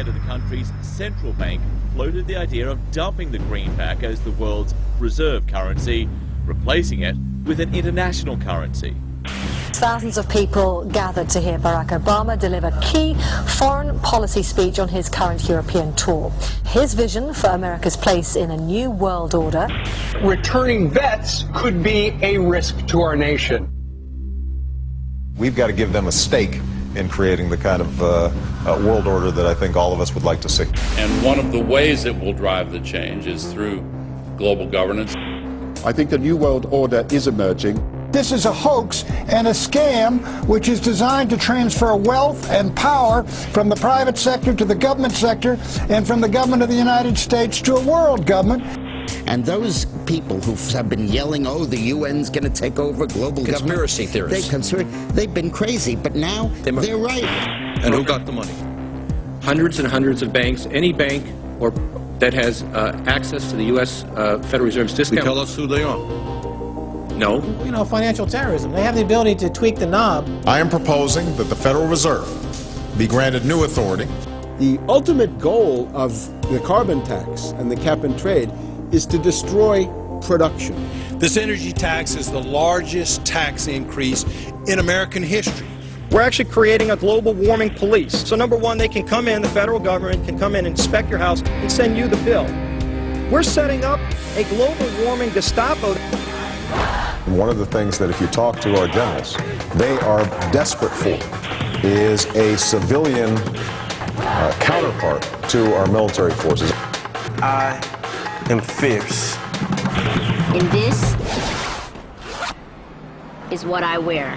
head of the country's central bank floated the idea of dumping the greenback as the world's reserve currency, replacing it with an international currency. Thousands of people gathered to hear Barack Obama deliver key foreign policy speech on his current European tour. His vision for America's place in a new world order. Returning vets could be a risk to our nation. We've got to give them a stake in creating the kind of world order that I think all of us would like to see. And one of the ways it will drive the change is through global governance. I think a new world order is emerging. This is a hoax and a scam which is designed to transfer wealth and power from the private sector to the government sector and from the government of the United States to a world government. And those people who have been yelling, oh, the UN's going to take over global conspiracy government. theorists. They've been crazy, but now they're right. And who got the money? Hundreds and hundreds of banks. Any bank that has access to the U.S. Federal Reserve's discount. Tell us who they are. No. You know, financial terrorism. They have the ability to tweak the knob. I am proposing that the Federal Reserve be granted new authority. The ultimate goal of the carbon tax and the cap and trade is to destroy production. This energy tax is the largest tax increase in American history. We're actually creating a global warming police. So number one, they can come in, the federal government can come in and inspect your house and send you the bill. We're setting up a global warming Gestapo. One of the things that if you talk to our generals, they are desperate for is a civilian counterpart to our military forces. I am fierce. And this is what I wear.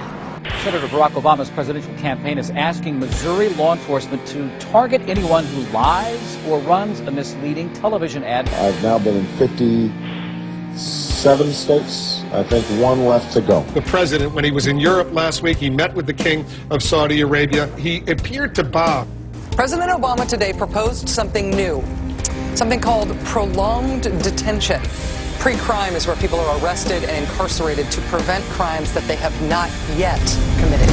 Senator Barack Obama's presidential campaign is asking Missouri law enforcement to target anyone who lies or runs a misleading television ad. I've now been in 57 states. I think one left to go. The president, when he was in Europe last week, he met with the King of Saudi Arabia. He appeared to bow. President Obama today proposed something new, something called prolonged detention. Pre-crime is where people are arrested and incarcerated to prevent crimes that they have not yet committed.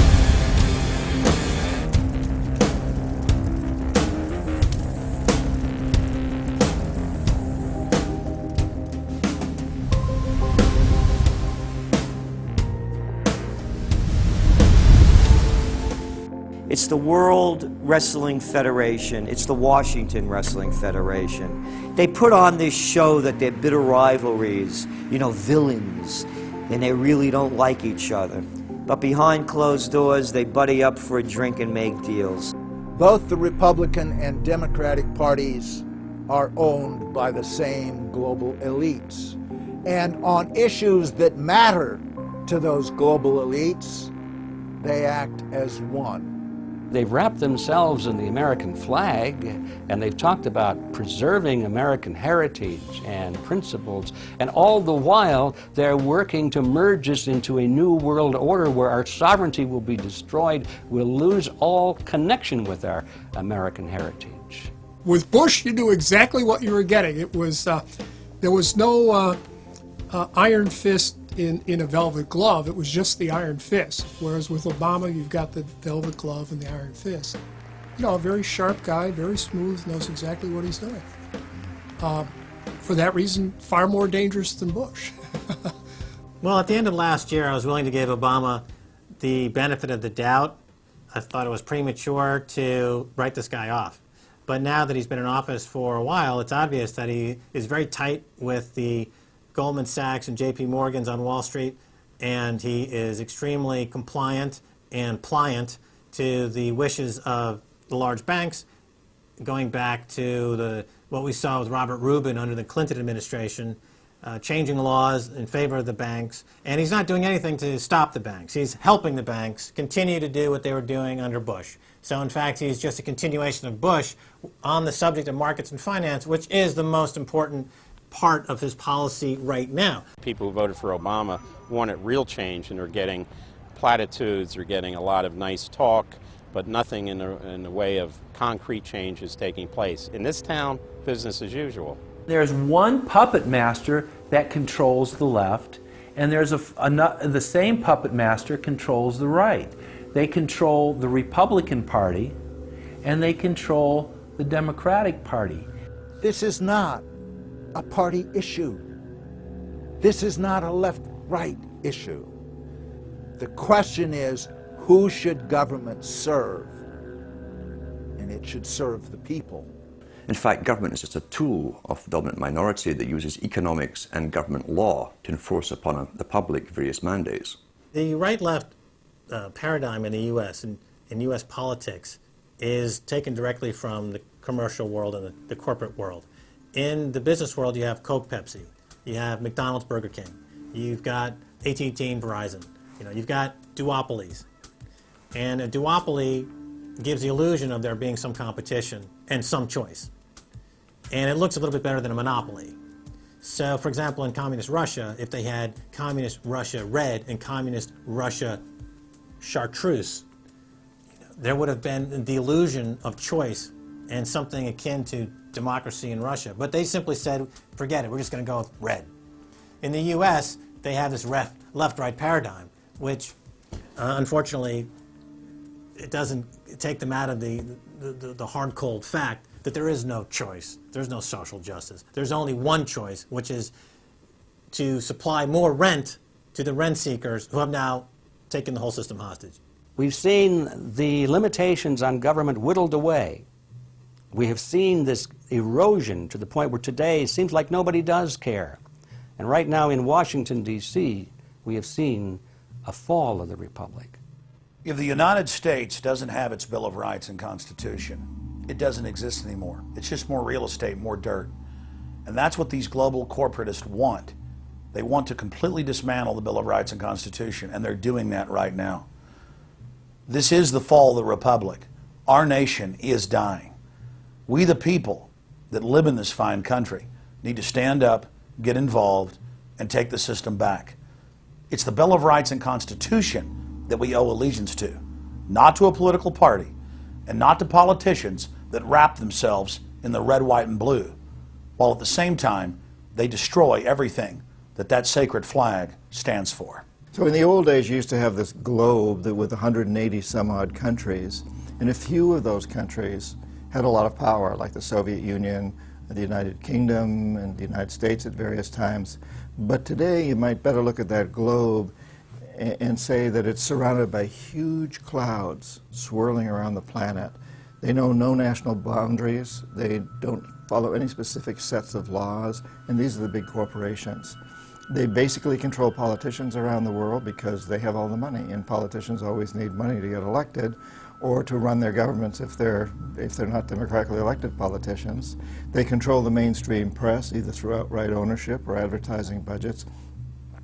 It's the World Wrestling Federation. It's the Washington Wrestling Federation. They put on this show that they're bitter rivalries, you know, villains, and they really don't like each other. But behind closed doors, they buddy up for a drink and make deals. Both the Republican and Democratic parties are owned by the same global elites. And on issues that matter to those global elites, they act as one. They've wrapped themselves in the American flag, and they've talked about preserving American heritage and principles, and all the while they're working to merge us into a new world order where our sovereignty will be destroyed. We'll lose all connection with our American heritage. With Bush, you knew exactly what you were getting. It was there was no iron fist in a velvet glove. It was just the iron fist. Whereas with Obama, you've got the velvet glove and the iron fist. You know, a very sharp guy, very smooth, knows exactly what he's doing. For that reason, far more dangerous than Bush. Well, at the end of last year, I was willing to give Obama the benefit of the doubt. I thought it was premature to write this guy off. But now that he's been in office for a while, it's obvious that he is very tight with the Goldman Sachs and JP Morgan's on Wall Street, and he is extremely compliant and pliant to the wishes of the large banks, going back to what we saw with Robert Rubin under the Clinton administration, changing laws in favor of the banks, and he's not doing anything to stop the banks. He's helping the banks continue to do what they were doing under Bush. So in fact, he's just a continuation of Bush on the subject of markets and finance, which is the most important part of his policy right now. People who voted for Obama wanted real change, and they're getting platitudes, they're getting a lot of nice talk, but nothing in the way of concrete change is taking place. In this town, business as usual. There's one puppet master that controls the left, and there's the same puppet master controls the right. They control the Republican Party, and they control the Democratic Party. This is not a party issue. This is not a left-right issue. The question is, who should government serve? And it should serve the people. In fact, government is just a tool of the dominant minority that uses economics and government law to enforce upon the public various mandates. The right-left paradigm in the U.S. and in U.S. politics is taken directly from the commercial world and the corporate world. In the business world, you have Coke, Pepsi. You have McDonald's, Burger King. You've got AT&T and Verizon. You've got duopolies. And a duopoly gives the illusion of there being some competition and some choice. And it looks a little bit better than a monopoly. So, for example, in Communist Russia, if they had Communist Russia Red and Communist Russia Chartreuse, there would have been the illusion of choice and something akin to democracy in Russia. But they simply said, forget it, we're just going to go with red. In the U.S., they have this left-right paradigm, which unfortunately, it doesn't take them out of the hard, cold fact that there is no choice. There's no social justice. There's only one choice, which is to supply more rent to the rent seekers who have now taken the whole system hostage. We've seen the limitations on government whittled away. We have seen this erosion to the point where today it seems like nobody does care. And right now in Washington, D.C., we have seen a fall of the republic. If the United States doesn't have its Bill of Rights and Constitution, it doesn't exist anymore. It's just more real estate, more dirt. And that's what these global corporatists want. They want to completely dismantle the Bill of Rights and Constitution, and they're doing that right now. This is the fall of the republic. Our nation is dying. We, the people that live in this fine country, need to stand up, get involved, and take the system back. It's the Bill of Rights and Constitution that we owe allegiance to, not to a political party, and not to politicians that wrap themselves in the red, white, and blue, while at the same time they destroy everything that that sacred flag stands for. So in the old days, you used to have this globe that with 180 some odd countries, and a few of those countries had a lot of power, like the Soviet Union, the United Kingdom, and the United States at various times. But today, you might better look at that globe and say that it's surrounded by huge clouds swirling around the planet. They know no national boundaries. They don't follow any specific sets of laws, and these are the big corporations. They basically control politicians around the world because they have all the money, and politicians always need money to get elected or to run their governments if they're not democratically elected politicians. They control the mainstream press, either through outright ownership or advertising budgets.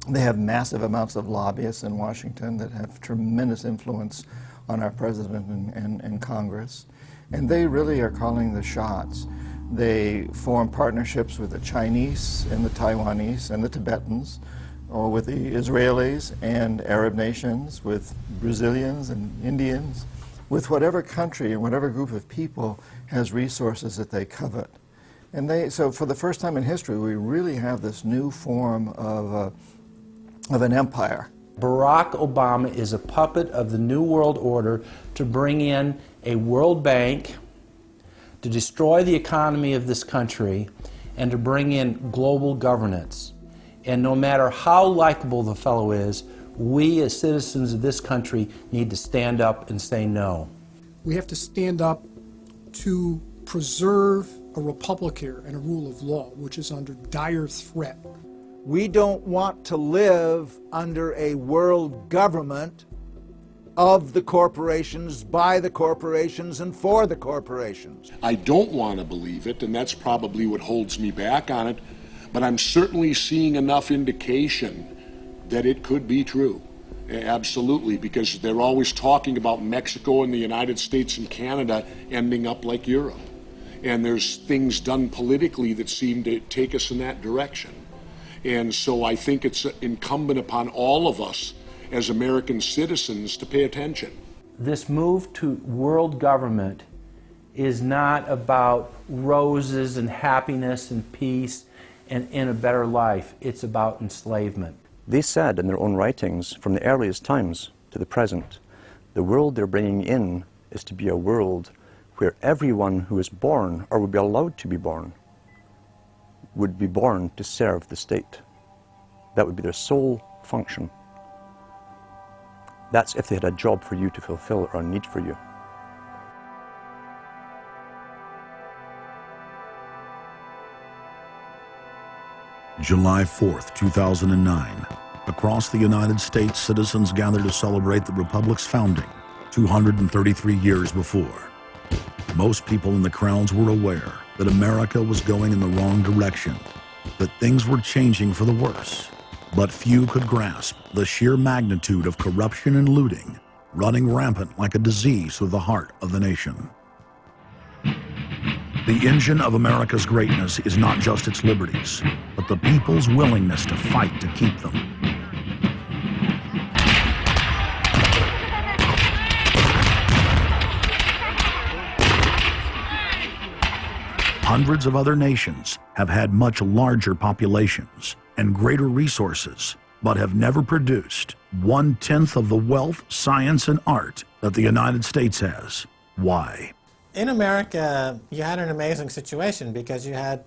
They have massive amounts of lobbyists in Washington that have tremendous influence on our president and Congress. And they really are calling the shots. They form partnerships with the Chinese and the Taiwanese and the Tibetans, or with the Israelis and Arab nations, with Brazilians and Indians, with whatever country and whatever group of people has resources that they covet. And so for the first time in history, we really have this new form of an empire. Barack Obama is a puppet of the New World Order to bring in a World Bank, to destroy the economy of this country, and to bring in global governance. And no matter how likable the fellow is, we as citizens of this country need to stand up and say no. We have to stand up to preserve a republic here and a rule of law, which is under dire threat. We don't want to live under a world government of the corporations, by the corporations, and for the corporations. I don't want to believe it, and that's probably what holds me back on it, but I'm certainly seeing enough indication that it could be true. Absolutely, because they're always talking about Mexico and the United States and Canada ending up like Europe. And there's things done politically that seem to take us in that direction. And so I think it's incumbent upon all of us as American citizens to pay attention. This move to world government is not about roses and happiness and peace and in a better life. It's about enslavement. They said in their own writings, from the earliest times to the present, the world they're bringing in is to be a world where everyone who is born, or would be allowed to be born to serve the state. That would be their sole function. That's if they had a job for you to fulfill or a need for you. July 4th, 2009. Across the United States, citizens gathered to celebrate the Republic's founding 233 years before. Most people in the crowds were aware that America was going in the wrong direction, that things were changing for the worse. But few could grasp the sheer magnitude of corruption and looting running rampant like a disease through the heart of the nation. The engine of America's greatness is not just its liberties, but the people's willingness to fight to keep them. Hundreds of other nations have had much larger populations and greater resources, but have never produced 1/10 of the wealth, science, and art that the United States has. Why? In America, you had an amazing situation because you had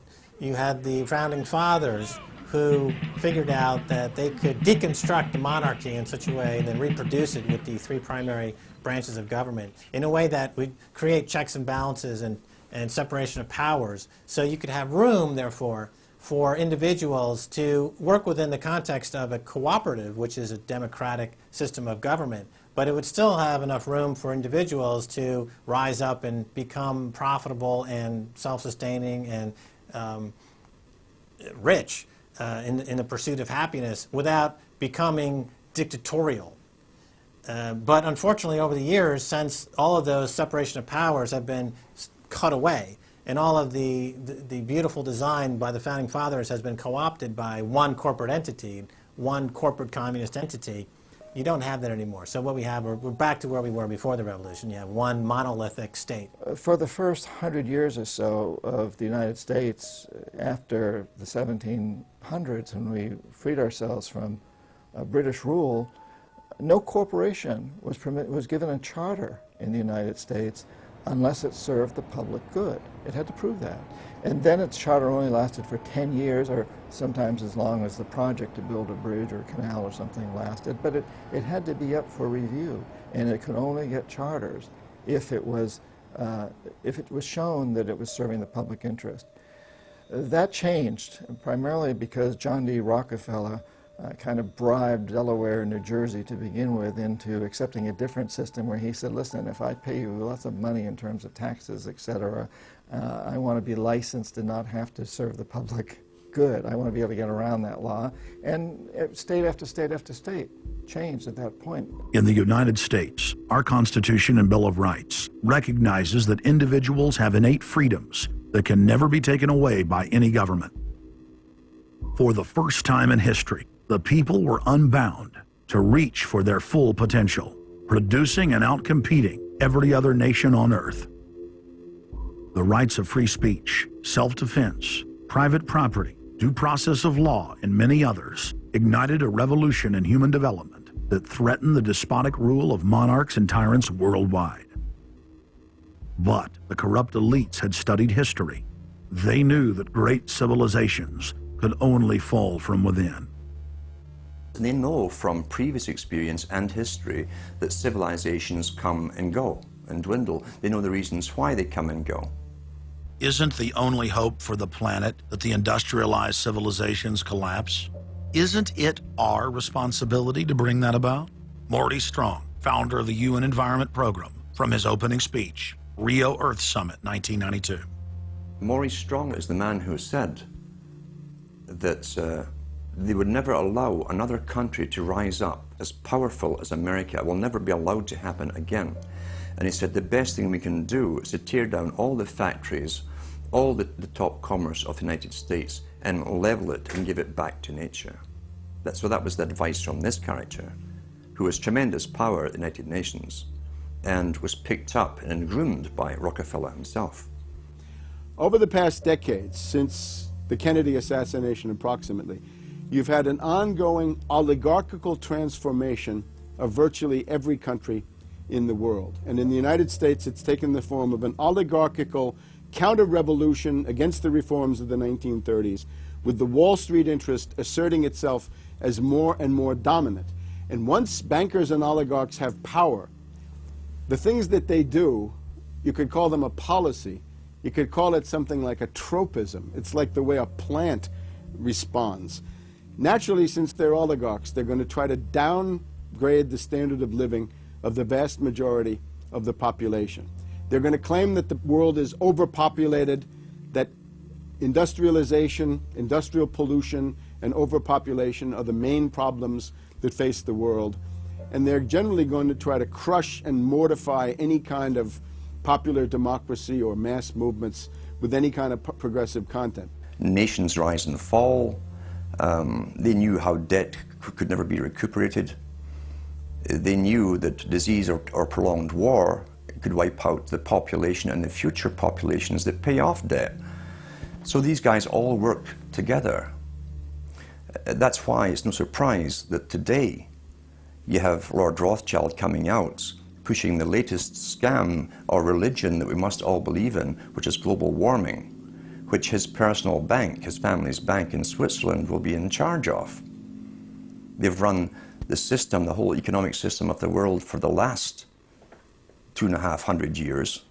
the founding fathers who figured out that they could deconstruct the monarchy in such a way and then reproduce it with the three primary branches of government in a way that would create checks and balances and separation of powers. So you could have room, therefore, for individuals to work within the context of a cooperative, which is a democratic system of government. But it would still have enough room for individuals to rise up and become profitable and self-sustaining and rich in the pursuit of happiness without becoming dictatorial. But unfortunately, over the years, since all of those separation of powers have been cut away, and all of the beautiful design by the founding fathers has been co-opted by one corporate entity, one corporate communist entity, you don't have that anymore. So what we have, we're back to where we were before the revolution. You have one monolithic state. For the first 100 years or so of the United States, after the 1700s, when we freed ourselves from British rule, no corporation was given a charter in the United States unless it served the public good. It had to prove that. And then its charter only lasted for 10 years, or sometimes as long as the project to build a bridge or a canal or something lasted. But it had to be up for review, and it could only get charters if it was shown that it was serving the public interest. That changed, primarily because John D. Rockefeller kind of bribed Delaware and New Jersey to begin with into accepting a different system where he said, listen, if I pay you lots of money in terms of taxes, etc., I want to be licensed and not have to serve the public good. I want to be able to get around that law. And state after state after state changed at that point. In the United States, our Constitution and Bill of Rights recognizes that individuals have innate freedoms that can never be taken away by any government. For the first time in history, the people were unbound to reach for their full potential, producing and outcompeting every other nation on earth. The rights of free speech, self-defense, private property, due process of law, and many others ignited a revolution in human development that threatened the despotic rule of monarchs and tyrants worldwide. But the corrupt elites had studied history. They knew that great civilizations could only fall from within. They know from previous experience and history that civilizations come and go and dwindle. They know the reasons why they come and go. Isn't the only hope for the planet that the industrialized civilizations collapse? Isn't it our responsibility to bring that about? Morty Strong, founder of the UN Environment Program, from his opening speech, Rio Earth Summit, 1992. Maurice Strong is the man who said that they would never allow another country to rise up as powerful as America. It will never be allowed to happen again. And he said the best thing we can do is to tear down all the factories, all the top commerce of the United States, and level it and give it back to nature. So that was the advice from this character, who has tremendous power at the United Nations and was picked up and groomed by Rockefeller himself. Over the past decades, since the Kennedy assassination approximately, you've had an ongoing oligarchical transformation of virtually every country in the world. And in the United States, it's taken the form of an oligarchical counter-revolution against the reforms of the 1930s, with the Wall Street interest asserting itself as more and more dominant. And once bankers and oligarchs have power, the things that they do, you could call them a policy. You could call it something like a tropism. It's like the way a plant responds. Naturally, since they're oligarchs, they're going to try to downgrade the standard of living of the vast majority of the population. They're going to claim that the world is overpopulated, that industrialization, industrial pollution, and overpopulation are the main problems that face the world. And they're generally going to try to crush and mortify any kind of popular democracy or mass movements with any kind of progressive content. Nations rise and fall. They knew how debt could never be recuperated. They knew that disease or prolonged war could wipe out the population and the future populations that pay off debt. So these guys all work together. That's why it's no surprise that today you have Lord Rothschild coming out pushing the latest scam or religion that we must all believe in, which is global warming, which his personal bank, his family's bank in Switzerland, will be in charge of. They've run the system, the whole economic system of the world for the last 250 years.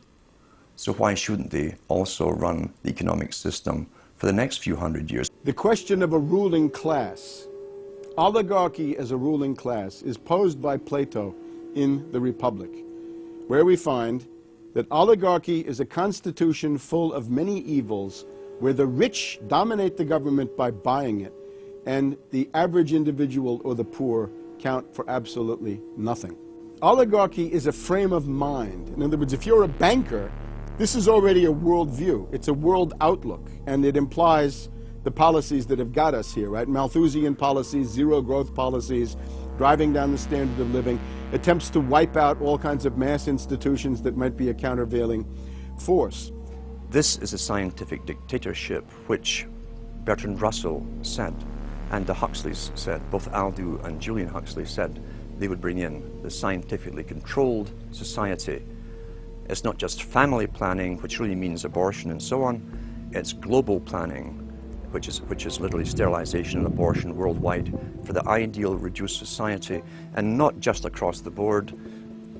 So why shouldn't they also run the economic system for the next few hundred years? The question of a ruling class, oligarchy as a ruling class, is posed by Plato in the Republic, where we find that oligarchy is a constitution full of many evils, where the rich dominate the government by buying it, and the average individual or the poor count for absolutely nothing. Oligarchy is a frame of mind. In other words, if you're a banker, this is already a world view. It's a world outlook, and it implies the policies that have got us here, right? Malthusian policies, zero growth policies, driving down the standard of living, attempts to wipe out all kinds of mass institutions that might be a countervailing force. This is a scientific dictatorship, which Bertrand Russell said, and the Huxleys said, both Aldous and Julian Huxley said they would bring in the scientifically controlled society. It's not just family planning, which really means abortion and so on, it's global planning, which is literally sterilization and abortion worldwide for the ideal reduced society, and not just across the board,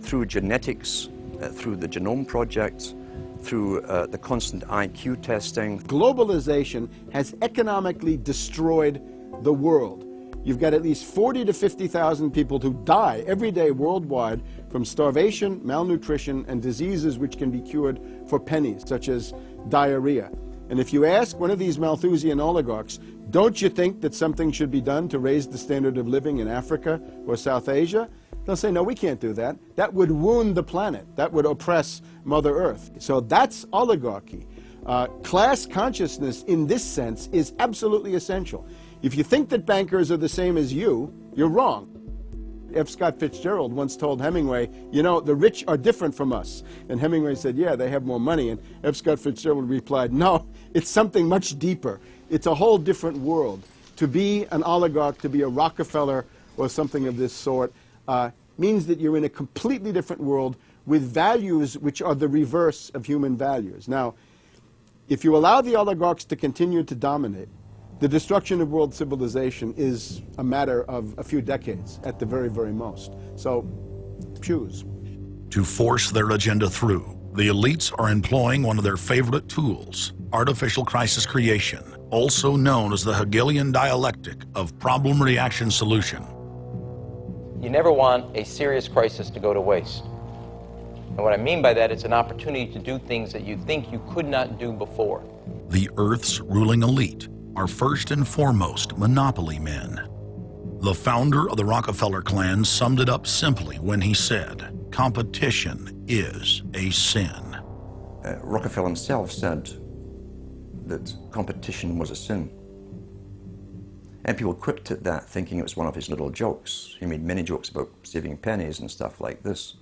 through genetics, through the Genome Project, through the constant IQ testing. Globalization has economically destroyed the world. You've got at least 40 to 50,000 people who die every day worldwide from starvation, malnutrition, and diseases which can be cured for pennies, such as diarrhea. And if you ask one of these Malthusian oligarchs, don't you think that something should be done to raise the standard of living in Africa or South Asia? They'll say, no, we can't do that. That would wound the planet. That would oppress Mother Earth. So that's oligarchy. Class consciousness in this sense is absolutely essential. If you think that bankers are the same as you, you're wrong. F. Scott Fitzgerald once told Hemingway, you know, the rich are different from us. And Hemingway said, yeah, they have more money. And F. Scott Fitzgerald replied, no, it's something much deeper. It's a whole different world. To be an oligarch, to be a Rockefeller or something of this sort, means that you're in a completely different world with values which are the reverse of human values. Now, if you allow the oligarchs to continue to dominate, the destruction of world civilization is a matter of a few decades at the very, very most. So, choose. To force their agenda through, the elites are employing one of their favorite tools, artificial crisis creation, also known as the Hegelian dialectic of problem-reaction-solution. You never want a serious crisis to go to waste. And what I mean by that, it's an opportunity to do things that you think you could not do before. The Earth's ruling elite are first and foremost monopoly men. The founder of the Rockefeller clan summed it up simply when he said, competition is a sin. Rockefeller himself said that competition was a sin. And people quipped at that, thinking it was one of his little jokes. He made many jokes about saving pennies and stuff like this.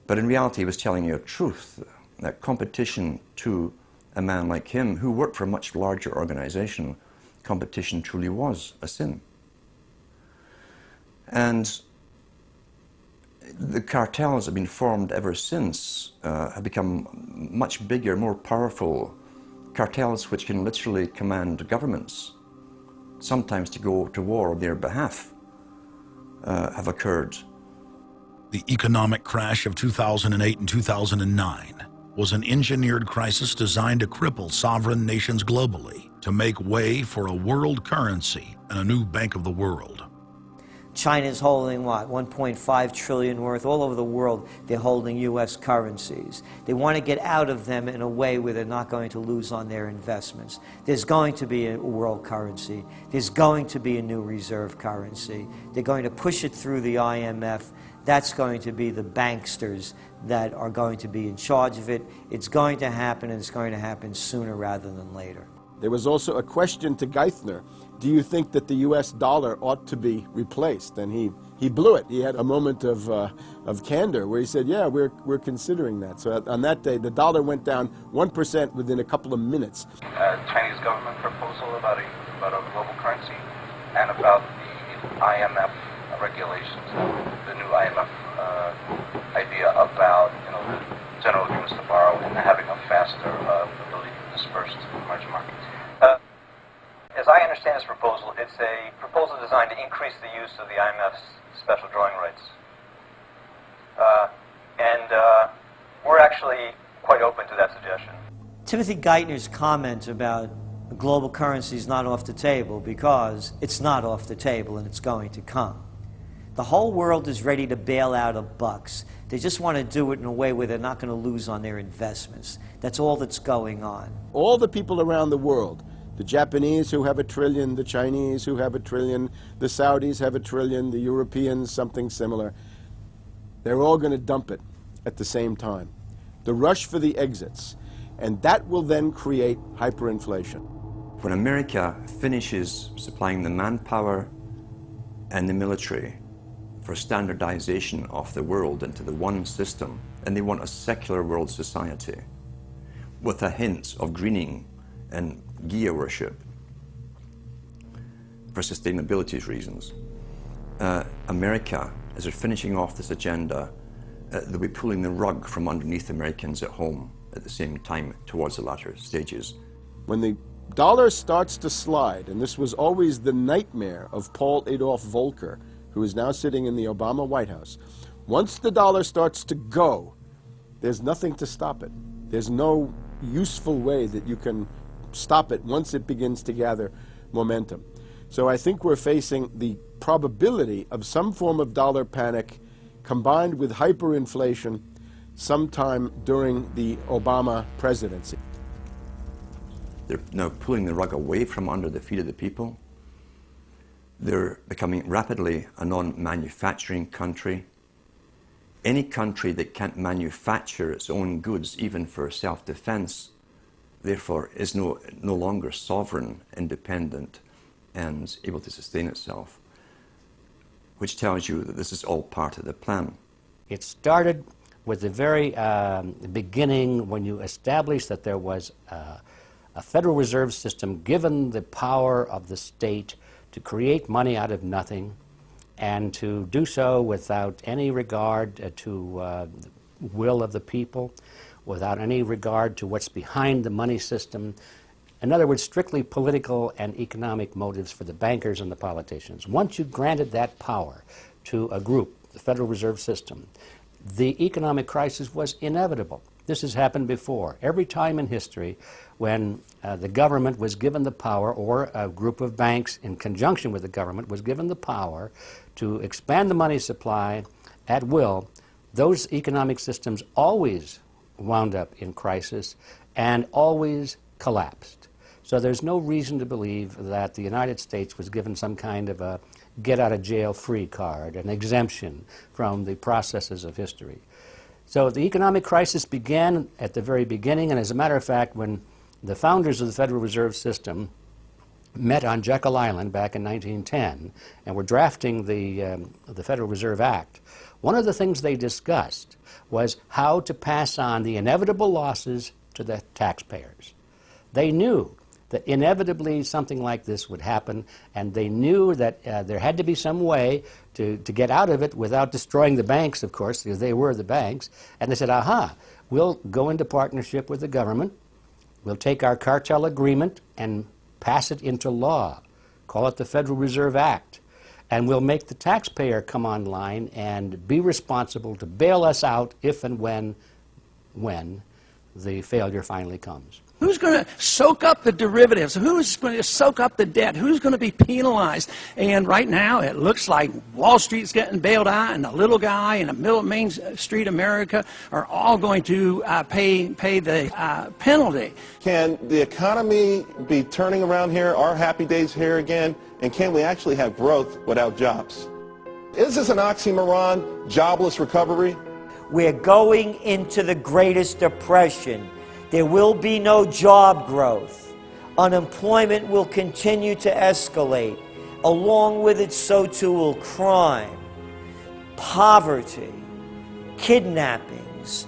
But in reality, he was telling you a truth, that competition to a man like him, who worked for a much larger organization, competition truly was a sin. And the cartels have been formed ever since, have become much bigger, more powerful cartels which can literally command governments, sometimes to go to war on their behalf, have occurred. The economic crash of 2008 and 2009 was an engineered crisis designed to cripple sovereign nations globally to make way for a world currency and a new bank of the world. China's holding what, 1.5 trillion worth all over the world. They're holding U.S. currencies. They want to get out of them in a way where they're not going to lose on their investments. There's going to be a world currency. There's going to be a new reserve currency. They're going to push it through the IMF. That's going to be the banksters that are going to be in charge of it. It's going to happen, and it's going to happen sooner rather than later. There was also a question to Geithner. Do you think that the U.S. dollar ought to be replaced? And he blew it. He had a moment of candor where he said, yeah, we're considering that. So on that day, the dollar went down 1% within a couple of minutes. Chinese government proposal about a global currency and about the IMF regulations, the new IMF idea about the general agreements to borrow and having a faster ability to disperse to the emerging markets. As I understand this proposal, it's a proposal designed to increase the use of the IMF's special drawing rights. We're actually quite open to that suggestion. Timothy Geithner's comment about global currency is not off the table because it's not off the table and it's going to come. The whole world is ready to bail out of bucks. They just want to do it in a way where they're not going to lose on their investments. That's all that's going on. All the people around the world, the Japanese who have $1 trillion, the Chinese who have $1 trillion, the Saudis have $1 trillion, the Europeans something similar, they're all going to dump it at the same time. The rush for the exits. And that will then create hyperinflation. When America finishes supplying the manpower and the military for standardization of the world into the one system, and they want a secular world society with a hint of greening and Gaia worship for sustainability reasons. America, as they're finishing off this agenda, they'll be pulling the rug from underneath Americans at home at the same time towards the latter stages. When the dollar starts to slide, and this was always the nightmare of Paul Adolph Volcker, who is now sitting in the Obama White House, once the dollar starts to go, there's nothing to stop it. There's no useful way that you can stop it once it begins to gather momentum. So I think we're facing the probability of some form of dollar panic combined with hyperinflation sometime during the Obama presidency. They're now pulling the rug away from under the feet of the people. They're becoming rapidly a non-manufacturing country. Any country that can't manufacture its own goods, even for self-defense, therefore is no longer sovereign, independent, and able to sustain itself, which tells you that this is all part of the plan. It started with the very beginning when you established that there was a Federal Reserve System given the power of the state to create money out of nothing and to do so without any regard to the will of the people, without any regard to what's behind the money system. In other words, strictly political and economic motives for the bankers and the politicians. Once you granted that power to a group, the Federal Reserve System, the economic crisis was inevitable. This has happened before. Every time in history when the government was given the power, or a group of banks in conjunction with the government was given the power to expand the money supply at will, those economic systems always wound up in crisis and always collapsed. So there's no reason to believe that the United States was given some kind of a get-out-of-jail-free card, an exemption from the processes of history. So the economic crisis began at the very beginning, and as a matter of fact, when the founders of the Federal Reserve System met on Jekyll Island back in 1910 and were drafting the Federal Reserve Act, one of the things they discussed was how to pass on the inevitable losses to the taxpayers. They knew that inevitably something like this would happen, and they knew that there had to be some way to get out of it without destroying the banks, of course, because they were the banks. And they said, aha, we'll go into partnership with the government, we'll take our cartel agreement and pass it into law, call it the Federal Reserve Act, and we'll make the taxpayer come online and be responsible to bail us out if and when the failure finally comes. Who's going to soak up the derivatives? Who's going to soak up the debt? Who's going to be penalized? And right now, it looks like Wall Street's getting bailed out, and the little guy in the middle of Main Street America are all going to pay the penalty. Can the economy be turning around here? Are happy days here again? And can we actually have growth without jobs? Is this an oxymoron, jobless recovery? We're going into the greatest depression. There will be no job growth. Unemployment will continue to escalate. Along with it, so too will crime, poverty, kidnappings,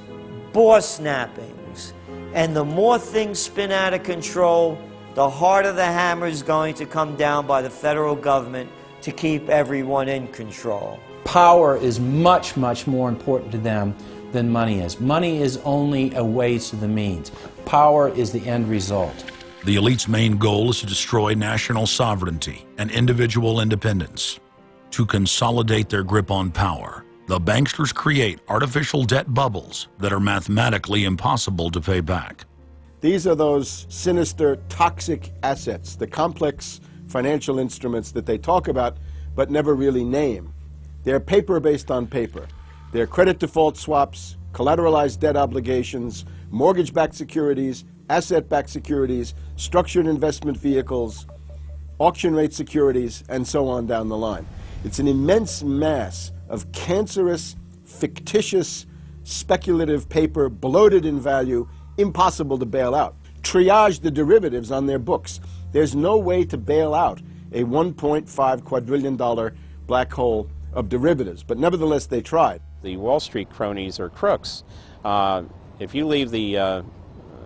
boss snappings. And the more things spin out of control, the harder the hammer is going to come down by the federal government to keep everyone in control. Power is much, much more important to them than money is. Money is only a way to the means. Power is the end result. The elite's main goal is to destroy national sovereignty and individual independence. To consolidate their grip on power, the banksters create artificial debt bubbles that are mathematically impossible to pay back. These are those sinister, toxic assets, the complex financial instruments that they talk about but never really name. They're paper based on paper. They're credit default swaps, collateralized debt obligations, mortgage-backed securities, asset-backed securities, structured investment vehicles, auction rate securities, and so on down the line. It's an immense mass of cancerous, fictitious, speculative paper, bloated in value, impossible to bail out. Triage the derivatives on their books. There's no way to bail out a $1.5 quadrillion black hole of derivatives, but nevertheless they tried. The Wall Street cronies are crooks. If you leave the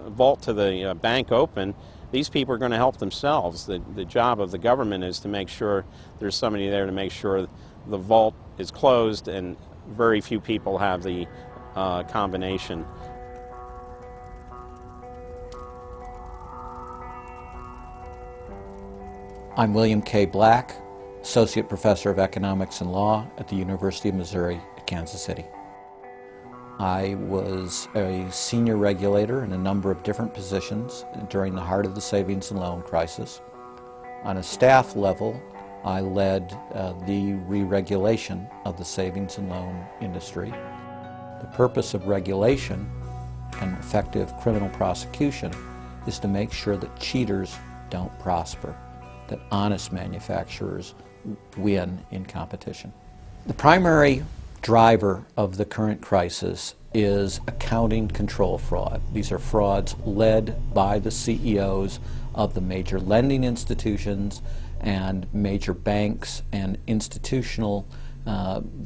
vault to the bank open, these people are going to help themselves. The job of the government is to make sure there's somebody there to make sure the vault is closed, and very few people have the combination. I'm William K. Black, Associate Professor of Economics and Law at the University of Missouri at Kansas City. I was a senior regulator in a number of different positions during the heart of the savings and loan crisis. On a staff level, I led the re-regulation of the savings and loan industry. The purpose of regulation and effective criminal prosecution is to make sure that cheaters don't prosper, that honest manufacturers win in competition. The primary driver of the current crisis is accounting control fraud. These are frauds led by the CEOs of the major lending institutions and major banks and institutional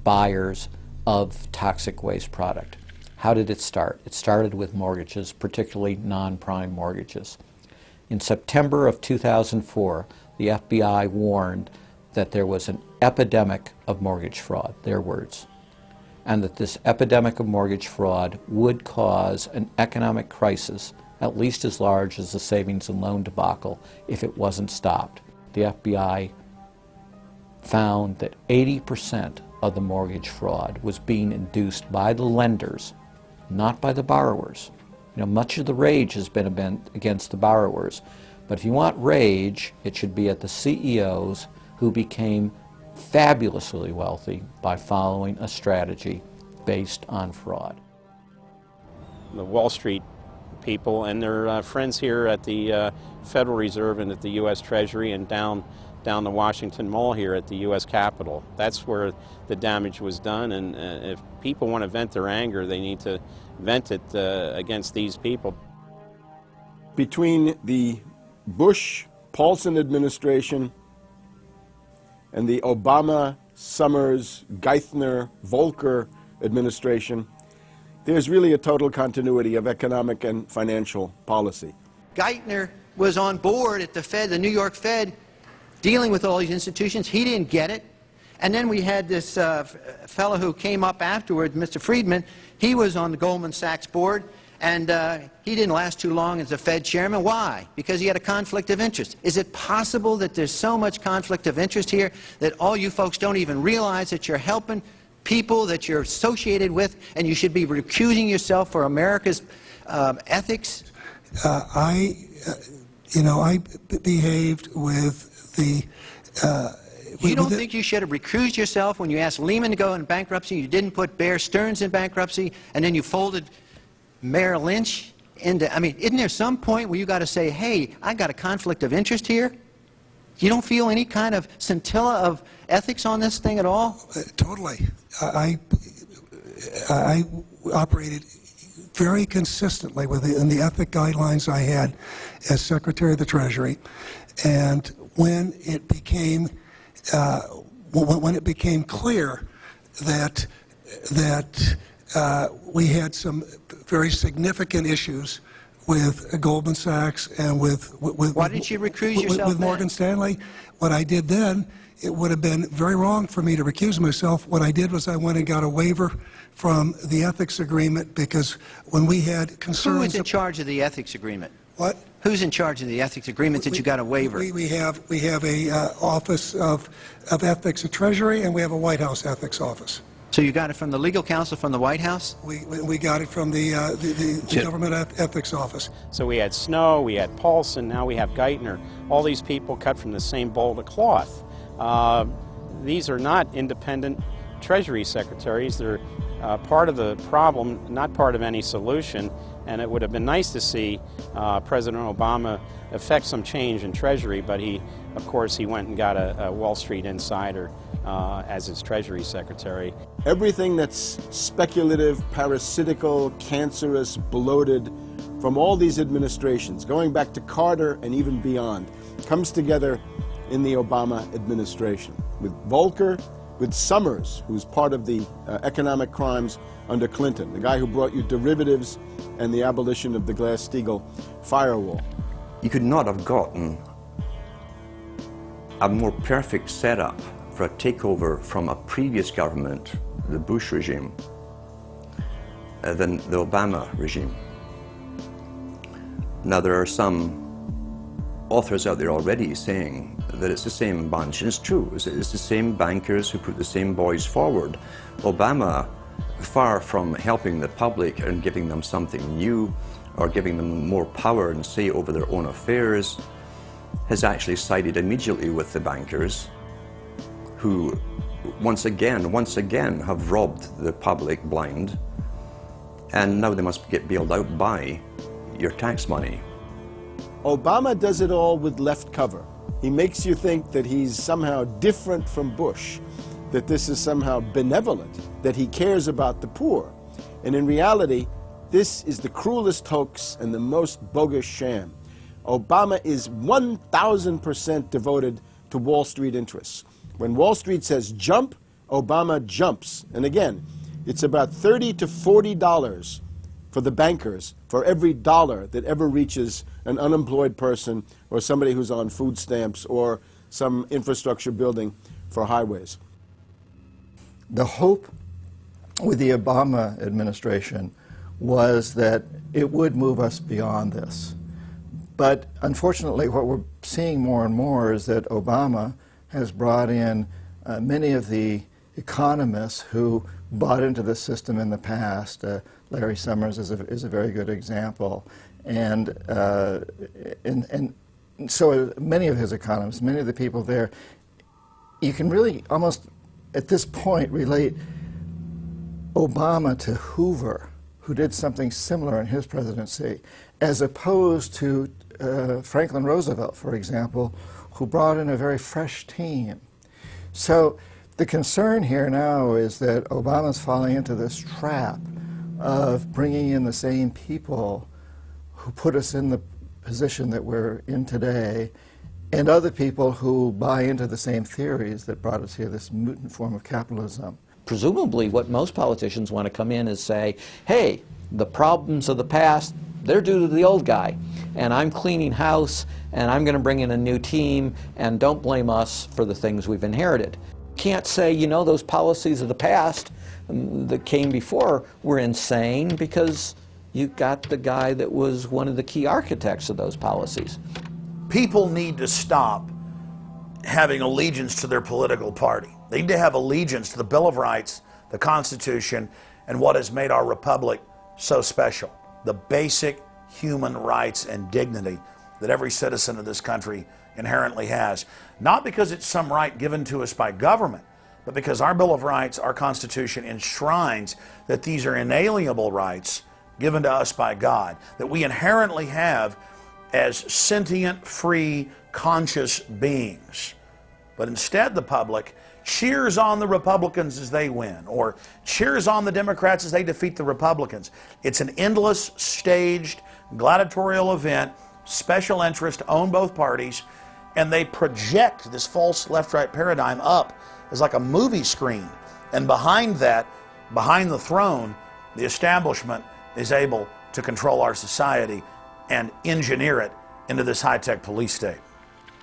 buyers of toxic waste product. How did it start? It started with mortgages, particularly non-prime mortgages. In September of 2004, the FBI warned that there was an epidemic of mortgage fraud, their words, and that this epidemic of mortgage fraud would cause an economic crisis at least as large as the savings and loan debacle if it wasn't stopped. The FBI found that 80% of the mortgage fraud was being induced by the lenders, not by the borrowers. You know, much of the rage has been against the borrowers, but if you want rage, it should be at the CEOs who became fabulously wealthy by following a strategy based on fraud. The Wall Street people and their friends here at the Federal Reserve and at the U.S. Treasury and down the Washington Mall here at the U.S. Capitol. That's where the damage was done, and if people want to vent their anger, they need to vent it against these people. Between the Bush-Paulson administration and the Obama, Summers, Geithner, Volcker administration, there's really a total continuity of economic and financial policy. Geithner was on board at the Fed, the New York Fed, dealing with all these institutions. He didn't get it. And then we had this fellow who came up afterwards, Mr. Friedman. He was on the Goldman Sachs board, and he didn't last too long as the Fed chairman. Why? Because he had a conflict of interest. Is it possible that there's so much conflict of interest here that all you folks don't even realize that you're helping people that you're associated with, and you should be recusing yourself for America's ethics? I behaved with the... You don't think you should have recused yourself when you asked Lehman to go in bankruptcy, you didn't put Bear Stearns in bankruptcy, and then you folded Merrill Lynch into... I mean, isn't there some point where you got to say, hey, I got a conflict of interest here? You don't feel any kind of scintilla of ethics on this thing at all? Totally. I operated very consistently within the ethic guidelines I had as Secretary of the Treasury, and when it became clear that we had some very significant issues with Goldman Sachs and with why didn't you recuse yourself with Morgan Stanley, what I did then, it would have been very wrong for me to recuse myself. What I did was I went and got a waiver from the ethics agreement, because when we had concerns... Who is in charge of the ethics agreement? What? Who's in charge of the ethics agreement that you got a waiver? We have a Office of Ethics at Treasury, and we have a White House ethics office. So you got it from the legal counsel from the White House? We got it from the Government Ethics Office. So we had Snow, we had Paulson, now we have Geithner. All these people cut from the same bowl of cloth. These are not independent Treasury secretaries. They're part of the problem, not part of any solution. And it would have been nice to see President Obama effect some change in Treasury, but of course, he went and got a Wall Street insider as his Treasury Secretary. Everything that's speculative, parasitical, cancerous, bloated from all these administrations, going back to Carter and even beyond, comes together in the Obama administration. With Volcker, with Summers, who's part of the economic crimes under Clinton, the guy who brought you derivatives and the abolition of the Glass-Steagall firewall. You could not have gotten a more perfect setup for a takeover from a previous government, the Bush regime, than the Obama regime. Now, there are some authors out there already saying that it's the same bunch, and it's true. It's the same bankers who put the same boys forward. Obama, far from helping the public and giving them something new or giving them more power and say over their own affairs, has actually sided immediately with the bankers who once again have robbed the public blind, and now they must get bailed out by your tax money. Obama does it all with left cover. He makes you think that he's somehow different from Bush, that this is somehow benevolent, that he cares about the poor. And in reality, this is the cruelest hoax and the most bogus sham. Obama is 1,000% devoted to Wall Street interests. When Wall Street says jump, Obama jumps. And again, it's about $30 to $40 for the bankers for every dollar that ever reaches an unemployed person or somebody who's on food stamps or some infrastructure building for highways. The hope with the Obama administration was that it would move us beyond this. But unfortunately, what we're seeing more and more is that Obama has brought in many of the economists who bought into the system in the past. Larry Summers is a very good example. And so many of his economists, many of the people there, you can really almost at this point relate Obama to Hoover, who did something similar in his presidency, as opposed to Franklin Roosevelt, for example, who brought in a very fresh team. So the concern here now is that Obama's falling into this trap of bringing in the same people who put us in the position that we're in today, and other people who buy into the same theories that brought us here, this mutant form of capitalism. Presumably what most politicians want to come in is say, hey, the problems of the past, They're due to the old guy. And I'm cleaning house, and I'm going to bring in a new team, and don't blame us for the things we've inherited. Can't say, you know, those policies of the past that came before were insane, because you got the guy that was one of the key architects of those policies. People need to stop having allegiance to their political party. They need to have allegiance to the Bill of Rights, the Constitution, and what has made our republic so special. The basic human rights and dignity that every citizen of this country inherently has. Not because it's some right given to us by government, but because our Bill of Rights, our Constitution, enshrines that these are inalienable rights given to us by God, that we inherently have as sentient, free, conscious beings. But instead the public cheers on the Republicans as they win, or cheers on the Democrats as they defeat the Republicans. It's an endless, staged, gladiatorial event, special interest own both parties, and they project this false left-right paradigm up as like a movie screen. And behind that, behind the throne, the establishment is able to control our society and engineer it into this high-tech police state.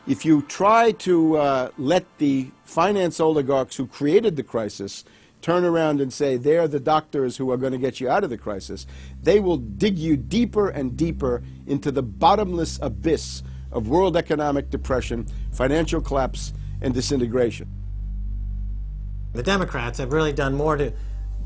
If you try to let the finance oligarchs who created the crisis turn around and say they're the doctors who are going to get you out of the crisis, they will dig you deeper and deeper into the bottomless abyss of world economic depression, financial collapse, and disintegration. The Democrats have really done more to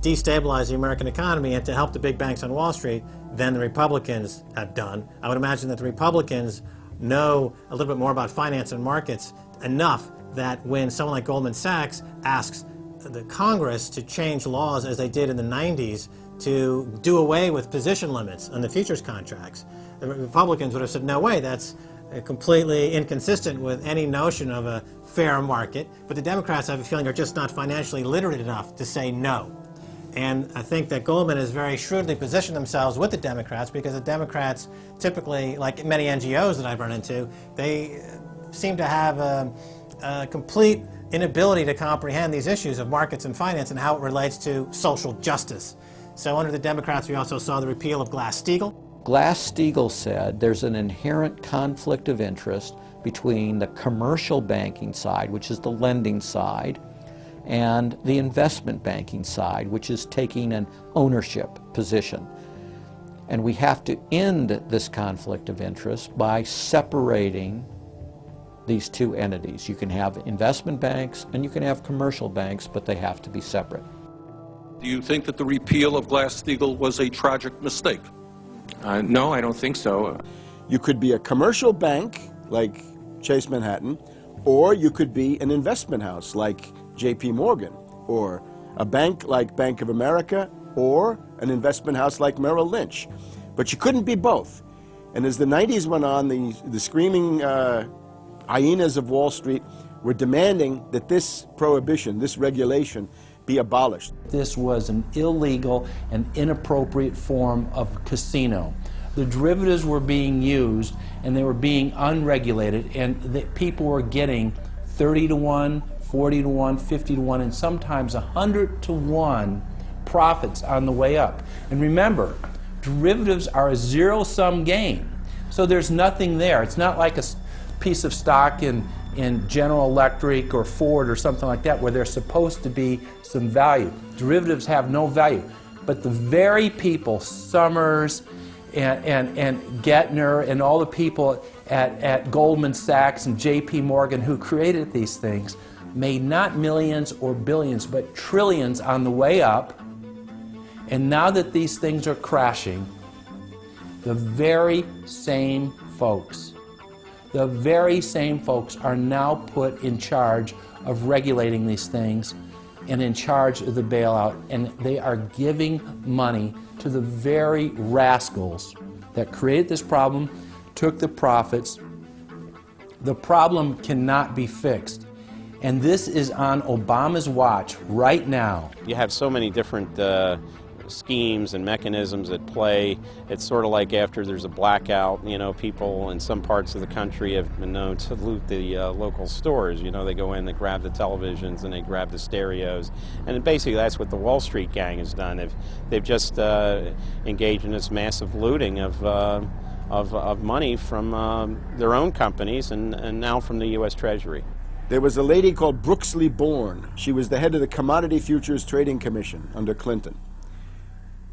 destabilize the American economy and to help the big banks on Wall Street than the Republicans have done. I would imagine that the Republicans know a little bit more about finance and markets enough that when someone like Goldman Sachs asks the Congress to change laws as they did in the 90s to do away with position limits on the futures contracts, the Republicans would have said, no way, that's completely inconsistent with any notion of a fair market. But the Democrats, I have a feeling, are just not financially literate enough to say no. And I think that Goldman has very shrewdly positioned themselves with the Democrats, because the Democrats typically, like many NGOs that I've run into, they seem to have a complete inability to comprehend these issues of markets and finance and how it relates to social justice. So under the Democrats, we also saw the repeal of Glass-Steagall. Glass-Steagall said there's an inherent conflict of interest between the commercial banking side, which is the lending side, and the investment banking side, which is taking an ownership position. And we have to end this conflict of interest by separating these two entities. You can have investment banks and you can have commercial banks, but they have to be separate. Do you think that the repeal of Glass-Steagall was a tragic mistake? No, I don't think so. You could be a commercial bank like Chase Manhattan, or you could be an investment house like J.P. Morgan, or a bank like Bank of America, or an investment house like Merrill Lynch. But you couldn't be both. And as the 90s went on, the screaming hyenas of Wall Street were demanding that this prohibition, this regulation, be abolished. This was an illegal and inappropriate form of casino. The derivatives were being used and they were being unregulated, and people were getting 30 to 1, 40 to 1, 50 to 1, and sometimes 100 to 1 profits on the way up. And remember, derivatives are a zero-sum game. So there's nothing there. It's not like a piece of stock in General Electric or Ford or something like that where there's supposed to be some value. Derivatives have no value. But the very people, Summers and Gettner and all the people at Goldman Sachs and J.P. Morgan who created these things made not millions or billions, but trillions on the way up. And now that these things are crashing, the very same folks are now put in charge of regulating these things and in charge of the bailout, and they are giving money to the very rascals that created this problem, took the profits. The problem cannot be fixed. And this is on Obama's watch right now. You have so many different schemes and mechanisms at play. It's sort of like after there's a blackout, you know, people in some parts of the country have been known to loot the local stores. You know, they go in, they grab the televisions, and they grab the stereos. And basically that's what the Wall Street gang has done. They've just engaged in this massive looting of money from their own companies and now from the U.S. Treasury. There was a lady called Brooksley Born. She was the head of the Commodity Futures Trading Commission under Clinton.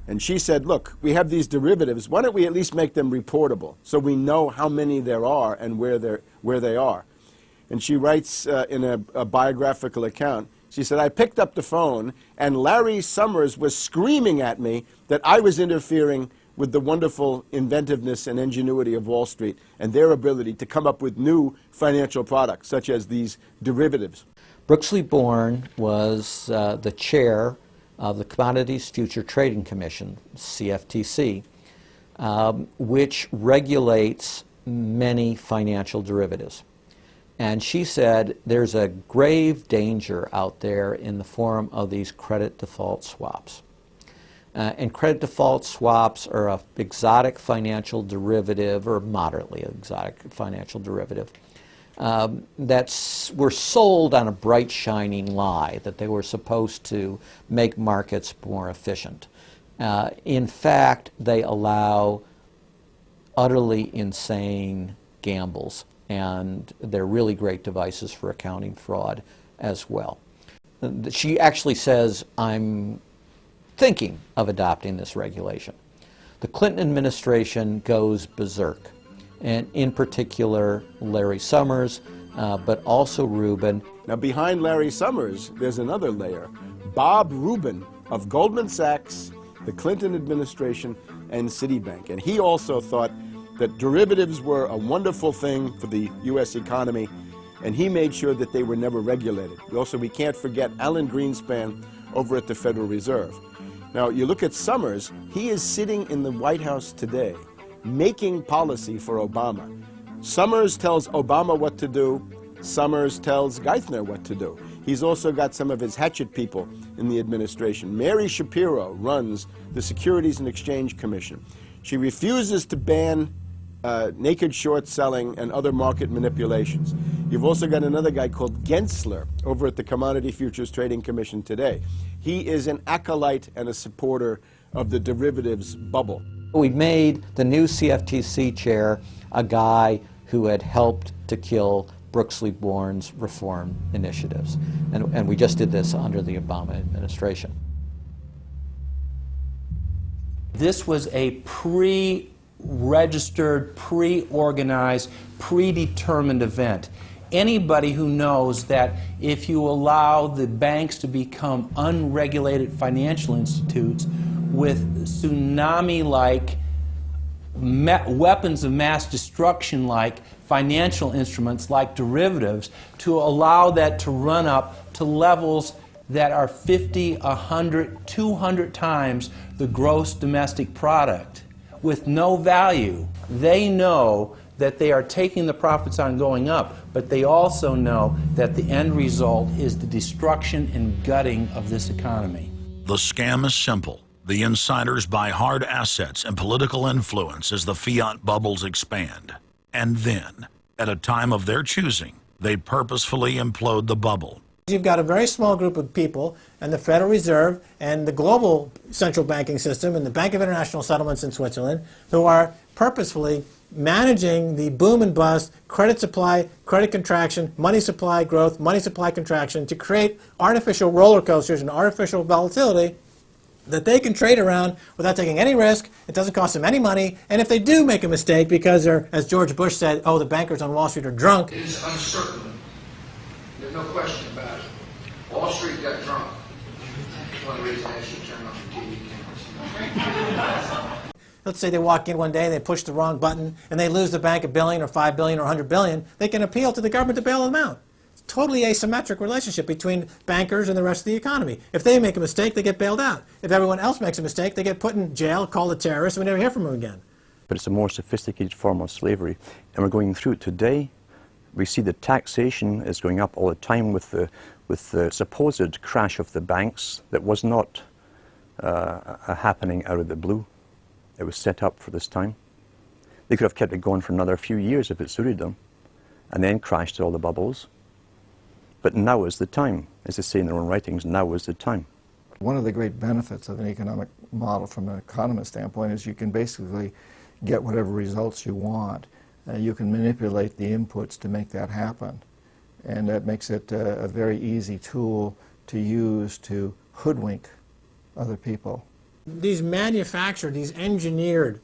And she said, look, we have these derivatives. Why don't we at least make them reportable so we know how many there are and where they are? And she writes in a biographical account, she said, I picked up the phone and Larry Summers was screaming at me that I was interfering with the wonderful inventiveness and ingenuity of Wall Street and their ability to come up with new financial products, such as these derivatives. Brooksley Born was the chair of the Commodities Future Trading Commission, CFTC, which regulates many financial derivatives. And she said there's a grave danger out there in the form of these credit default swaps. And credit default swaps are an exotic financial derivative, or moderately exotic financial derivative, that were sold on a bright, shining lie that they were supposed to make markets more efficient. In fact, they allow utterly insane gambles, and they're really great devices for accounting fraud as well. She actually says, I'm thinking of adopting this regulation. The Clinton administration goes berserk, and in particular Larry Summers, but also Rubin. Now behind Larry Summers, there's another layer. Bob Rubin of Goldman Sachs, the Clinton administration, and Citibank. And he also thought that derivatives were a wonderful thing for the U.S. economy, and he made sure that they were never regulated. We can't forget Alan Greenspan over at the Federal Reserve. Now, you look at Summers, he is sitting in the White House today, making policy for Obama. Summers tells Obama what to do. Summers tells Geithner what to do. He's also got some of his hatchet people in the administration. Mary Shapiro runs the Securities and Exchange Commission. She refuses to ban naked short selling and other market manipulations. You've also got another guy called Gensler over at the Commodity Futures Trading Commission today. He is an acolyte and a supporter of the derivatives bubble. We made the new CFTC chair a guy who had helped to kill Brooksley Born's reform initiatives. And we just did this under the Obama administration. This was a pre-registered, pre-organized, predetermined event. Anybody who knows that if you allow the banks to become unregulated financial institutes with tsunami-like weapons of mass destruction-like financial instruments like derivatives, to allow that to run up to levels that are 50, 100, 200 times the gross domestic product with no value. They know that they are taking the profits on going up, but they also know that the end result is the destruction and gutting of this economy. The scam is simple. The insiders buy hard assets and political influence as the fiat bubbles expand. And then, at a time of their choosing, they purposefully implode the bubble. You've got a very small group of people, and the Federal Reserve and the global central banking system and the Bank of International Settlements in Switzerland, who are purposefully managing the boom and bust, credit supply, credit contraction, money supply growth, money supply contraction, to create artificial roller coasters and artificial volatility that they can trade around without taking any risk. It doesn't cost them any money. And if they do make a mistake because they're, as George Bush said, oh, the bankers on Wall Street are drunk. It is uncertain. There's no question about it. Wall Street got drunk. That's one reason I should turn on the TV cameras. Let's say they walk in one day and they push the wrong button and they lose the bank $1 billion or $5 billion or $100 billion. They can appeal to the government to bail them out. It's a totally asymmetric relationship between bankers and the rest of the economy. If they make a mistake, they get bailed out. If everyone else makes a mistake, they get put in jail, called a terrorist, and we never hear from them again. But it's a more sophisticated form of slavery, and we're going through it today. We see the taxation is going up all the time with the supposed crash of the banks that was not a happening out of the blue. It was set up for this time. They could have kept it going for another few years if it suited them, and then crashed all the bubbles. But now is the time. As they say in their own writings, now is the time. One of the great benefits of an economic model from an economist standpoint is you can basically get whatever results you want. You can manipulate the inputs to make that happen. And that makes it a very easy tool to use to hoodwink other people. These manufactured, these engineered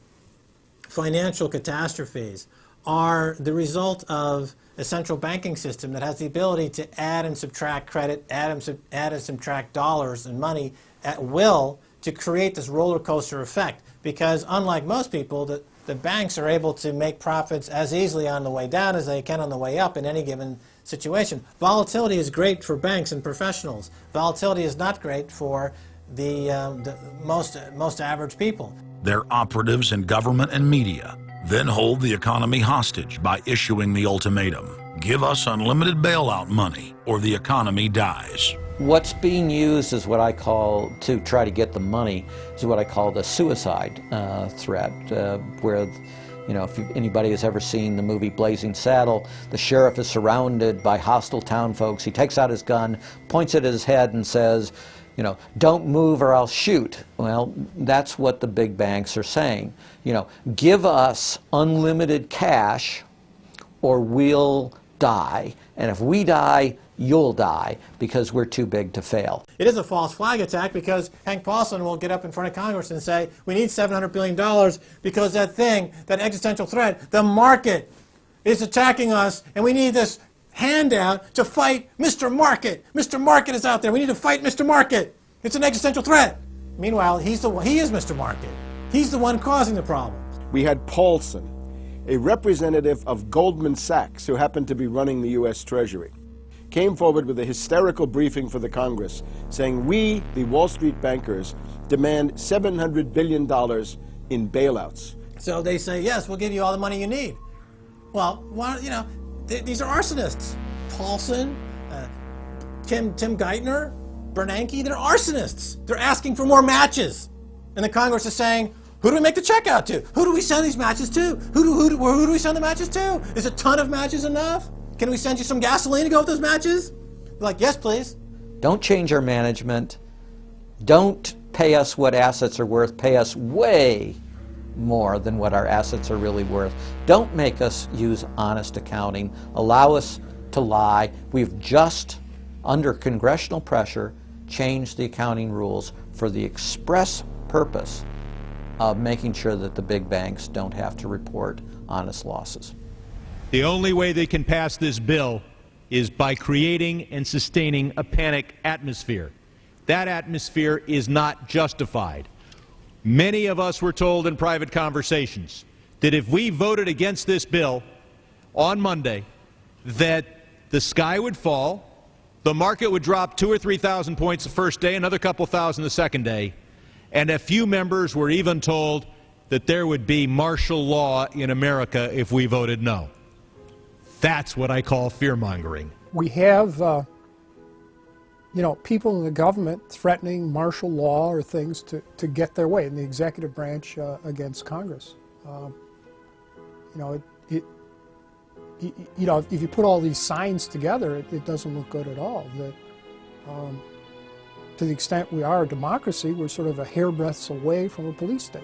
financial catastrophes are the result of a central banking system that has the ability to add and subtract credit, add and subtract dollars and money at will to create this roller coaster effect. Because unlike most people, the banks are able to make profits as easily on the way down as they can on the way up in any given situation. Volatility is great for banks and professionals. Volatility is not great for the most average people. Their operatives in government and media then hold the economy hostage by issuing the ultimatum: give us unlimited bailout money or the economy dies. What's being used is what I call, to try to get the money, is what I call the suicide threat, where, you know, if anybody has ever seen the movie Blazing Saddle, the sheriff is surrounded by hostile town folks. He takes out his gun, points it at his head and says, you know, don't move or I'll shoot. Well, that's what the big banks are saying. You know, give us unlimited cash or we'll die. And if we die, you'll die, because we're too big to fail. It is a false flag attack because Hank Paulson will get up in front of Congress and say, we need $700 billion because that thing, that existential threat, the market is attacking us and we need this handout to fight Mr. Market. Mr. Market is out there. We need to fight Mr. Market. It's an existential threat. Meanwhile, he is Mr. Market. He's the one causing the problems. We had Paulson, a representative of Goldman Sachs who happened to be running the U.S. Treasury, came forward with a hysterical briefing for the Congress saying, we, the Wall Street bankers, demand $700 billion in bailouts. So they say, yes, we'll give you all the money you need. Well, you know, these are arsonists. Paulson, Tim Geithner, Bernanke, they're arsonists. They're asking for more matches. And the Congress is saying, who do we make the check out to? Who do we send these matches to? Who do we send the matches to? Is a ton of matches enough? Can we send you some gasoline to go with those matches? They're like, yes, please. Don't change our management. Don't pay us what assets are worth. Pay us way more than what our assets are really worth. Don't make us use honest accounting. Allow us to lie. We've just, under congressional pressure, changed the accounting rules for the express purpose of making sure that the big banks don't have to report honest losses. The only way they can pass this bill is by creating and sustaining a panic atmosphere. That atmosphere is not justified. Many of us were told in private conversations that if we voted against this bill on Monday, that the sky would fall, the market would drop 2,000 or 3,000 points the first day, another couple thousand the second day, and a few members were even told that there would be martial law in America if we voted no. That's what I call fear-mongering. We have, you know, people in the government threatening martial law or things to get their way in the executive branch against Congress. You know, if you put all these signs together, it doesn't look good at all. To the extent we are a democracy, we're sort of a hairbreadth away from a police state.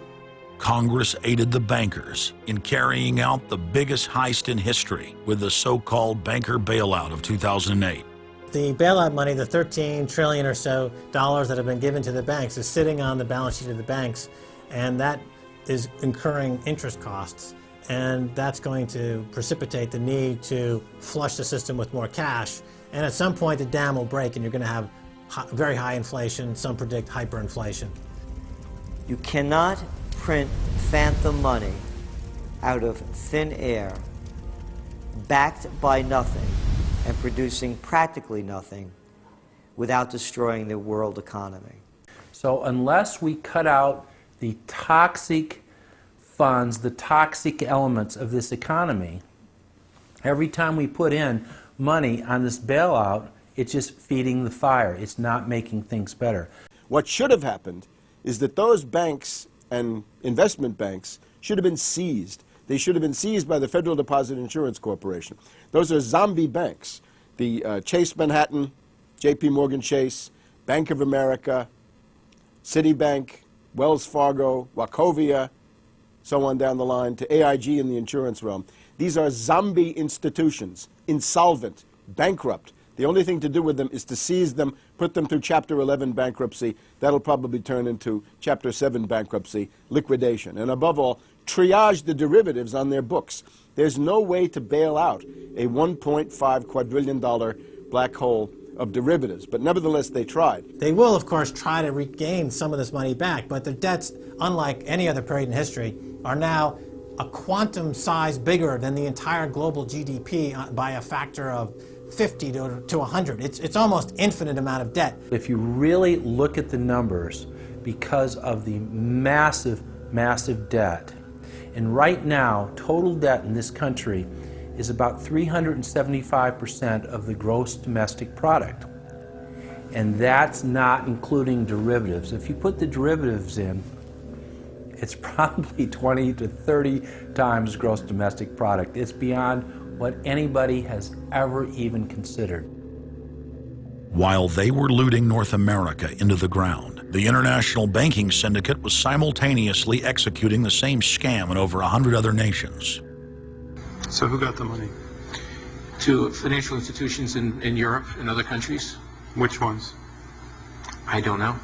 Congress aided the bankers in carrying out the biggest heist in history with the so-called banker bailout of 2008. The bailout money, the $13 trillion or so dollars that have been given to the banks, is sitting on the balance sheet of the banks, and that is incurring interest costs. And that's going to precipitate the need to flush the system with more cash. And at some point, the dam will break, and you're going to have very high inflation. Some predict hyperinflation. You cannot print phantom money out of thin air, backed by nothing, and producing practically nothing without destroying the world economy. So unless we cut out the toxic funds, the toxic elements of this economy, every time we put in money on this bailout, it's just feeding the fire. It's not making things better. What should have happened is that those banks and investment banks should have been seized. They should have been seized by the Federal Deposit Insurance Corporation. Those are zombie banks. The Chase Manhattan, J.P. Morgan Chase, Bank of America, Citibank, Wells Fargo, Wachovia, so on down the line, to AIG in the insurance realm. These are zombie institutions, insolvent, bankrupt. The only thing to do with them is to seize them, put them through Chapter 11 bankruptcy. That'll probably turn into Chapter 7 bankruptcy, liquidation. And above all, triage the derivatives on their books. There's no way to bail out a $1.5 quadrillion black hole of derivatives, but nevertheless they tried. They will, of course, try to regain some of this money back, but their debts, unlike any other period in history, are now a quantum size bigger than the entire global GDP by a factor of 50 to 100. It's almost infinite amount of debt. If you really look at the numbers, because of the massive, massive debt, and right now, total debt in this country is about 375% of the gross domestic product. And that's not including derivatives. If you put the derivatives in, it's probably 20 to 30 times gross domestic product. It's beyond what anybody has ever even considered. While they were looting North America into the ground, the international banking syndicate was simultaneously executing the same scam in over 100 other nations. So who got the money? To financial institutions in Europe and other countries. Which ones? I don't know.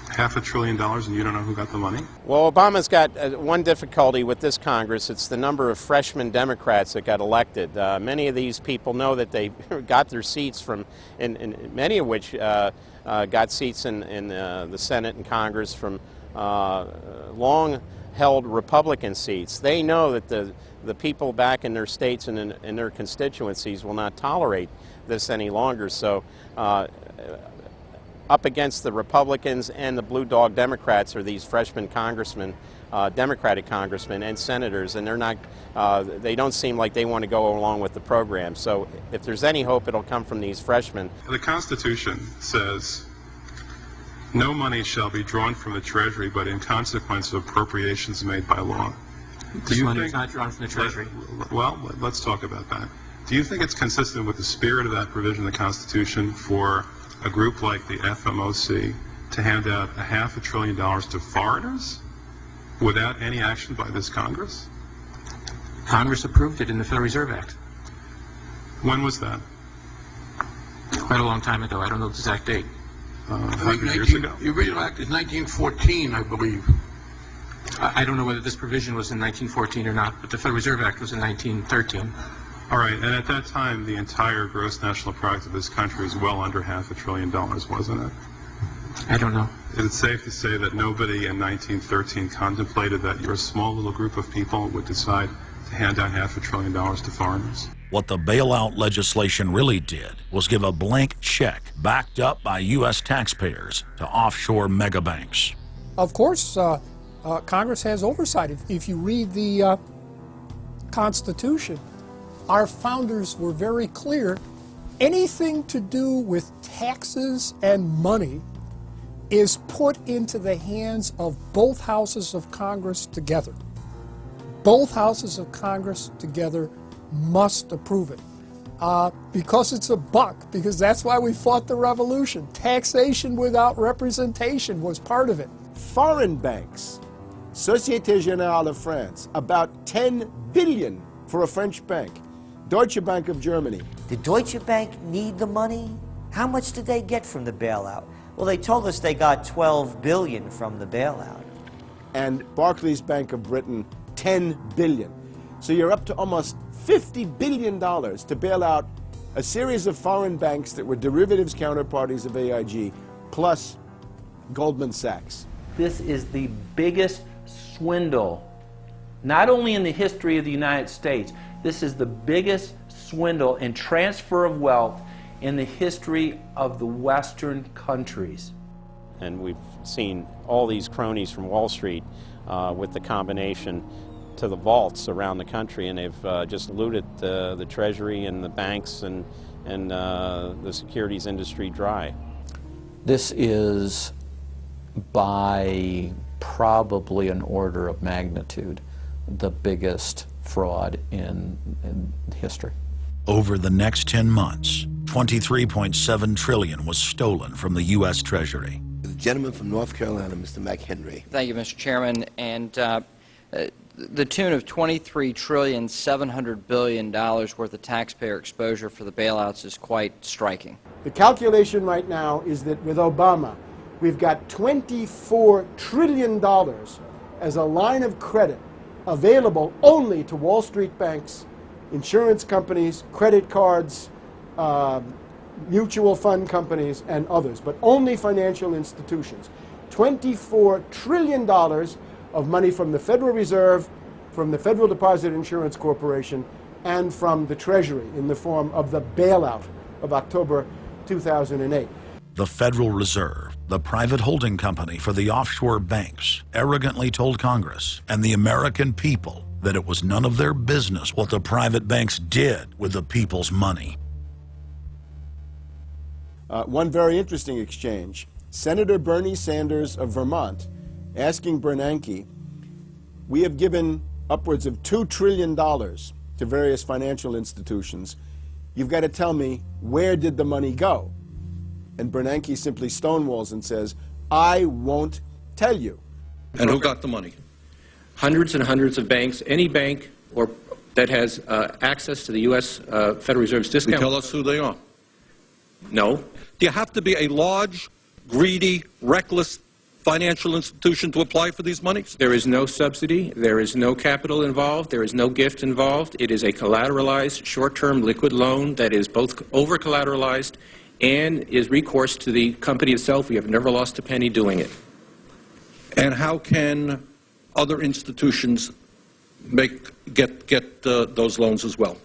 $500 billion and you don't know who got the money? Well, Obama's got one difficulty with this Congress. It's the number of freshman Democrats that got elected. Many of these people know that they got their seats from, and many of which got seats in the Senate and Congress from long-held Republican seats. They know that the people back in their states and in their constituencies will not tolerate this any longer. So up against the Republicans and the blue dog Democrats are these freshman congressmen, Democratic congressmen and senators, and they're not, they don't seem like they want to go along with the program. So if there's any hope, it'll come from these freshmen. The Constitution says no money shall be drawn from the Treasury but in consequence of appropriations made by law. This money is not drawn from the Treasury. Well, let's talk about that. Do you think it's consistent with the spirit of that provision of the Constitution for a group like the FMOC to hand out $500 billion to foreigners without any action by this Congress? Congress approved it in the Federal Reserve Act. When was that? Quite a long time ago. I don't know the exact date. 100 years ago? The original act is 1914, I believe. I don't know whether this provision was in 1914 or not, but the Federal Reserve Act was in 1913. All right, and at that time, the entire gross national product of this country was well under $500 billion, wasn't it? I don't know. Is it safe to say that nobody in 1913 contemplated that your small little group of people would decide to hand out $500 billion to foreigners? What the bailout legislation really did was give a blank check backed up by U.S. taxpayers to offshore megabanks. Of course, Congress has oversight. If you read the Constitution, our founders were very clear. Anything to do with taxes and money is put into the hands of both houses of Congress together. Both houses of Congress together must approve it. Because it's a buck, because that's why we fought the revolution. Taxation without representation was part of it. Foreign banks, Société Générale of France, about 10 billion for a French bank. Deutsche Bank of Germany. Did Deutsche Bank need the money? How much did they get from the bailout? Well, they told us they got $12 billion from the bailout. And Barclays Bank of Britain, $10 billion. So you're up to almost $50 billion to bail out a series of foreign banks that were derivatives counterparties of AIG, plus Goldman Sachs. This is the biggest swindle, not only in the history of the United States, this is the biggest swindle and transfer of wealth in the history of the Western countries. And we've seen all these cronies from Wall Street with the combination to the vaults around the country, and they've just looted the Treasury and the banks and the securities industry dry. This is by probably an order of magnitude the biggest fraud in history. Over the next 10 months, $23.7 trillion was stolen from the U.S. Treasury. The gentleman from North Carolina, Mr. McHenry. Thank you, Mr. Chairman. And the tune of $23.7 trillion worth of taxpayer exposure for the bailouts is quite striking. The calculation right now is that with Obama, we've got $24 trillion as a line of credit available only to Wall Street banks, insurance companies, credit cards, mutual fund companies, and others, but only financial institutions. $24 trillion of money from the Federal Reserve, from the Federal Deposit Insurance Corporation, and from the Treasury in the form of the bailout of October 2008. The Federal Reserve, the private holding company for the offshore banks, arrogantly told Congress and the American people that it was none of their business what the private banks did with the people's money. One very interesting exchange. Senator Bernie Sanders of Vermont asking Bernanke, we have given upwards of $2 trillion to various financial institutions. You've got to tell me, where did the money go? And Bernanke simply stonewalls and says, I won't tell you. And who got the money? Hundreds and hundreds of banks. Any bank that has access to the U.S. Federal Reserve's discount. You tell us who they are. No. Do you have to be a large, greedy, reckless financial institution to apply for these monies? There is no subsidy. There is no capital involved. There is no gift involved. It is a collateralized, short-term liquid loan that is both over-collateralized and is recourse to the company itself. We have never lost a penny doing it. And how can other institutions get those loans as well?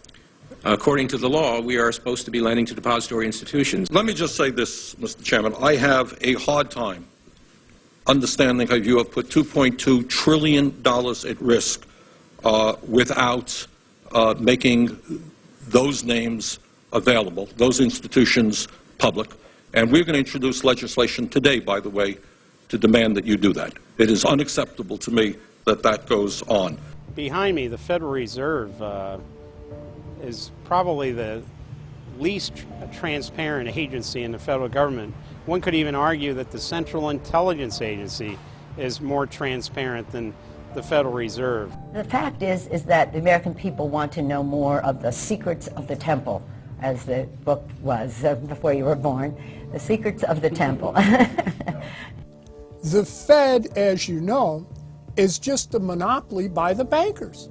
According to the law, we are supposed to be lending to depository institutions. Let me just say this, Mr. Chairman. I have a hard time understanding how you have put $2.2 trillion at risk without making those names available, those institutions public. And we're going to introduce legislation today, by the way, to demand that you do that. It is unacceptable to me that that goes on. Behind me, the Federal Reserve is probably the least transparent agency in the federal government. One could even argue that the Central Intelligence Agency is more transparent than the Federal Reserve. The fact is that the American people want to know more of the secrets of the temple, as the book was before you were born, The Secrets of the Temple. The Fed, as you know, is just a monopoly by the bankers.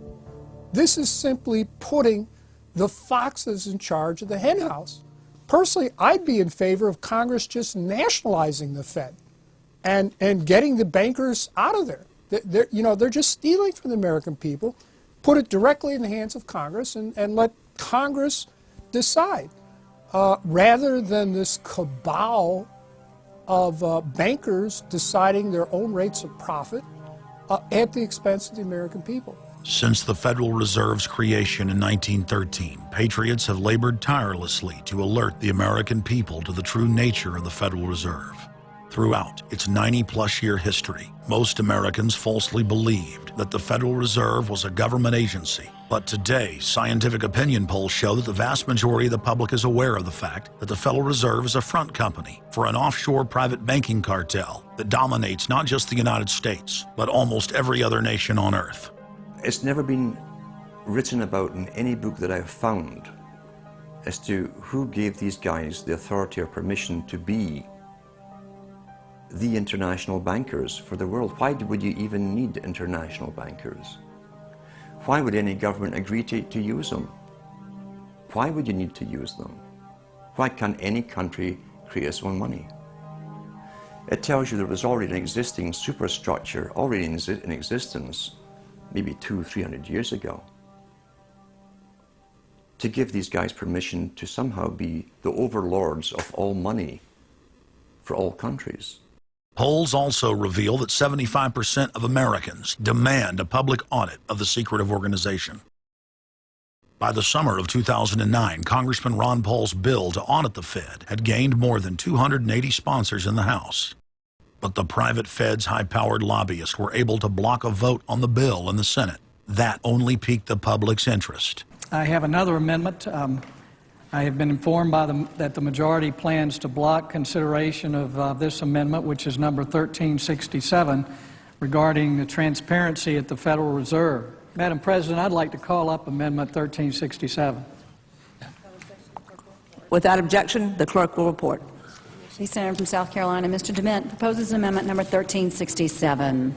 This is simply putting the foxes in charge of the hen house. Personally, I'd be in favor of Congress just nationalizing the Fed and getting the bankers out of there. They're just stealing from the American people. Put it directly in the hands of Congress and let Congress decide, rather than this cabal of bankers deciding their own rates of profit at the expense of the American people. Since the Federal Reserve's creation in 1913, patriots have labored tirelessly to alert the American people to the true nature of the Federal Reserve. Throughout its 90-plus year history, most Americans falsely believed that the Federal Reserve was a government agency. But today, scientific opinion polls show that the vast majority of the public is aware of the fact that the Federal Reserve is a front company for an offshore private banking cartel that dominates not just the United States, but almost every other nation on Earth. It's never been written about in any book that I've found as to who gave these guys the authority or permission to be the international bankers for the world. Why would you even need international bankers? Why would any government agree to use them? Why would you need to use them? Why can't any country create its own money? It tells you there was already an existing superstructure, already in existence, maybe 200-300 years ago, to give these guys permission to somehow be the overlords of all money for all countries. Polls also reveal that 75% of Americans demand a public audit of the secretive organization. By the summer of 2009, Congressman Ron Paul's bill to audit the Fed had gained more than 280 sponsors in the House. But the private Fed's high-powered lobbyists were able to block a vote on the bill in the Senate. That only piqued the public's interest. I have another amendment. I have been informed that the majority plans to block consideration of this amendment, which is number 1367, regarding the transparency at the Federal Reserve. Madam President, I'd like to call up Amendment 1367. Without objection, the clerk will report. The Senator from South Carolina, Mr. DeMint, proposes amendment number 1367.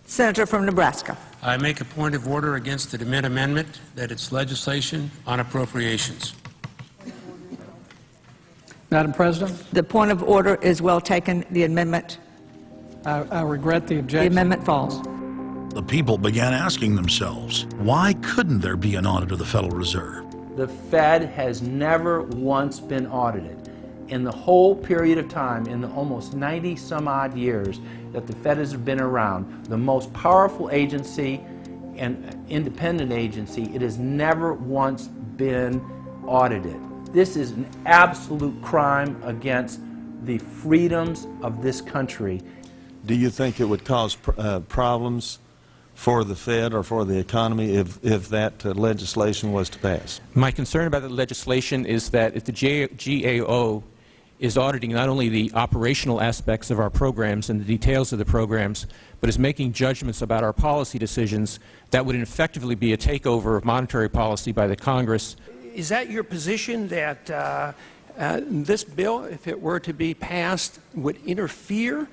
Senator from Nebraska. I make a point of order against the DeMint amendment that it's legislation on appropriations. Madam President? The point of order is well taken. The amendment. I regret the objection. The amendment falls. The people began asking themselves, why couldn't there be an audit of the Federal Reserve? The Fed has never once been audited. In the whole period of time, in the almost 90 some odd years that the Fed has been around, the most powerful agency and independent agency, it has never once been audited. This is an absolute crime against the freedoms of this country. Do you think it would cause problems for the Fed or for the economy if that legislation was to pass? My concern about the legislation is that if the GAO is auditing not only the operational aspects of our programs and the details of the programs, but is making judgments about our policy decisions, that would effectively be a takeover of monetary policy by the Congress. Is that your position, that this bill, if it were to be passed, would interfere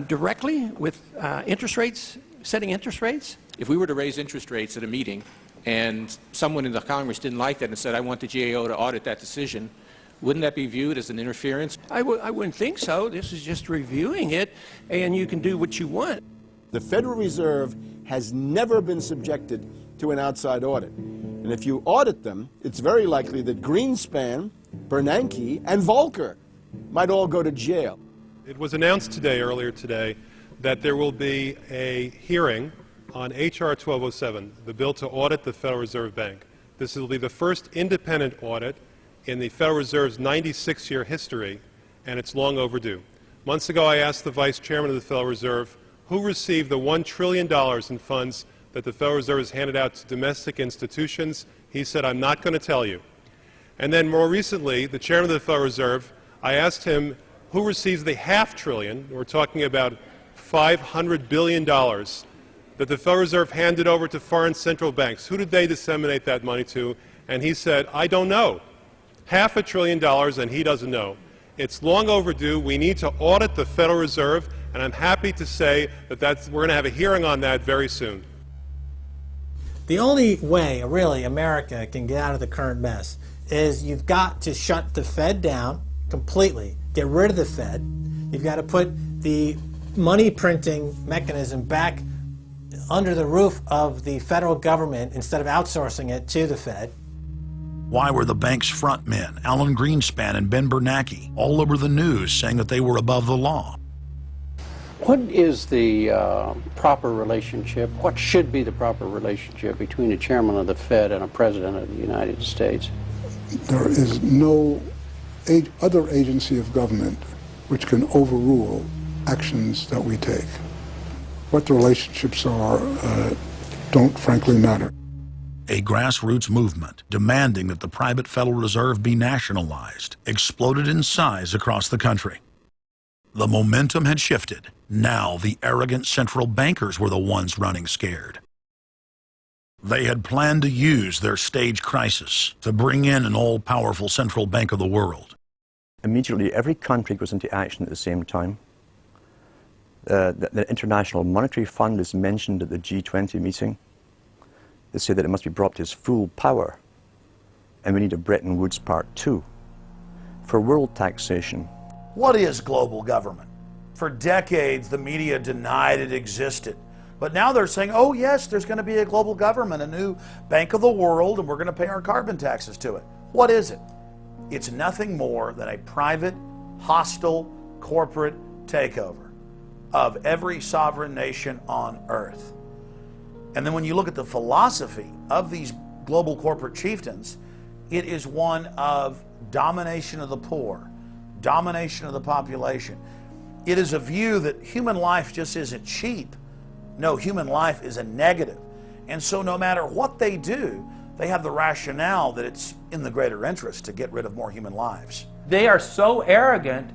directly with interest rates, setting interest rates? If we were to raise interest rates at a meeting and someone in the Congress didn't like that and said, I want the GAO to audit that decision, wouldn't that be viewed as an interference? I wouldn't think so. This is just reviewing it, and you can do what you want. The Federal Reserve has never been subjected to an outside audit. And if you audit them, it's very likely that Greenspan, Bernanke, and Volcker might all go to jail. It was announced earlier today, that there will be a hearing on H.R. 1207, the bill to audit the Federal Reserve Bank. This will be the first independent audit in the Federal Reserve's 96-year history, and it's long overdue. Months ago, I asked the Vice Chairman of the Federal Reserve who received the $1 trillion in funds that the Federal Reserve has handed out to domestic institutions. He said, I'm not going to tell you. And then more recently, the Chairman of the Federal Reserve, I asked him who receives the $500 billion, we're talking about $500 billion, that the Federal Reserve handed over to foreign central banks. Who did they disseminate that money to? And he said, I don't know. $500 billion, and he doesn't know. It's long overdue. We need to audit the Federal Reserve, and I'm happy to say that we're going to have a hearing on that very soon. The only way, really, America can get out of the current mess is you've got to shut the Fed down completely, get rid of the Fed. You've got to put the money printing mechanism back under the roof of the federal government instead of outsourcing it to the Fed. Why were the bank's front men, Alan Greenspan and Ben Bernanke, all over the news saying that they were above the law? What is the proper relationship, what should be the proper relationship between a chairman of the Fed and a president of the United States? There is no other agency of government which can overrule actions that we take. What the relationships are don't frankly matter. A grassroots movement demanding that the private Federal Reserve be nationalized exploded in size across the country. The momentum had shifted. Now the arrogant central bankers were the ones running scared. They had planned to use their stage crisis to bring in an all-powerful central bank of the world. Immediately, every country goes into action at the same time. The International Monetary Fund is mentioned at the G20 meeting. They say that it must be brought to its full power, and we need a Bretton Woods Part 2 for world taxation. What is global government? For decades, the media denied it existed. But now they're saying, oh yes, there's going to be a global government, a new bank of the world, and we're going to pay our carbon taxes to it. What is it? It's nothing more than a private, hostile, corporate takeover of every sovereign nation on earth. And then when you look at the philosophy of these global corporate chieftains, it is one of domination of the poor, domination of the population. It is a view that human life just isn't cheap. No, human life is a negative. And so no matter what they do, they have the rationale that it's in the greater interest to get rid of more human lives. They are so arrogant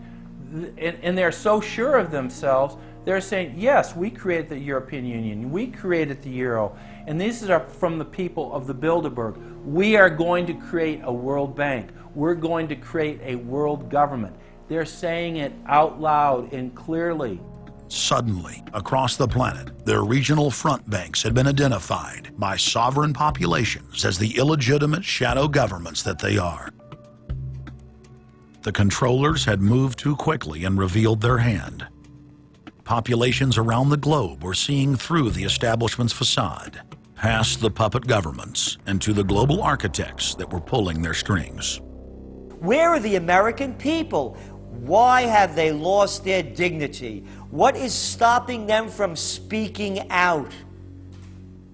and they're so sure of themselves, they're saying, yes, we created the European Union, we created the Euro, and these are from the people of the Bilderberg. We are going to create a world bank. We're going to create a world government. They're saying it out loud and clearly. Suddenly, across the planet, their regional front banks had been identified by sovereign populations as the illegitimate shadow governments that they are. The controllers had moved too quickly and revealed their hand. Populations around the globe were seeing through the establishment's facade, past the puppet governments, and to the global architects that were pulling their strings. Where are the American people? Why have they lost their dignity? What is stopping them from speaking out?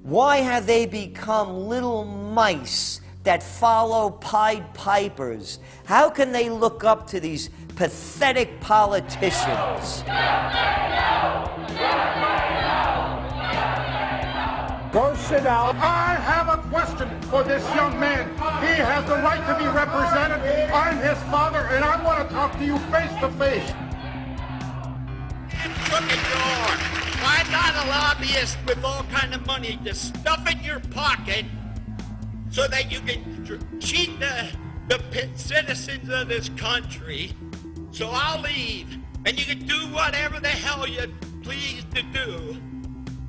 Why have they become little mice that follow Pied Pipers? How can they look up to these pathetic politicians? Go sit down. I have a question for this young man. He has the right to be represented. I'm his father, and I want to talk to you face to face. Why not a lobbyist with all kind of money to stuff in your pocket so that you can cheat the citizens of this country? So I'll leave, and you can do whatever the hell you please to do.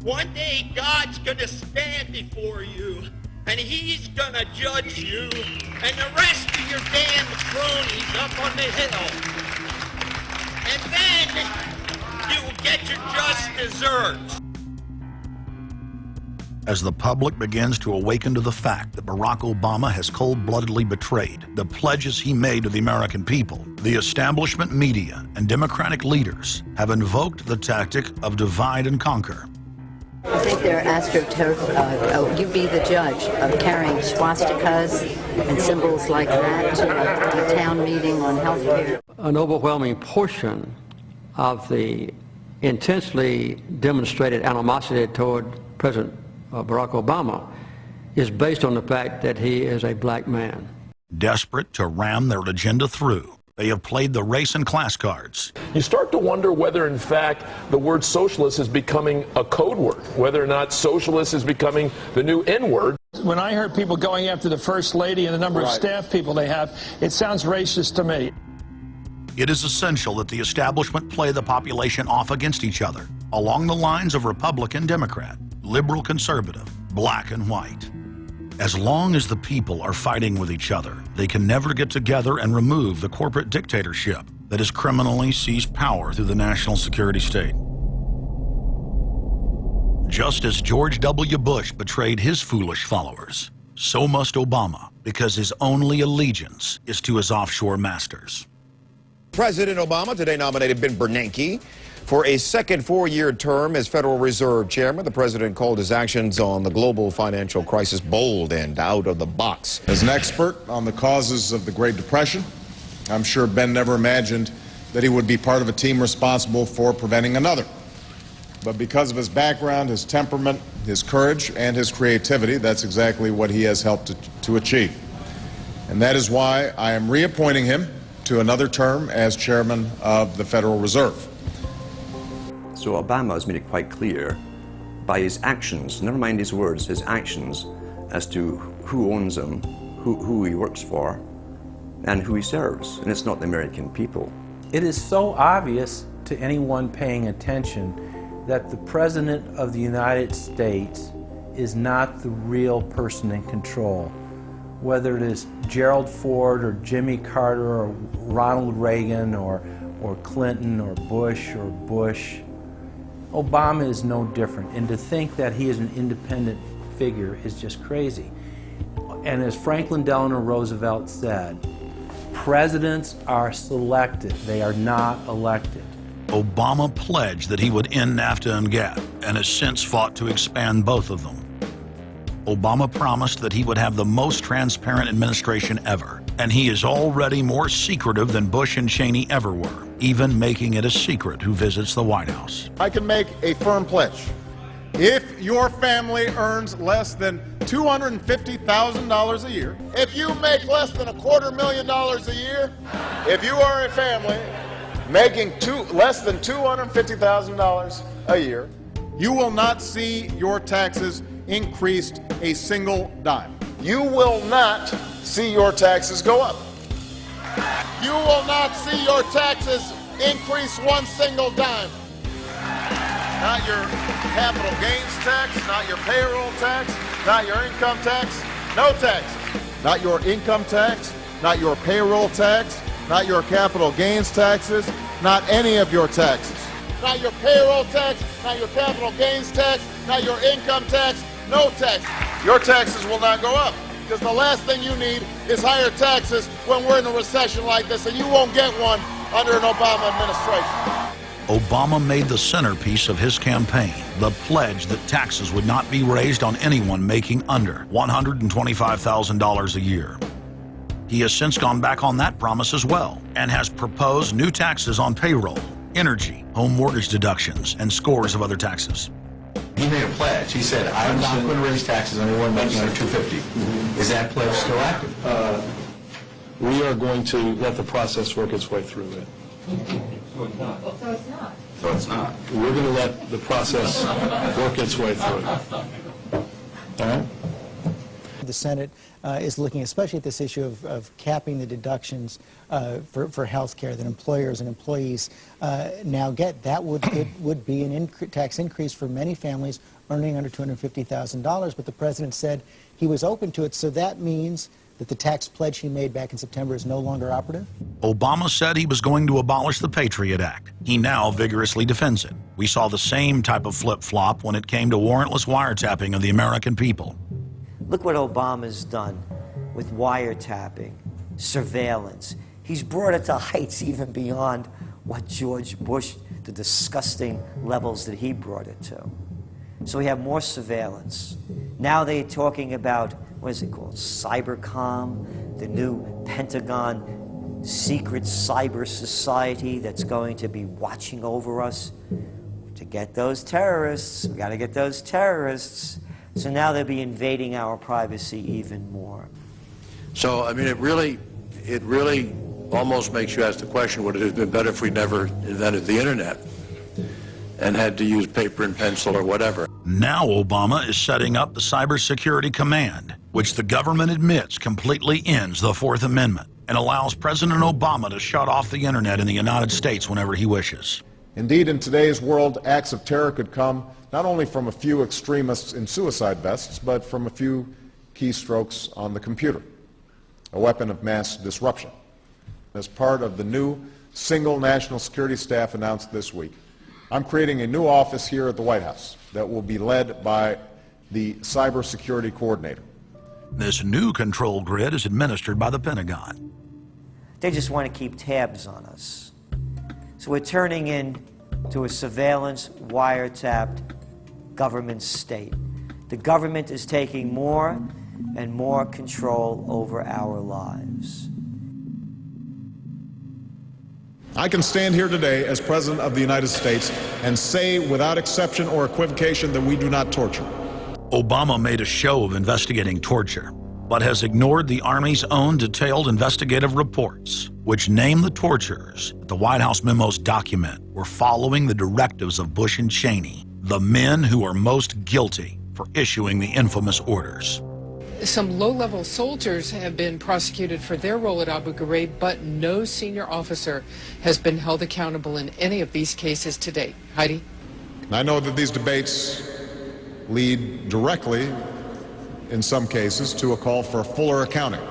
One day God's gonna stand before you, and he's gonna judge you and the rest of your damn cronies up on the hill. And then you will get your just desserts. As the public begins to awaken to the fact that Barack Obama has cold-bloodedly betrayed the pledges he made to the American people, the establishment media and Democratic leaders have invoked the tactic of divide and conquer. I think they're astroturf. You be the judge of carrying swastikas and symbols like that to a town meeting on health care. An overwhelming portion of the intensely demonstrated animosity toward President Barack Obama is based on the fact that he is a black man. Desperate to ram their agenda through, they have played the race and class cards. You start to wonder whether, in fact, the word socialist is becoming a code word, whether or not socialist is becoming the new N-word. When I heard people going after the First Lady and the number of staff people they have, it sounds racist to me. It is essential that the establishment play the population off against each other, along the lines of Republican, Democrat, liberal, conservative, black and white. As long as the people are fighting with each other, they can never get together and remove the corporate dictatorship that has criminally seized power through the national security state. Just as George W. Bush betrayed his foolish followers, so must Obama, because his only allegiance is to his offshore masters. President Obama today nominated Ben Bernanke for a second four-year term as Federal Reserve Chairman. The president called his actions on the global financial crisis bold and out of the box. As an expert on the causes of the Great Depression, I'm sure Ben never imagined that he would be part of a team responsible for preventing another. But because of his background, his temperament, his courage, and his creativity, that's exactly what he has helped to achieve. And that is why I am reappointing him to another term as chairman of the Federal Reserve. So Obama has made it quite clear by his actions, never mind his words, his actions, as to who owns him, who he works for, and who he serves. And it's not the American people. It is so obvious to anyone paying attention that the President of the United States is not the real person in control. Whether it is Gerald Ford or Jimmy Carter or Ronald Reagan or Clinton or Bush or Bush, Obama is no different. And to think that he is an independent figure is just crazy. And as Franklin Delano Roosevelt said, presidents are selected, they are not elected. Obama pledged that he would end NAFTA and GATT, and has since fought to expand both of them. Obama promised that he would have the most transparent administration ever, and he is already more secretive than Bush and Cheney ever were, even making it a secret who visits the White House. I can make a firm pledge. If your family earns less than $250,000 a year, if you make less than $250,000 a year, if you are a family making less than $250,000 a year, you will not see your taxes increased a single dime. You will not see your taxes go up. You will not see your taxes increase one single dime. Not your capital gains tax, not your payroll tax, not your income tax, no taxes. Not your income tax, not your payroll tax, not your capital gains taxes, not any of your taxes. Not your payroll tax, not your capital gains tax, not your income tax, no tax. Your taxes will not go up, because the last thing you need is higher taxes when we're in a recession like this, and you won't get one under an Obama administration. Obama made the centerpiece of his campaign the pledge that taxes would not be raised on anyone making under $125,000 a year. He has since gone back on that promise as well and has proposed new taxes on payroll, energy, home mortgage deductions, and scores of other taxes. He made a pledge. He said, I'm not going to raise taxes on anyone making under $250,000. Is that pledge still active? We are going to let the process work its way through it. So it's not. So it's not. So it's not. We're going to let the process work its way through it. All right? The Senate is looking especially at this issue of capping the deductions for health care that employers and employees now get. That would be an tax increase for many families earning under $250,000, but the president said he was open to it, so that means that the tax pledge he made back in September is no longer operative? Obama said he was going to abolish the Patriot Act. He now vigorously defends it. We saw the same type of flip-flop when it came to warrantless wiretapping of the American people. Look what Obama's done with wiretapping, surveillance. He's brought it to heights even beyond what George Bush, the disgusting levels that he brought it to. So we have more surveillance. Now they're talking about, what is it called, Cybercom, the new Pentagon secret cyber society that's going to be watching over us to get those terrorists. We got to get those terrorists. So now they'll be invading our privacy even more. So, I mean, it really almost makes you ask the question, would it have been better if we never invented the internet and had to use paper and pencil or whatever? Now Obama is setting up the Cybersecurity Command, which the government admits completely ends the Fourth Amendment and allows President Obama to shut off the internet in the United States whenever he wishes. Indeed, in today's world, acts of terror could come not only from a few extremists in suicide vests, but from a few keystrokes on the computer, a weapon of mass disruption. As part of the new single national security staff announced this week, I'm creating a new office here at the White House that will be led by the cybersecurity coordinator. This new control grid is administered by the Pentagon. They just want to keep tabs on us. So we're turning into a surveillance, wiretapped government state. The government is taking more and more control over our lives. I can stand here today as President of the United States and say without exception or equivocation that we do not torture. Obama made a show of investigating torture, but has ignored the Army's own detailed investigative reports, which name the torturers that the White House memos document were following the directives of Bush and Cheney, the men who are most guilty for issuing the infamous orders. Some low-level soldiers have been prosecuted for their role at Abu Ghraib, but no senior officer has been held accountable in any of these cases to date. Heidi? I know that these debates lead directly, in some cases, to a call for fuller accounting,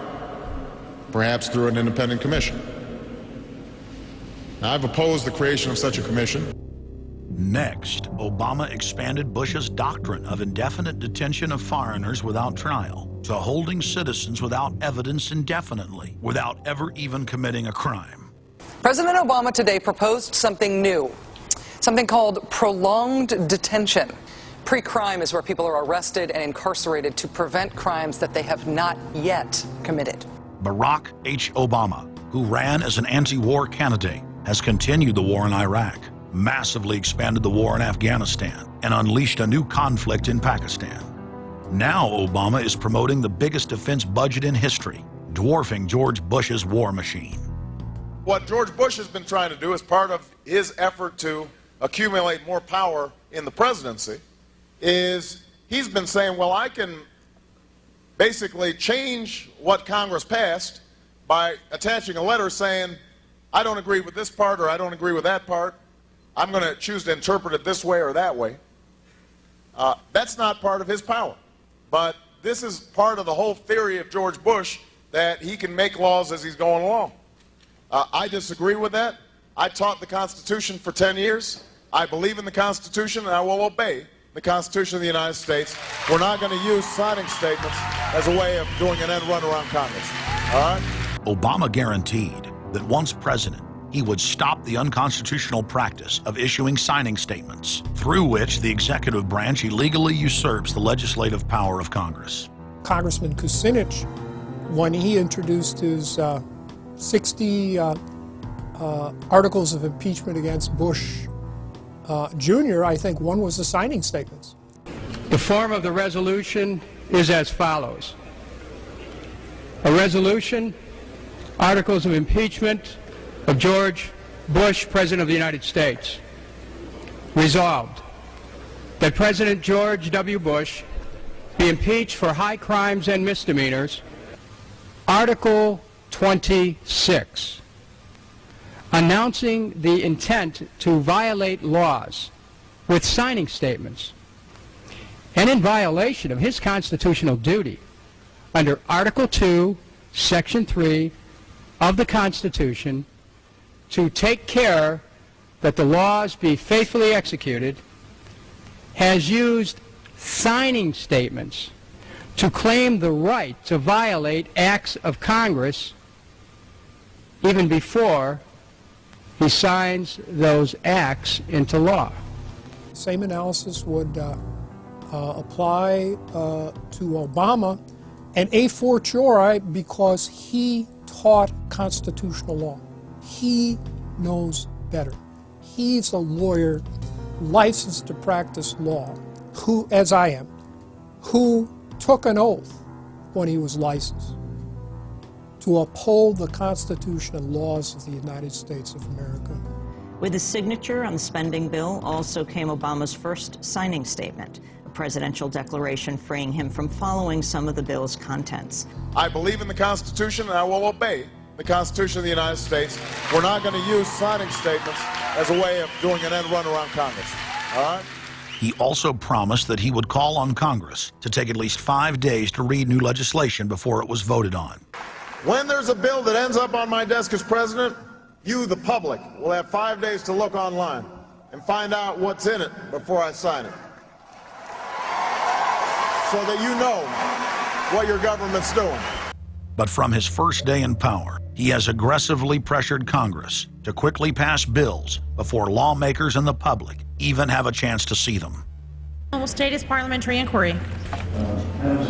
perhaps through an independent commission. Now, I've opposed the creation of such a commission. Next, Obama expanded Bush's doctrine of indefinite detention of foreigners without trial to holding citizens without evidence indefinitely, without ever even committing a crime. President Obama today proposed something new, something called prolonged detention, Pre-crime is where people are arrested and incarcerated to prevent crimes that they have not yet committed. Barack H. Obama, who ran as an anti-war candidate, has continued the war in Iraq, massively expanded the war in Afghanistan, and unleashed a new conflict in Pakistan. Now Obama is promoting the biggest defense budget in history, dwarfing George Bush's war machine. What George Bush has been trying to do as part of his effort to accumulate more power in the presidency is he's been saying, well, I can basically change what Congress passed by attaching a letter saying, I don't agree with this part or I don't agree with that part. I'm going to choose to interpret it this way or that way. That's not part of his power. But this is part of the whole theory of George Bush, that he can make laws as he's going along. I disagree with that. I taught the Constitution for 10 years. I believe in the Constitution, and I will obey the Constitution of the United States. We're not going to use signing statements as a way of doing an end run around Congress. All right? Obama guaranteed that once president, he would stop the unconstitutional practice of issuing signing statements, through which the executive branch illegally usurps the legislative power of Congress. Congressman Kucinich, when he introduced his 60 articles of impeachment against Bush Jr., I think one was the signing statements. The form of the resolution is as follows. A resolution, articles of impeachment of George Bush, President of the United States. Resolved, that President George W. Bush be impeached for high crimes and misdemeanors. Article 26, announcing the intent to violate laws with signing statements, and in violation of his constitutional duty under Article 2, Section 3 of the Constitution, to take care that the laws be faithfully executed, has used signing statements to claim the right to violate acts of Congress even before he signs those acts into law. Same analysis would apply to Obama and a fortiori because he taught constitutional law. He knows better. He's a lawyer licensed to practice law, who, as I am, who took an oath when he was licensed to uphold the Constitution and laws of the United States of America. With his signature on the spending bill also came Obama's first signing statement, a presidential declaration freeing him from following some of the bill's contents. I believe in the Constitution, and I will obey the Constitution of the United States. We're not going to use signing statements as a way of doing an end run around Congress. All right? He also promised that he would call on Congress to take at least 5 days to read new legislation before it was voted on. When there's a bill that ends up on my desk as president, you, the public, will have 5 days to look online and find out what's in it before I sign it, so that you know what your government's doing. But from his first day in power, he has aggressively pressured Congress to quickly pass bills before lawmakers and the public even have a chance to see them. Will state his parliamentary inquiry.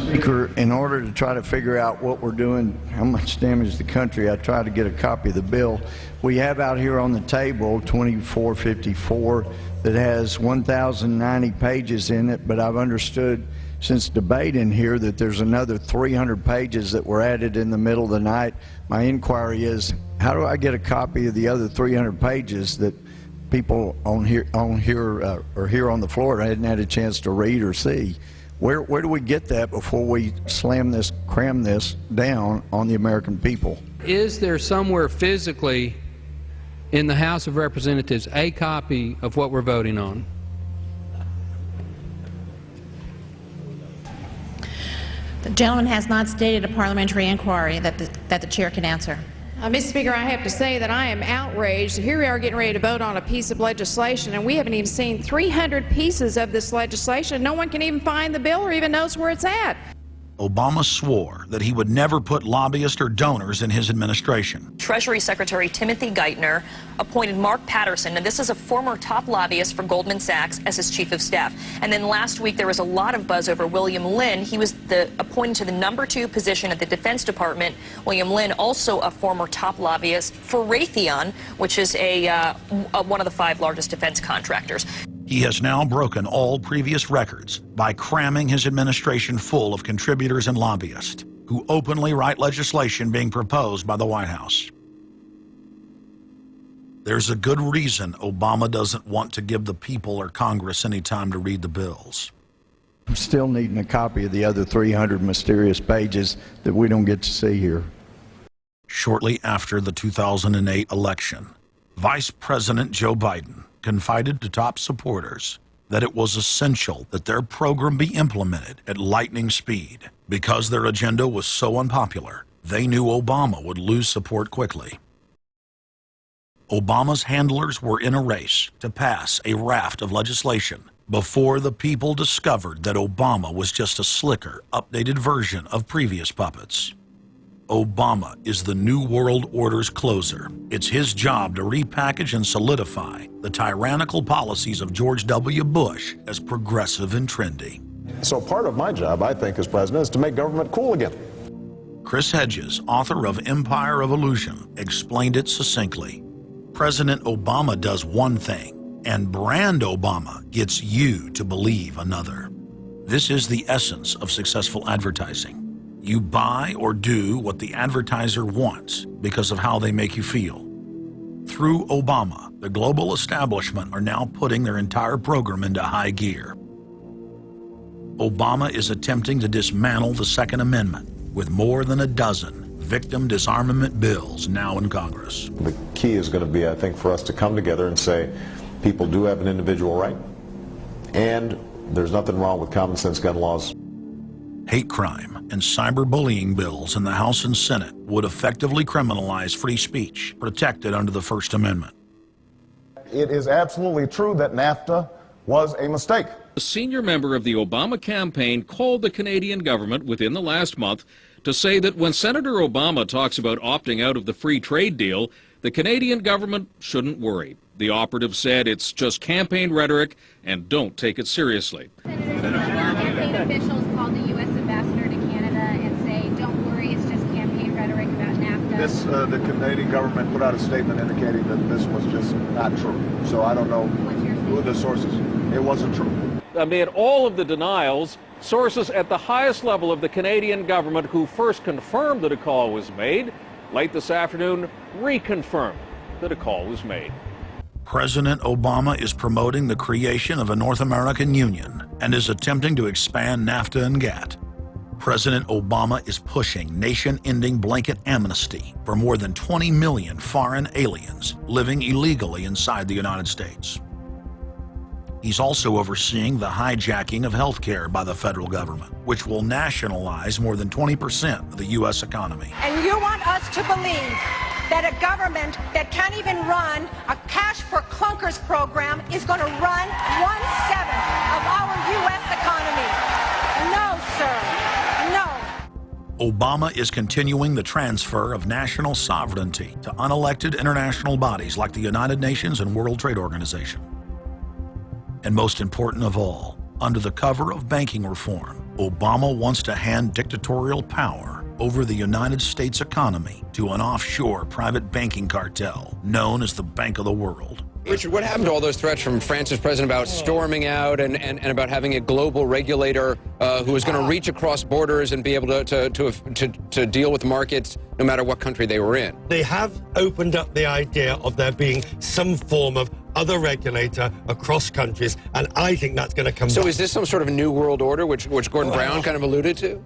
Speaker, in order to try to figure out what we're doing, how much damage to the country, I tried to get a copy of the bill. We have out here on the table 2454 that has 1,090 pages in it, but I've understood since debate in here that there's another 300 pages that were added in the middle of the night. My inquiry is, how do I get a copy of the other 300 pages that people on here on the floor hadn't had a chance to read or see? Where do we get that before we cram this down on the American people? Is there somewhere physically in the House of Representatives a copy of what we're voting on? The gentleman has not stated a parliamentary inquiry that the chair can answer. Mr. Speaker, I have to say that I am outraged. Here we are getting ready to vote on a piece of legislation, and we haven't even seen 300 pieces of this legislation. No one can even find the bill or even knows where it's at. Obama swore that he would never put lobbyists or donors in his administration. Treasury Secretary Timothy Geithner appointed Mark Patterson, and this is a former top lobbyist for Goldman Sachs, as his chief of staff. And then last week there was a lot of buzz over William Lynn. He was appointed to the #2 position at the Defense Department. William Lynn, also a former top lobbyist for Raytheon, which is one of the 5 largest defense contractors. He has now broken all previous records by cramming his administration full of contributors and lobbyists who openly write legislation being proposed by the White House. There's a good reason Obama doesn't want to give the people or Congress any time to read the bills. I'm still needing a copy of the other 300 mysterious pages that we don't get to see here. Shortly after the 2008 election, Vice President Joe Biden confided to top supporters that it was essential that their program be implemented at lightning speed. Because their agenda was so unpopular, they knew Obama would lose support quickly. Obama's handlers were in a race to pass a raft of legislation before the people discovered that Obama was just a slicker, updated version of previous puppets. Obama is the New World Order's closer. It's his job to repackage and solidify the tyrannical policies of George W. Bush as progressive and trendy. So part of my job, I think, as president, is to make government cool again. Chris Hedges, author of Empire of Illusion, explained it succinctly. President Obama does one thing, and brand Obama gets you to believe another. This is the essence of successful advertising. You buy or do what the advertiser wants because of how they make you feel. Through Obama, the global establishment are now putting their entire program into high gear. Obama is attempting to dismantle the Second Amendment with more than a dozen victim disarmament bills now in Congress. The key is going to be, I think, for us to come together and say people do have an individual right, and there's nothing wrong with common sense gun laws. Hate crime and cyberbullying bills in the House and Senate would effectively criminalize free speech protected under the First Amendment. It is absolutely true that NAFTA was a mistake. A senior member of the Obama campaign called the Canadian government within the last month to say that when Senator Obama talks about opting out of the free trade deal, the Canadian government shouldn't worry. The operative said it's just campaign rhetoric and don't take it seriously. Campaign officials called the U.S. ambassador to Canada and say, don't worry, it's just campaign rhetoric about NAFTA. The Canadian government put out a statement indicating that this was just not true. So I don't know who the sources. It wasn't true. Amid all of the denials, sources at the highest level of the Canadian government who first confirmed that a call was made, late this afternoon reconfirmed that a call was made. President Obama is promoting the creation of a North American Union and is attempting to expand NAFTA and GATT. President Obama is pushing nation-ending blanket amnesty for more than 20 million foreign aliens living illegally inside the United States. He's also overseeing the hijacking of health care by the federal government, which will nationalize more than 20% of the U.S. economy. And you want us to believe that a government that can't even run a cash for clunkers program is going to run 1/7 of our U.S. economy. No, sir. No. Obama is continuing the transfer of national sovereignty to unelected international bodies like the United Nations and World Trade Organization. And most important of all, under the cover of banking reform, Obama wants to hand dictatorial power over the United States economy to an offshore private banking cartel known as the Bank of the World. Richard, what happened to all those threats from France's president about storming out and about having a global regulator who was going to reach across borders and be able to deal with markets no matter what country they were in? They have opened up the idea of there being some form of other regulator across countries, and I think that's going to come back. So is this some sort of new world order, which Gordon Brown kind of alluded to?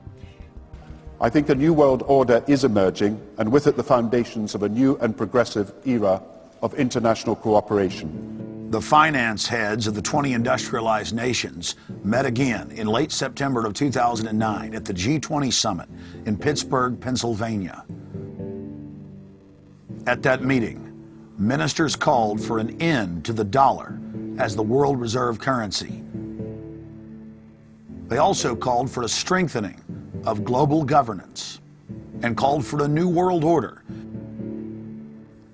I think a new world order is emerging, and with it the foundations of a new and progressive era of international cooperation. The finance heads of the 20 industrialized nations met again in late September of 2009 at the G20 summit in Pittsburgh, Pennsylvania. At that meeting, ministers called for an end to the dollar as the world reserve currency. They also called for a strengthening of global governance and called for a new world order.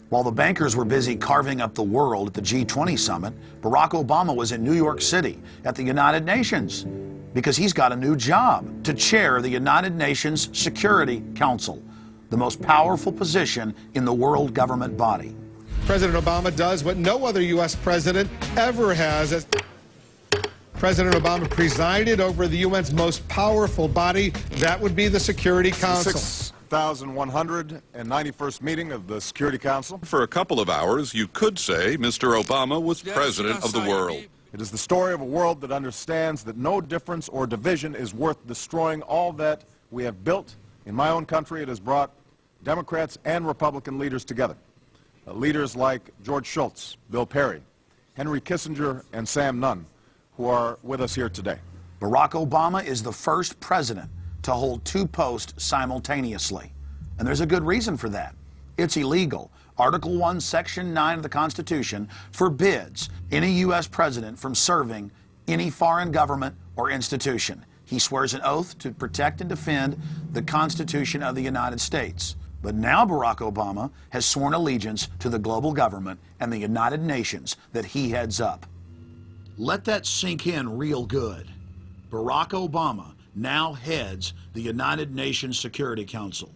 While the bankers were busy carving up the world at the G20 summit, Barack Obama was in New York City at the United Nations because he's got a new job to chair the United Nations Security Council, the most powerful position in the world government body. President Obama does what no other U.S. president ever has. As President Obama presided over the UN's most powerful body, that would be the Security Council. 6,191st meeting of the Security Council. For a couple of hours, you could say Mr. Obama was president of the world. It is the story of a world that understands that no difference or division is worth destroying all that we have built. In my own country, it has brought Democrats and Republican leaders together. Leaders like George Shultz, Bill Perry, Henry Kissinger, and Sam Nunn, who are with us here today. Barack Obama is the first president to hold two posts simultaneously. And there's a good reason for that. It's illegal. Article 1, Section 9 of the Constitution forbids any U.S. president from serving any foreign government or institution. He swears an oath to protect and defend the Constitution of the United States. But now Barack Obama has sworn allegiance to the global government and the United Nations that he heads up. Let that sink in real good. Barack Obama now heads the United Nations Security Council.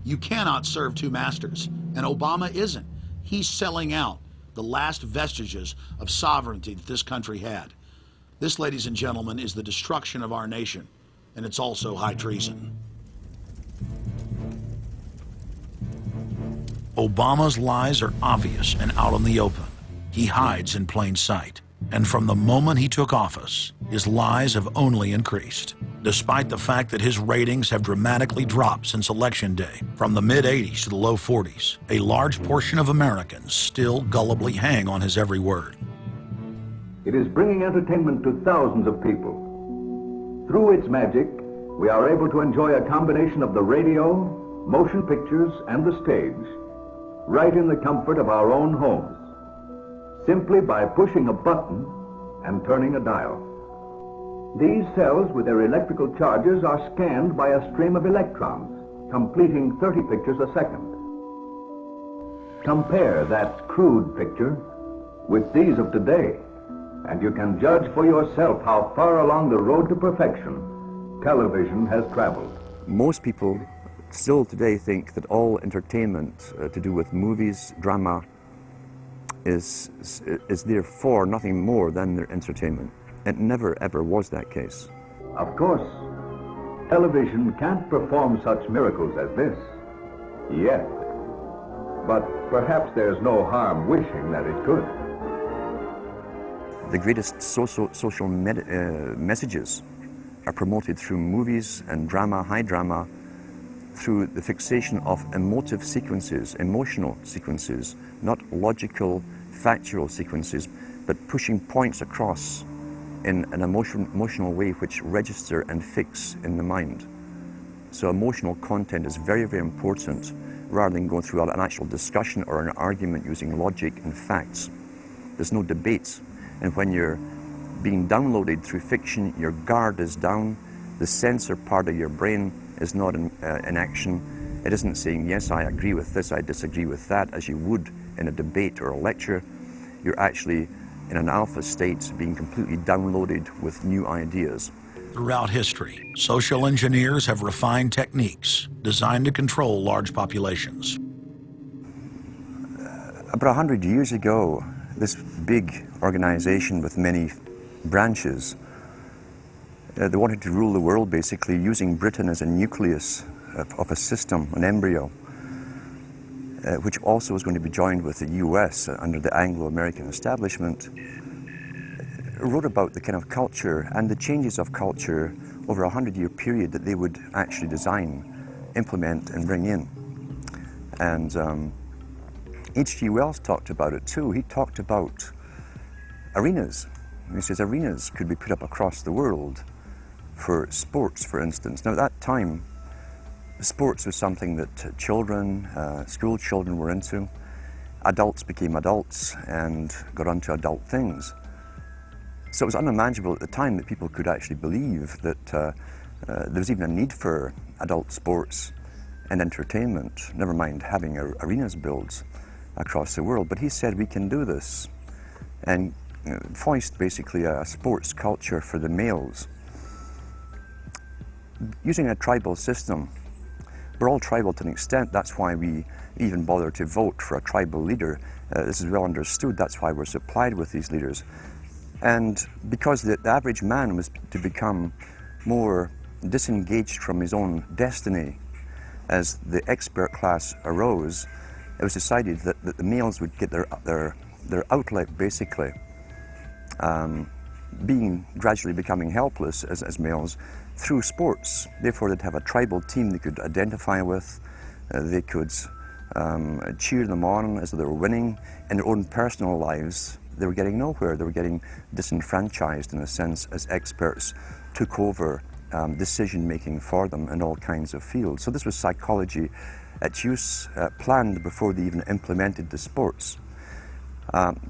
You cannot serve two masters, and Obama isn't. He's selling out the last vestiges of sovereignty that this country had. This, ladies and gentlemen, is the destruction of our nation, and it's also high treason. Obama's lies are obvious and out in the open. He hides in plain sight. And from the moment he took office, his lies have only increased, despite the fact that his ratings have dramatically dropped since Election Day. From the mid-80s to the low 40s, a large portion of Americans still gullibly hang on his every word. It is bringing entertainment to thousands of people. Through its magic, we are able to enjoy a combination of the radio, motion pictures, and the stage, right in the comfort of our own homes, simply by pushing a button and turning a dial. These cells with their electrical charges are scanned by a stream of electrons, completing 30 pictures a second. Compare that crude picture with these of today, and you can judge for yourself how far along the road to perfection television has traveled. Most people still today think that all entertainment to do with movies, drama, is therefore nothing more than their entertainment. It never ever was that case. Of course, television can't perform such miracles as this, yet. But perhaps there's no harm wishing that it could. The greatest social messages are promoted through movies and drama, high drama, through the fixation of emotive sequences, emotional sequences, not logical, factual sequences, but pushing points across in an emotional way which register and fix in the mind. So emotional content is very, very important, rather than going through an actual discussion or an argument using logic and facts. There's no debate. And when you're being downloaded through fiction, your guard is down, the censor part of your brain is not in action. It isn't saying, yes, I agree with this, I disagree with that, as you would in a debate or a lecture. You're actually in an alpha state, being completely downloaded with new ideas. Throughout history, social engineers have refined techniques designed to control large populations. About 100 years ago, this big organization with many branches, they wanted to rule the world basically using Britain as a nucleus of a system, an embryo, which also was going to be joined with the US under the Anglo-American establishment. Wrote about the kind of culture and the changes of culture over a 100-year period that they would actually design, implement, and bring in. And H.G. Wells talked about it too. He talked about arenas. He says arenas could be put up across the world for sports, for instance. Now at that time, sports was something that children, school children were into. Adults became adults and got onto adult things. So it was unimaginable at the time that people could actually believe that There was even a need for adult sports and entertainment, never mind having arenas built across the world. But he said we can do this and foist basically a sports culture for the males. Using a tribal system, we're all tribal to an extent. That's why we even bother to vote for a tribal leader. This is well understood. That's why we're supplied with these leaders. And because the average man was to become more disengaged from his own destiny as the expert class arose, it was decided that the males would get their outlet, basically, gradually becoming helpless as males through sports. Therefore, they'd have a tribal team they could identify with. They could cheer them on as they were winning. In their own personal lives, they were getting nowhere. They were getting disenfranchised, in a sense, as experts took over decision-making for them in all kinds of fields. So this was psychology at use, planned before they even implemented the sports.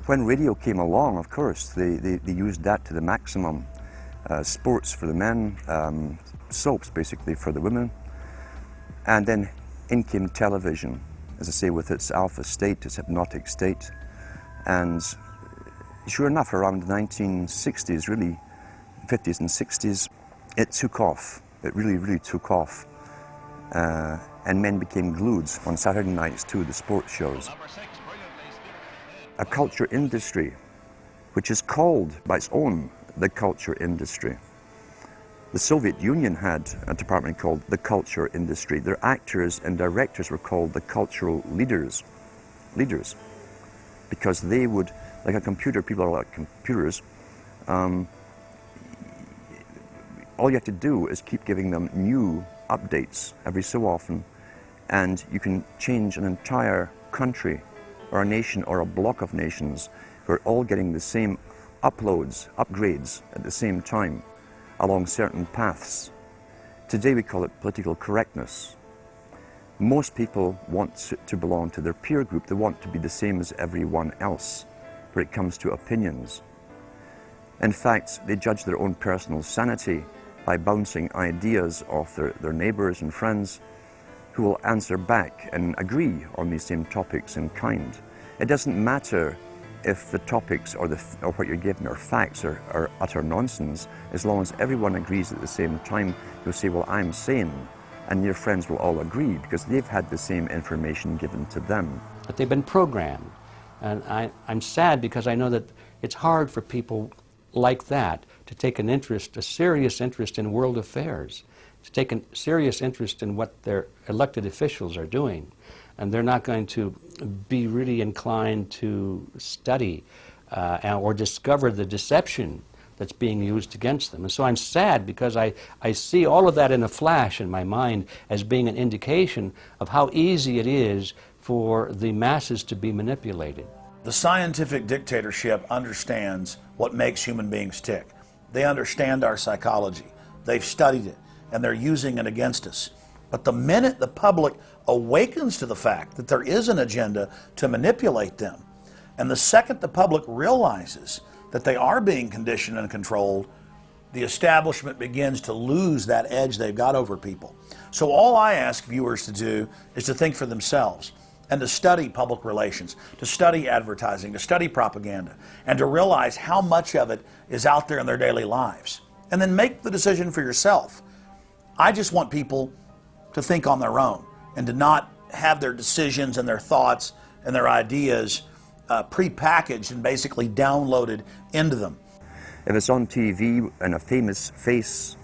When radio came along, of course, they used that to the maximum. Sports for the men, soaps basically for the women, and then in came television, as I say, with its alpha state, its hypnotic state. And sure enough, around the 1960s, really, 50s and 60s, it took off. It really, really took off. And men became glued on Saturday nights to the sports shows. A culture industry, which is called by its own the culture industry. The Soviet Union had a department called the culture industry. Their actors and directors were called the cultural leaders, because they would, like a computer, people are like computers, all you have to do is keep giving them new updates every so often, and you can change an entire country or a nation or a block of nations who are all getting the same upgrades at the same time along certain paths. Today we call it political correctness. Most people want to belong to their peer group. They want to be the same as everyone else when it comes to opinions. In fact, they judge their own personal sanity by bouncing ideas off their neighbors and friends who will answer back and agree on these same topics in kind. It doesn't matter if the topics or what you're given are facts or utter nonsense, as long as everyone agrees at the same time. You'll say, well, I'm sane, and your friends will all agree because they've had the same information given to them. But they've been programmed, and I'm sad because I know that it's hard for people like that to take an interest, a serious interest in world affairs, to take a serious interest in what their elected officials are doing. And they're not going to be really inclined to study or discover the deception that's being used against them. And so I'm sad because I see all of that in a flash in my mind as being an indication of how easy it is for the masses to be manipulated. The scientific dictatorship understands what makes human beings tick. They understand our psychology. They've studied it, and they're using it against us. But the minute the public awakens to the fact that there is an agenda to manipulate them, and the second the public realizes that they are being conditioned and controlled, the establishment begins to lose that edge they've got over people. So all I ask viewers to do is to think for themselves and to study public relations, to study advertising, to study propaganda, and to realize how much of it is out there in their daily lives. And then make the decision for yourself. I just want people to think on their own and to not have their decisions and their thoughts and their ideas pre-packaged and basically downloaded into them. If it's on TV and a famous face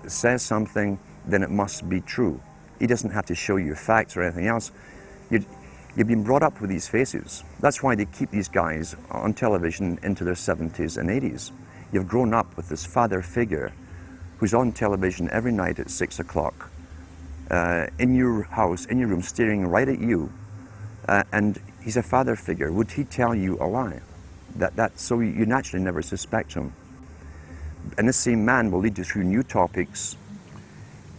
says something, then it must be true. He doesn't have to show you facts or anything else. You've been brought up with these faces. That's why they keep these guys on television into their 70s and 80s. You've grown up with this father figure who's on television every night at 6 o'clock, in your house, in your room, staring right at you, and he's a father figure. Would he tell you a lie? So you naturally never suspect him. And this same man will lead you through new topics.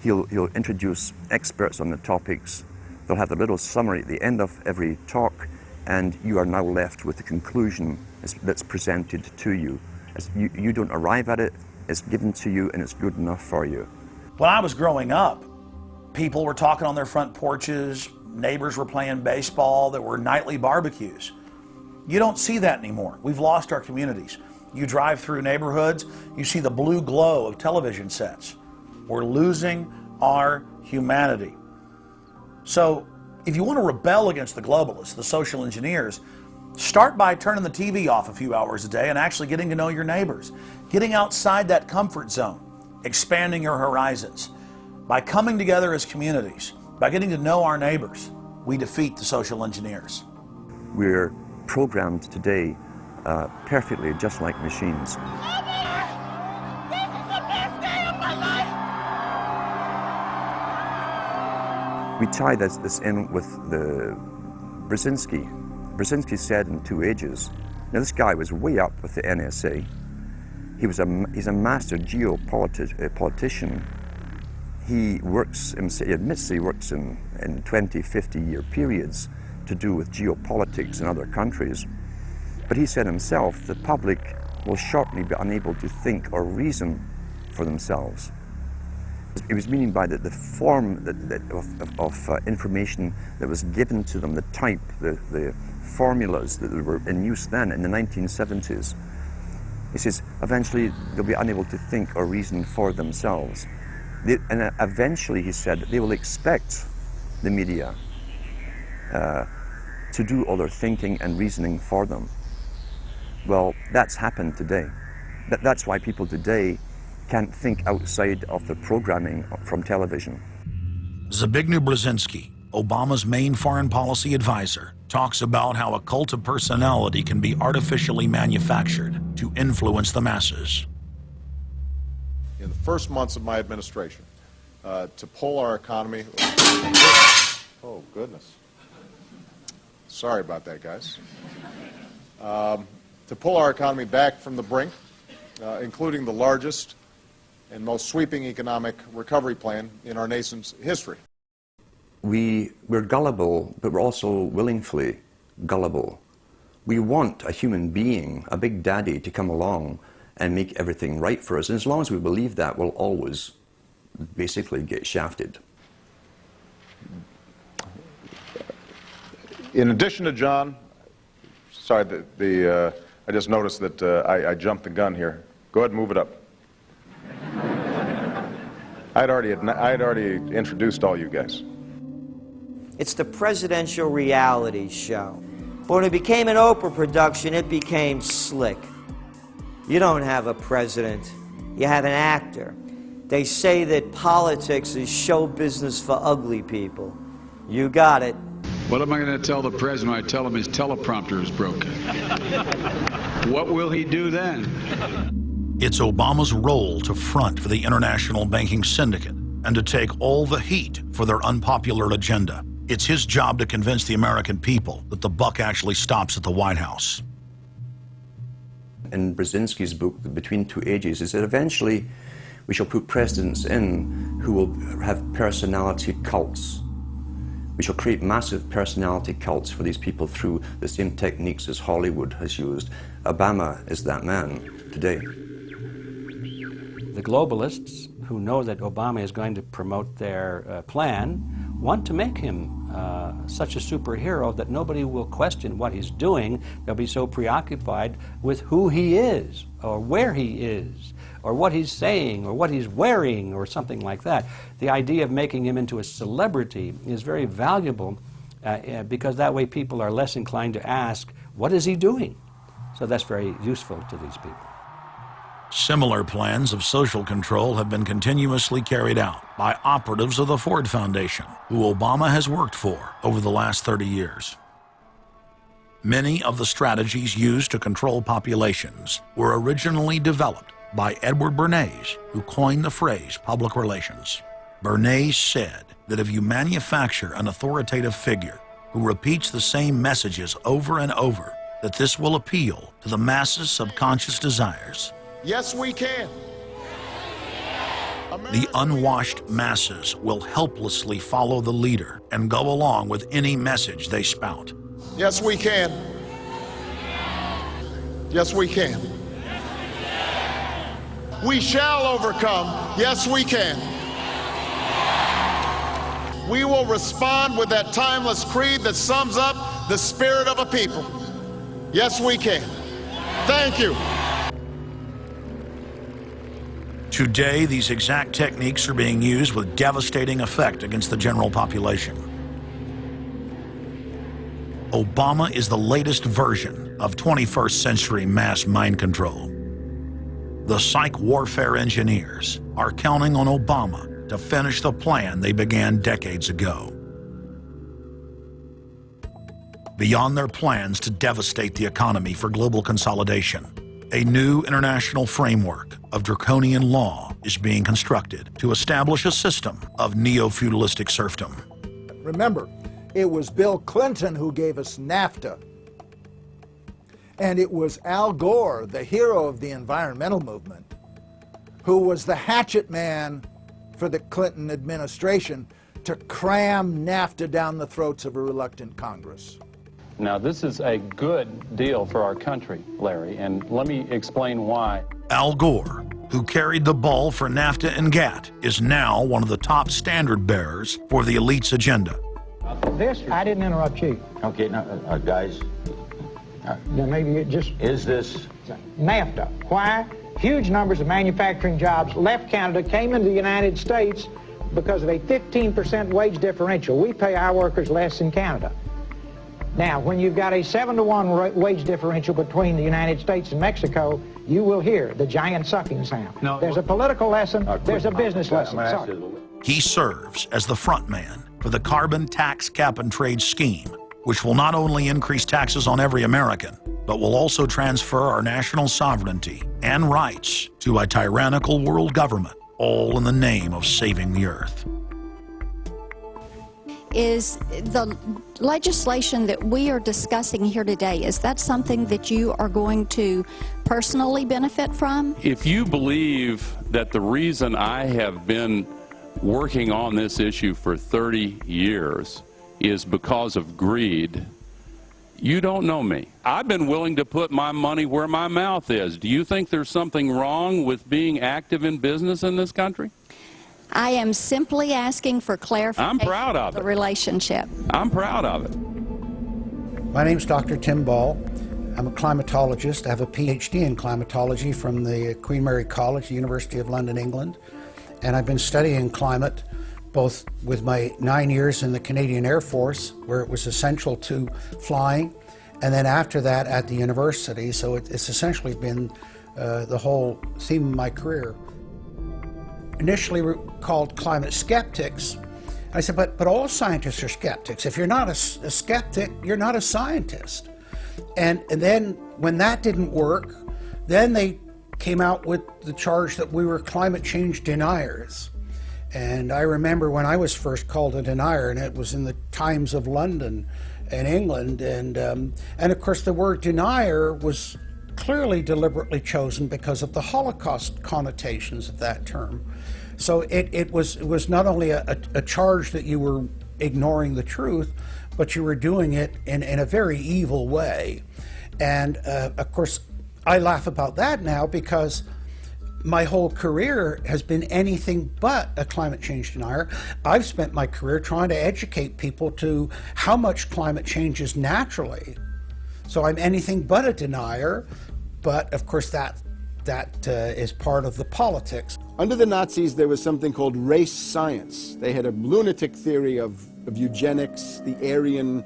He'll introduce experts on the topics. They'll have a little summary at the end of every talk, and you are now left with the conclusion that's presented to you. You don't arrive at it, it's given to you, and it's good enough for you. When I was growing up, people were talking on their front porches, neighbors were playing baseball, there were nightly barbecues. You don't see that anymore. We've lost our communities. You drive through neighborhoods, you see the blue glow of television sets. We're losing our humanity. So if you want to rebel against the globalists, the social engineers, start by turning the TV off a few hours a day and actually getting to know your neighbors, getting outside that comfort zone, expanding your horizons. By coming together as communities, by getting to know our neighbors, we defeat the social engineers. We're programmed today perfectly just like machines. We tie this in with the Brzezinski. Brzezinski said in 2 Ages, now this guy was way up with the NSA. He's a master geopolitician. He admits he works in 20, 50-year periods to do with geopolitics in other countries. But he said himself, the public will shortly be unable to think or reason for themselves. He was meaning by the form of information that was given to them, the type, the formulas that were in use then in the 1970s. He says, eventually they'll be unable to think or reason for themselves. And eventually, he said, they will expect the media to do all their thinking and reasoning for them. Well, that's happened today. That's why people today can't think outside of the programming from television. Zbigniew Brzezinski, Obama's main foreign policy advisor, talks about how a cult of personality can be artificially manufactured to influence the masses. In the first months of my administration, to pull our economy... Oh, goodness. Sorry about that, guys. To pull our economy back from the brink, including the largest and most sweeping economic recovery plan in our nation's history. We're gullible, but we're also willingly gullible. We want a human being, a big daddy, to come along and make everything right for us. And as long as we believe that, we'll always basically get shafted. In addition to John, sorry, I just noticed that I jumped the gun here. Go ahead and move it up. I'd already introduced all you guys. It's the presidential reality show. But when it became an Oprah production, it became slick. You don't have a president, you have an actor. They say that politics is show business for ugly people. You got it. What am I going to tell the president when I tell him his teleprompter is broken? What will he do then? It's Obama's role to front for the international banking syndicate and to take all the heat for their unpopular agenda. It's his job to convince the American people that the buck actually stops at the White House. In Brzezinski's book, Between Two Ages, is that eventually we shall put presidents in who will have personality cults. We shall create massive personality cults for these people through the same techniques as Hollywood has used. Obama is that man today. The globalists, who know that Obama is going to promote their plan, want to make him such a superhero that nobody will question what he's doing. They'll be so preoccupied with who he is, or where he is, or what he's saying, or what he's wearing, or something like that. The idea of making him into a celebrity is very valuable because that way people are less inclined to ask, what is he doing? So that's very useful to these people. Similar plans of social control have been continuously carried out by operatives of the Ford Foundation, who Obama has worked for over the last 30 years. Many of the strategies used to control populations were originally developed by Edward Bernays, who coined the phrase public relations. Bernays said that if you manufacture an authoritative figure who repeats the same messages over and over, that this will appeal to the masses' subconscious desires. Yes, we can. The unwashed masses will helplessly follow the leader and go along with any message they spout. Yes, we can. Yes, we can. We shall overcome. Yes, we can. we will respond with that timeless creed that sums up the spirit of a people. Yes, we can. Thank you. Today, these exact techniques are being used with devastating effect against the general population. Obama is the latest version of 21st century mass mind control. The psych warfare engineers are counting on Obama to finish the plan they began decades ago. Beyond their plans to devastate the economy for global consolidation, a new international framework of draconian law is being constructed to establish a system of neo-feudalistic serfdom. Remember, it was Bill Clinton who gave us NAFTA. And it was Al Gore, the hero of the environmental movement, who was the hatchet man for the Clinton administration to cram NAFTA down the throats of a reluctant Congress. Now, this is a good deal for our country, Larry, and let me explain why. Al Gore, who carried the ball for NAFTA and GATT, is now one of the top standard bearers for the elite's agenda. I didn't interrupt you. Okay, now, guys. Now maybe it just... Is this... NAFTA. Why? Huge numbers of manufacturing jobs left Canada, came into the United States because of a 15% wage differential. We pay our workers less in Canada. Now, when you've got a 7-to-1 wage differential between the United States and Mexico, you will hear the giant sucking sound. No, there's a political lesson, there's a business lesson. Sorry. He serves as the front man for the carbon tax cap and trade scheme, which will not only increase taxes on every American, but will also transfer our national sovereignty and rights to a tyrannical world government, all in the name of saving the earth. Is the legislation that we are discussing here today, is that something that you are going to personally benefit from? If you believe that the reason I have been working on this issue for 30 years is because of greed, you don't know me. I've been willing to put my money where my mouth is. Do you think there's something wrong with being active in business in this country? I am simply asking for clarification. I'm proud of the it. Relationship. I'm proud of it. My name's Dr. Tim Ball. I'm a climatologist. I have a PhD in climatology from the Queen Mary College, the University of London, England. And I've been studying climate both with my 9 years in the Canadian Air Force, where it was essential to flying, and then after that at the university. So it's essentially been the whole theme of my career. Initially called climate skeptics. I said, but all scientists are skeptics. If you're not a skeptic, you're not a scientist. And then when that didn't work, then they came out with the charge that we were climate change deniers. And I remember when I was first called a denier, and it was in the Times of London and England, and of course the word denier was clearly deliberately chosen because of the Holocaust connotations of that term. So it was not only a charge that you were ignoring the truth, but you were doing it in a very evil way. And of course, I laugh about that now because my whole career has been anything but a climate change denier. I've spent my career trying to educate people to how much climate changes naturally. So I'm anything but a denier, but of course that is part of the politics. Under the Nazis, there was something called race science. They had a lunatic theory of eugenics, the Aryan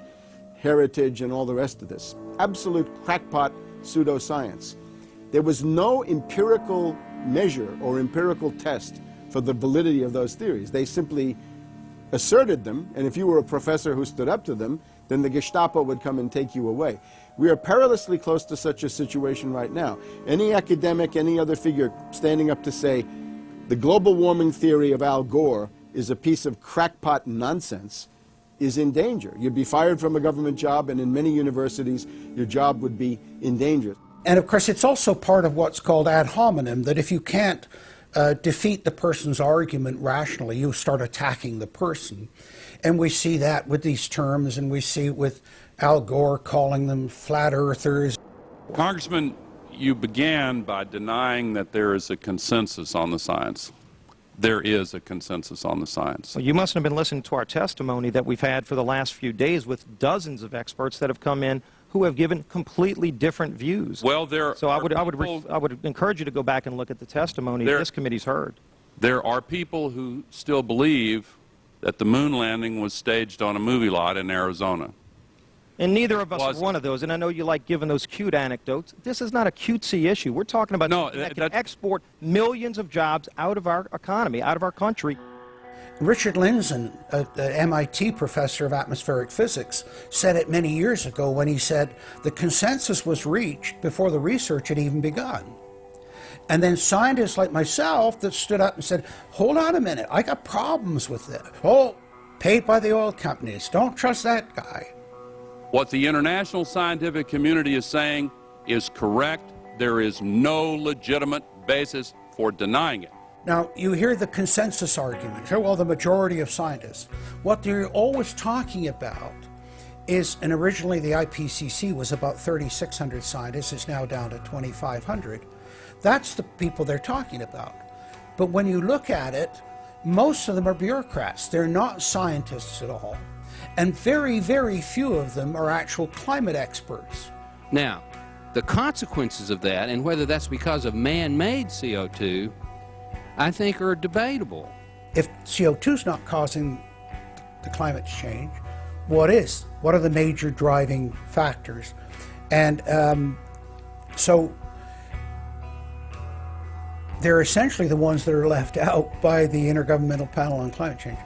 heritage, and all the rest of this. Absolute crackpot pseudoscience. There was no empirical measure or empirical test for the validity of those theories. They simply asserted them, and if you were a professor who stood up to them, then the Gestapo would come and take you away. We are perilously close to such a situation right now. Any academic, any other figure standing up to say the global warming theory of Al Gore is a piece of crackpot nonsense is in danger. You'd be fired from a government job, and in many universities, your job would be in danger. And of course, it's also part of what's called ad hominem, that if you can't defeat the person's argument rationally, you start attacking the person. And we see that with these terms, and we see with Al Gore calling them flat earthers. Congressman, you began by denying that there is a consensus on the science. there is a consensus on the science. Well, you mustn't have been listening to our testimony that we've had for the last few days with dozens of experts that have come in who have given completely different views. Well, I would encourage you to go back and look at the testimony this committee's heard. There are people who still believe that the moon landing was staged on a movie lot in Arizona. And neither of us are one of those, and I know you like giving those cute anecdotes. This is not a cutesy issue. We're talking about something that can export millions of jobs out of our economy, out of our country. Richard Lindzen, an MIT professor of atmospheric physics, said it many years ago when he said the consensus was reached before the research had even begun. And then scientists like myself that stood up and said, hold on a minute, I got problems with it. Oh, paid by the oil companies, don't trust that guy. What the international scientific community is saying is correct. There is no legitimate basis for denying it. Now, you hear the consensus argument. Well, the majority of scientists. What they're always talking about is, and originally the IPCC was about 3,600 scientists, it's now down to 2,500. That's the people they're talking about. But when you look at it, most of them are bureaucrats. They're not scientists at all. And very, very few of them are actual climate experts. Now, the consequences of that, and whether that's because of man-made CO2, I think are debatable. If CO2 is not causing the climate change, what is? What are the major driving factors? And so they're essentially the ones that are left out by the Intergovernmental Panel on Climate Change.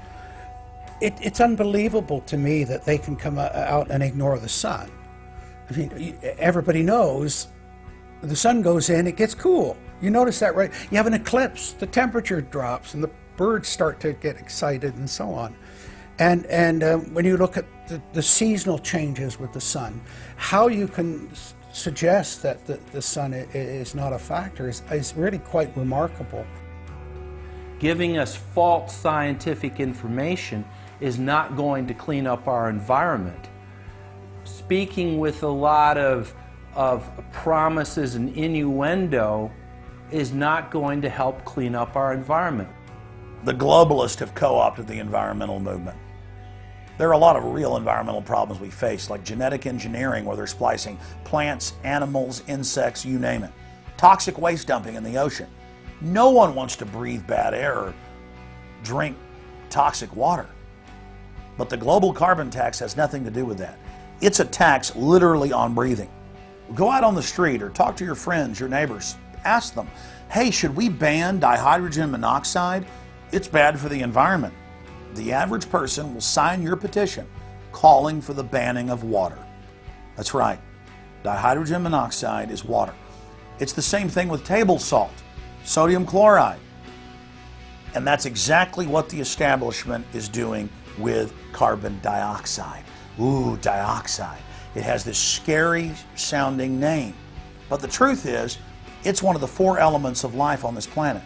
It's unbelievable to me that they can come out and ignore the sun. I mean, everybody knows the sun goes in, it gets cool. You notice that, right? You have an eclipse, the temperature drops, and the birds start to get excited and so on. And when you look at the seasonal changes with the sun, how you can suggest that the sun is not a factor is really quite remarkable. Giving us false scientific information is not going to clean up our environment. Speaking with a lot of promises and innuendo is not going to help clean up our environment. The globalists have co-opted the environmental movement. There are a lot of real environmental problems we face, like genetic engineering, where they're splicing plants, animals, insects, you name it. Toxic waste dumping in the ocean. No one wants to breathe bad air or drink toxic water. But the global carbon tax has nothing to do with that. It's a tax literally on breathing. Go out on the street or talk to your friends, your neighbors. Ask them, hey, should we ban dihydrogen monoxide? It's bad for the environment. The average person will sign your petition calling for the banning of water. That's right. Dihydrogen monoxide is water. It's the same thing with table salt, sodium chloride. And that's exactly what the establishment is doing with carbon dioxide. Ooh, dioxide. It has this scary sounding name. But the truth is, it's one of the 4 elements of life on this planet.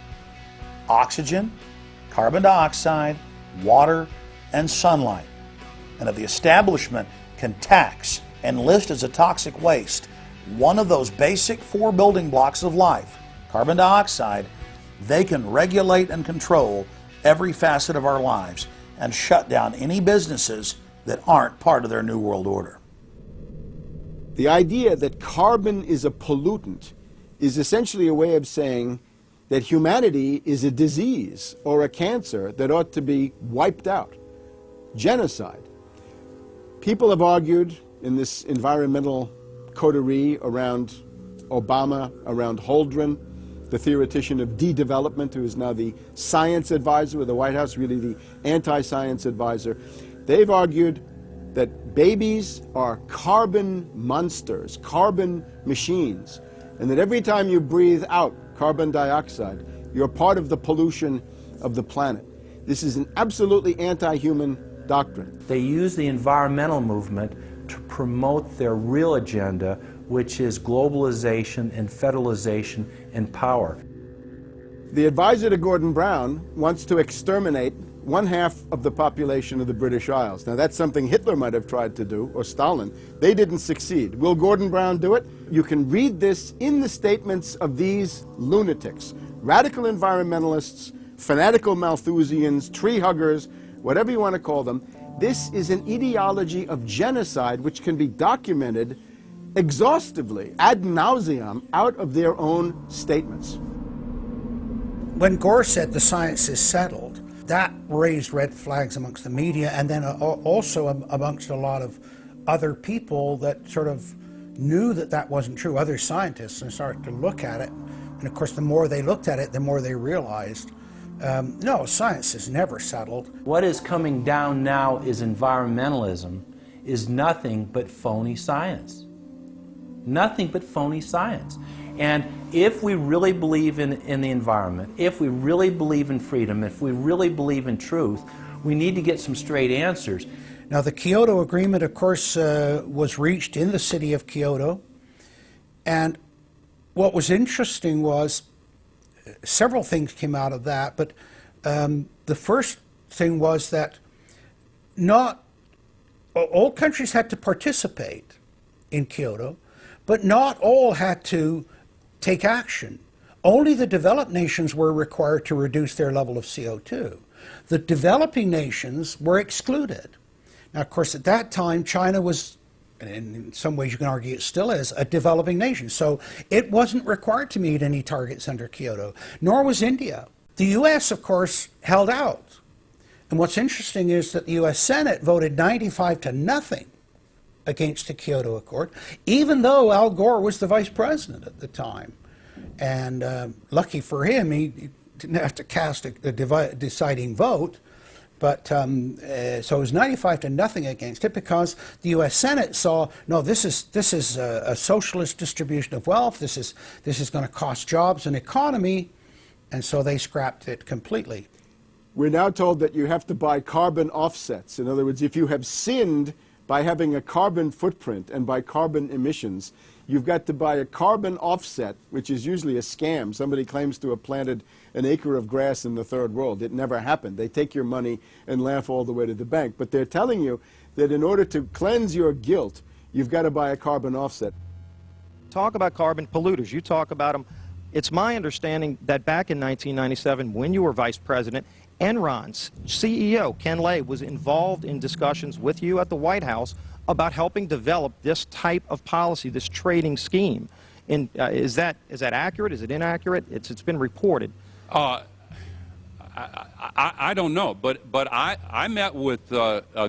Oxygen, carbon dioxide, water, and sunlight. And if the establishment can tax and list as a toxic waste one of those basic 4 building blocks of life, carbon dioxide, they can regulate and control every facet of our lives and shut down any businesses that aren't part of their New World Order. The idea that carbon is a pollutant is essentially a way of saying that humanity is a disease or a cancer that ought to be wiped out. Genocide. People have argued in this environmental coterie around Obama, around Holdren, the theoretician of de-development, who is now the science advisor of the White House, really the anti-science advisor. They've argued that babies are carbon monsters, carbon machines, and that every time you breathe out carbon dioxide, you're part of the pollution of the planet. This is an absolutely anti-human doctrine. They use the environmental movement to promote their real agenda, which is globalization and federalization and power. The advisor to Gordon Brown wants to exterminate 1/2 of the population of the British Isles. Now that's something Hitler might have tried to do, or Stalin. They didn't succeed. Will Gordon Brown do it? You can read this in the statements of these lunatics, radical environmentalists fanatical Malthusians, tree huggers, whatever you want to call them. This is an ideology of genocide which can be documented exhaustively, ad nauseum, out of their own statements. When Gore said the science is settled, that raised red flags amongst the media and then also amongst a lot of other people that sort of knew that that wasn't true, other scientists, and started to look at it. And of course, the more they looked at it, the more they realized, no, science is never settled. What is coming down now is environmentalism is nothing but phony science. Nothing but phony science. And if we really believe in the environment, if we really believe in freedom, if we really believe in truth, we need to get some straight answers. Now, the Kyoto Agreement, of course, was reached in the city of Kyoto. And what was interesting was several things came out of that, but the first thing was that not all countries had to participate in Kyoto, but not all had to take action. Only the developed nations were required to reduce their level of CO2. The developing nations were excluded. Now, of course, at that time, China was, and in some ways you can argue it still is, a developing nation. So it wasn't required to meet any targets under Kyoto, nor was India. The U.S., of course, held out. And what's interesting is that the U.S. Senate voted 95-0 against the Kyoto Accord, even though Al Gore was the vice president at the time. And lucky for him, he didn't have to cast a deciding vote. But so it was 95-0 against it because the U.S. Senate saw, no, this is a socialist distribution of wealth. This is going to cost jobs and economy, and so they scrapped it completely. We're now told that you have to buy carbon offsets. In other words, if you have sinned by having a carbon footprint and by carbon emissions, you've got to buy a carbon offset, which is usually a scam. Somebody claims to have planted an acre of grass in the third world. It never happened. They take your money and laugh all the way to the bank. But they're telling you that in order to cleanse your guilt, you've got to buy a carbon offset. Talk about carbon polluters. You talk about them. It's my understanding that back in 1997, when you were vice president, Enron's CEO, Ken Lay, was involved in discussions with you at the White House about helping develop this type of policy, this trading scheme. And is that accurate? Is it inaccurate? It's been reported. I don't know, but I met with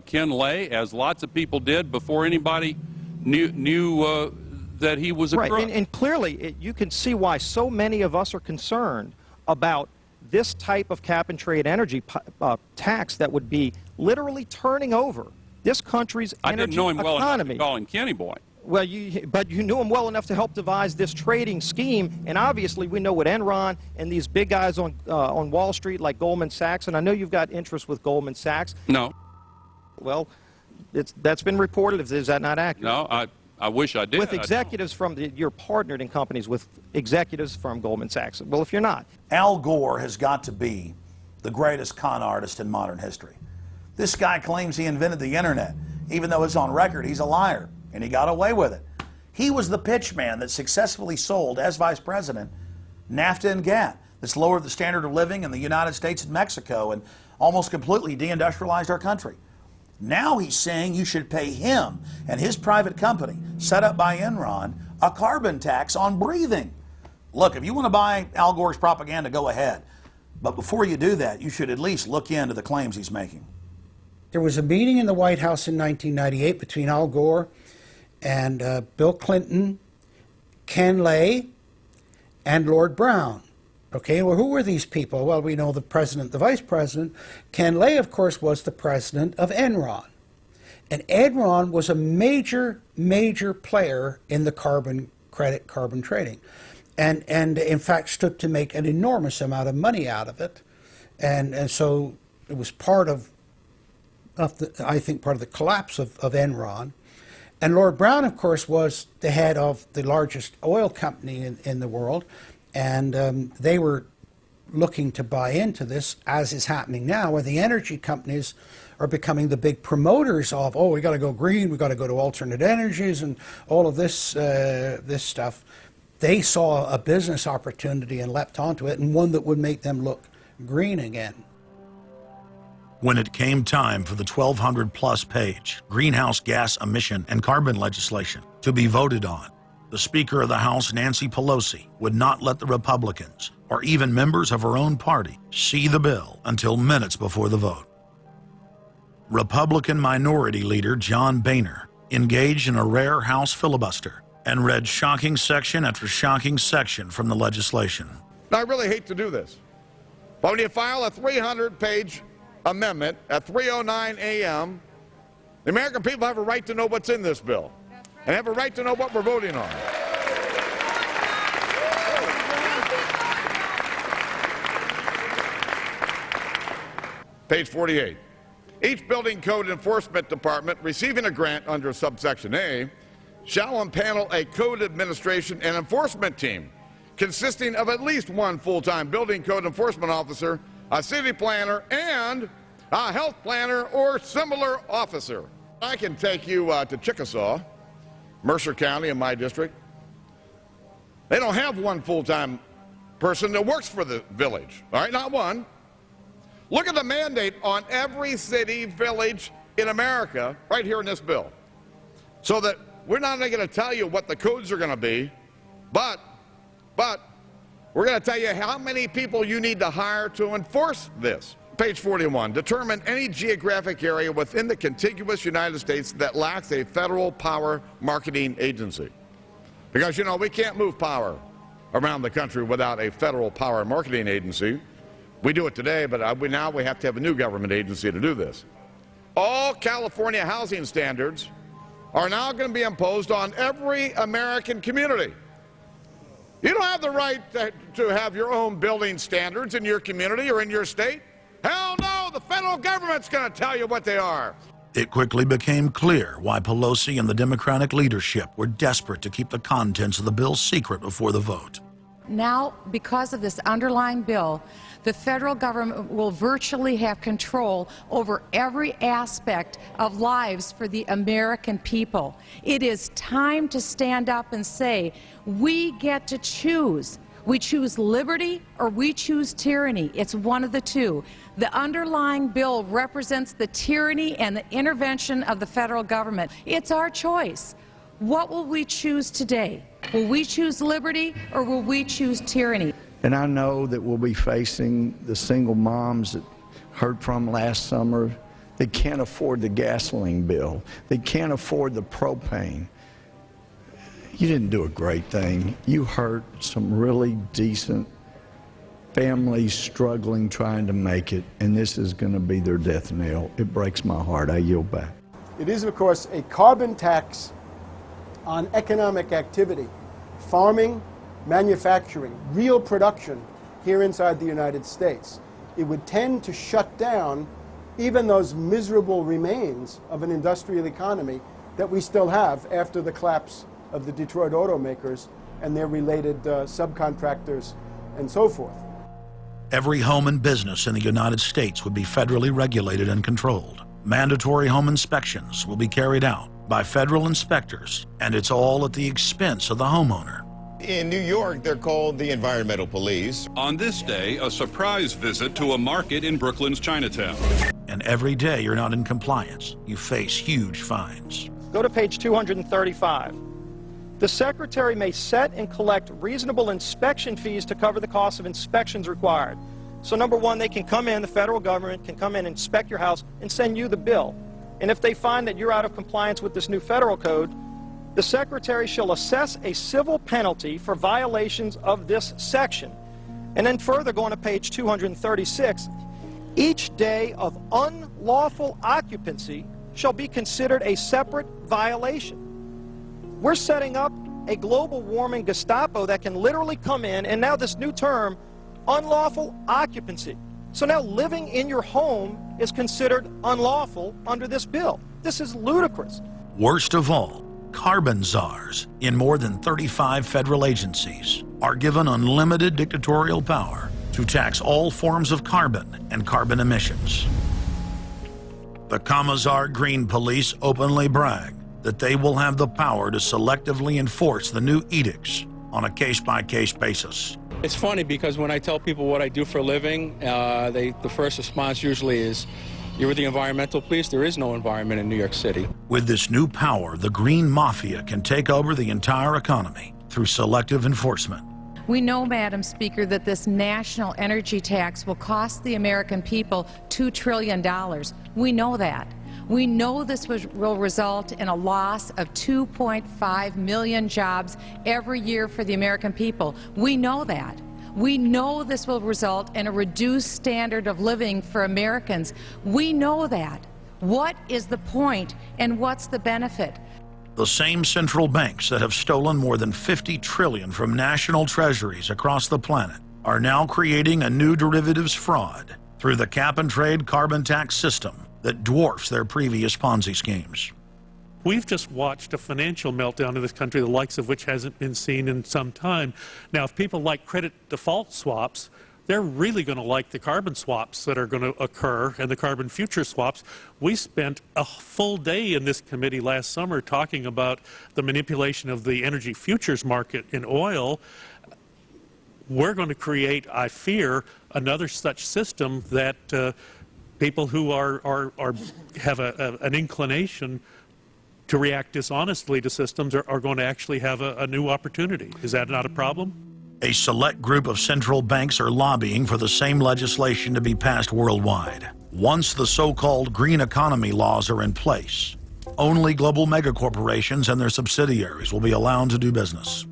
Ken Lay, as lots of people did, before anybody knew that he was a crook. Right, and clearly you can see why so many of us are concerned about this type of cap-and-trade energy tax that would be literally turning over this country's energy economy. I didn't know him well enough to call him Kenny Boy. Well, but you knew him well enough to help devise this trading scheme, and obviously we know what Enron and these big guys on Wall Street like Goldman Sachs, and I know you've got interest with Goldman Sachs. No. Well, that's been reported. Is that not accurate? No, I wish I did. With executives you're partnered in companies with executives from Goldman Sachs. Well, if you're not. Al Gore has got to be the greatest con artist in modern history. This guy claims he invented the internet. Even though it's on record, he's a liar, and he got away with it. He was the pitch man that successfully sold, as vice president, NAFTA and GATT. That's lowered the standard of living in the United States and Mexico and almost completely deindustrialized our country. Now he's saying you should pay him and his private company, set up by Enron, a carbon tax on breathing. Look, if you want to buy Al Gore's propaganda, go ahead. But before you do that, you should at least look into the claims he's making. There was a meeting in the White House in 1998 between Al Gore and Bill Clinton, Ken Lay, and Lord Browne. Okay, well, who were these people? Well, we know the president, the vice president. Ken Lay, of course, was the president of Enron. And Enron was a major, major player in the carbon credit, carbon trading. And in fact, stood to make an enormous amount of money out of it. And so it was part of I think, part of the collapse of Enron. And Lord Browne, of course, was the head of the largest oil company in the world. And they were looking to buy into this, as is happening now, where the energy companies are becoming the big promoters of, oh, we got to go green, we got to go to alternate energies, and all of this this stuff. They saw a business opportunity and leapt onto it, and one that would make them look green again. When it came time for the 1,200-plus page greenhouse gas emission and carbon legislation to be voted on, the Speaker of the House, Nancy Pelosi, would not let the Republicans, or even members of her own party, see the bill until minutes before the vote. Republican Minority Leader John Boehner engaged in a rare House filibuster and read shocking section after shocking section from the legislation. Now, I really hate to do this, but when you file a 300-page amendment at 3:09 a.m., the American people have a right to know what's in this bill and have a right to know what we're voting on. Page 48. Each building code enforcement department receiving a grant under subsection A shall impanel a code administration and enforcement team consisting of at least one full-time building code enforcement officer, a city planner, and a health planner or similar officer. I can take you to Chickasaw, Mercer County in my district. They don't have one full-time person that works for the village, all right, not one. Look at the mandate on every city, village in America right here in this bill. So that we're not only going to tell you what the codes are going to be, but we're going to tell you how many people you need to hire to enforce this. Page 41, determine any geographic area within the contiguous United States that lacks a federal power marketing agency. Because, you know, we can't move power around the country without a federal power marketing agency. We do it today, but now we have to have a new government agency to do this. All California housing standards are now going to be imposed on every American community. You don't have the right to have your own building standards in your community or in your state. Hell no, the federal government's going to tell you what they are. It quickly became clear why Pelosi and the Democratic leadership were desperate to keep the contents of the bill secret before the vote. Now, because of this underlying bill, the federal government will virtually have control over every aspect of lives for the American people. It is time to stand up and say, we get to choose. We choose liberty or we choose tyranny. It's one of the two. The underlying bill represents the tyranny and the intervention of the federal government. It's our choice. What will we choose today? Will we choose liberty or will we choose tyranny? And I know that we'll be facing the single moms that heard from last summer. They can't afford the gasoline bill. They can't afford the propane. You didn't do a great thing. You hurt some really decent families struggling, trying to make it, and this is going to be their death knell. It breaks my heart. I yield back. It is, of course, a carbon tax on economic activity, farming, manufacturing, real production here inside the United States. It would tend to shut down even those miserable remains of an industrial economy that we still have after the collapse of the Detroit automakers and their related subcontractors and so forth. Every home and business in the United States would be federally regulated and controlled. Mandatory home inspections will be carried out by federal inspectors, and it's all at the expense of the homeowner. In New York, they're called the environmental police. On this day, a surprise visit to a market in Brooklyn's Chinatown. And every day you're not in compliance, you face huge fines. Go to page 235. The Secretary may set and collect reasonable inspection fees to cover the cost of inspections required. So number one, they can come in, the federal government can come in and inspect your house and send you the bill. And if they find that you're out of compliance with this new federal code, the Secretary shall assess a civil penalty for violations of this section. And then further, going to page 236, each day of unlawful occupancy shall be considered a separate violation. We're setting up a global warming Gestapo that can literally come in, and now this new term, unlawful occupancy. So now living in your home is considered unlawful under this bill. This is ludicrous. Worst of all, carbon czars in more than 35 federal agencies are given unlimited dictatorial power to tax all forms of carbon and carbon emissions. The Commissar Green Police openly brag that they will have the power to selectively enforce the new edicts on a case-by-case basis. It's funny because when I tell people what I do for a living, the first response usually is, "You're with the environmental police?" There is no environment in New York City. With this new power, the green mafia can take over the entire economy through selective enforcement. We know, Madam Speaker, that this national energy tax will cost the American people $2 trillion. We know that. We know this will result in a loss of 2.5 million jobs every year for the American people. We know that. We know this will result in a reduced standard of living for Americans. We know that. What is the point and what's the benefit? The same central banks that have stolen more than $50 trillion from national treasuries across the planet are now creating a new derivatives fraud through the cap-and-trade carbon tax system that dwarfs their previous Ponzi schemes. We've just watched a financial meltdown in this country, the likes of which hasn't been seen in some time. Now, if people like credit default swaps, they're really going to like the carbon swaps that are going to occur and the carbon future swaps. We spent a full day in this committee last summer talking about the manipulation of the energy futures market in oil. We're going to create, I fear, another such system that people who have an inclination to react dishonestly to systems are going to actually have a new opportunity. Is that not a problem? A select group of central banks are lobbying for the same legislation to be passed worldwide. Once the so-called green economy laws are in place, only global megacorporations and their subsidiaries will be allowed to do business.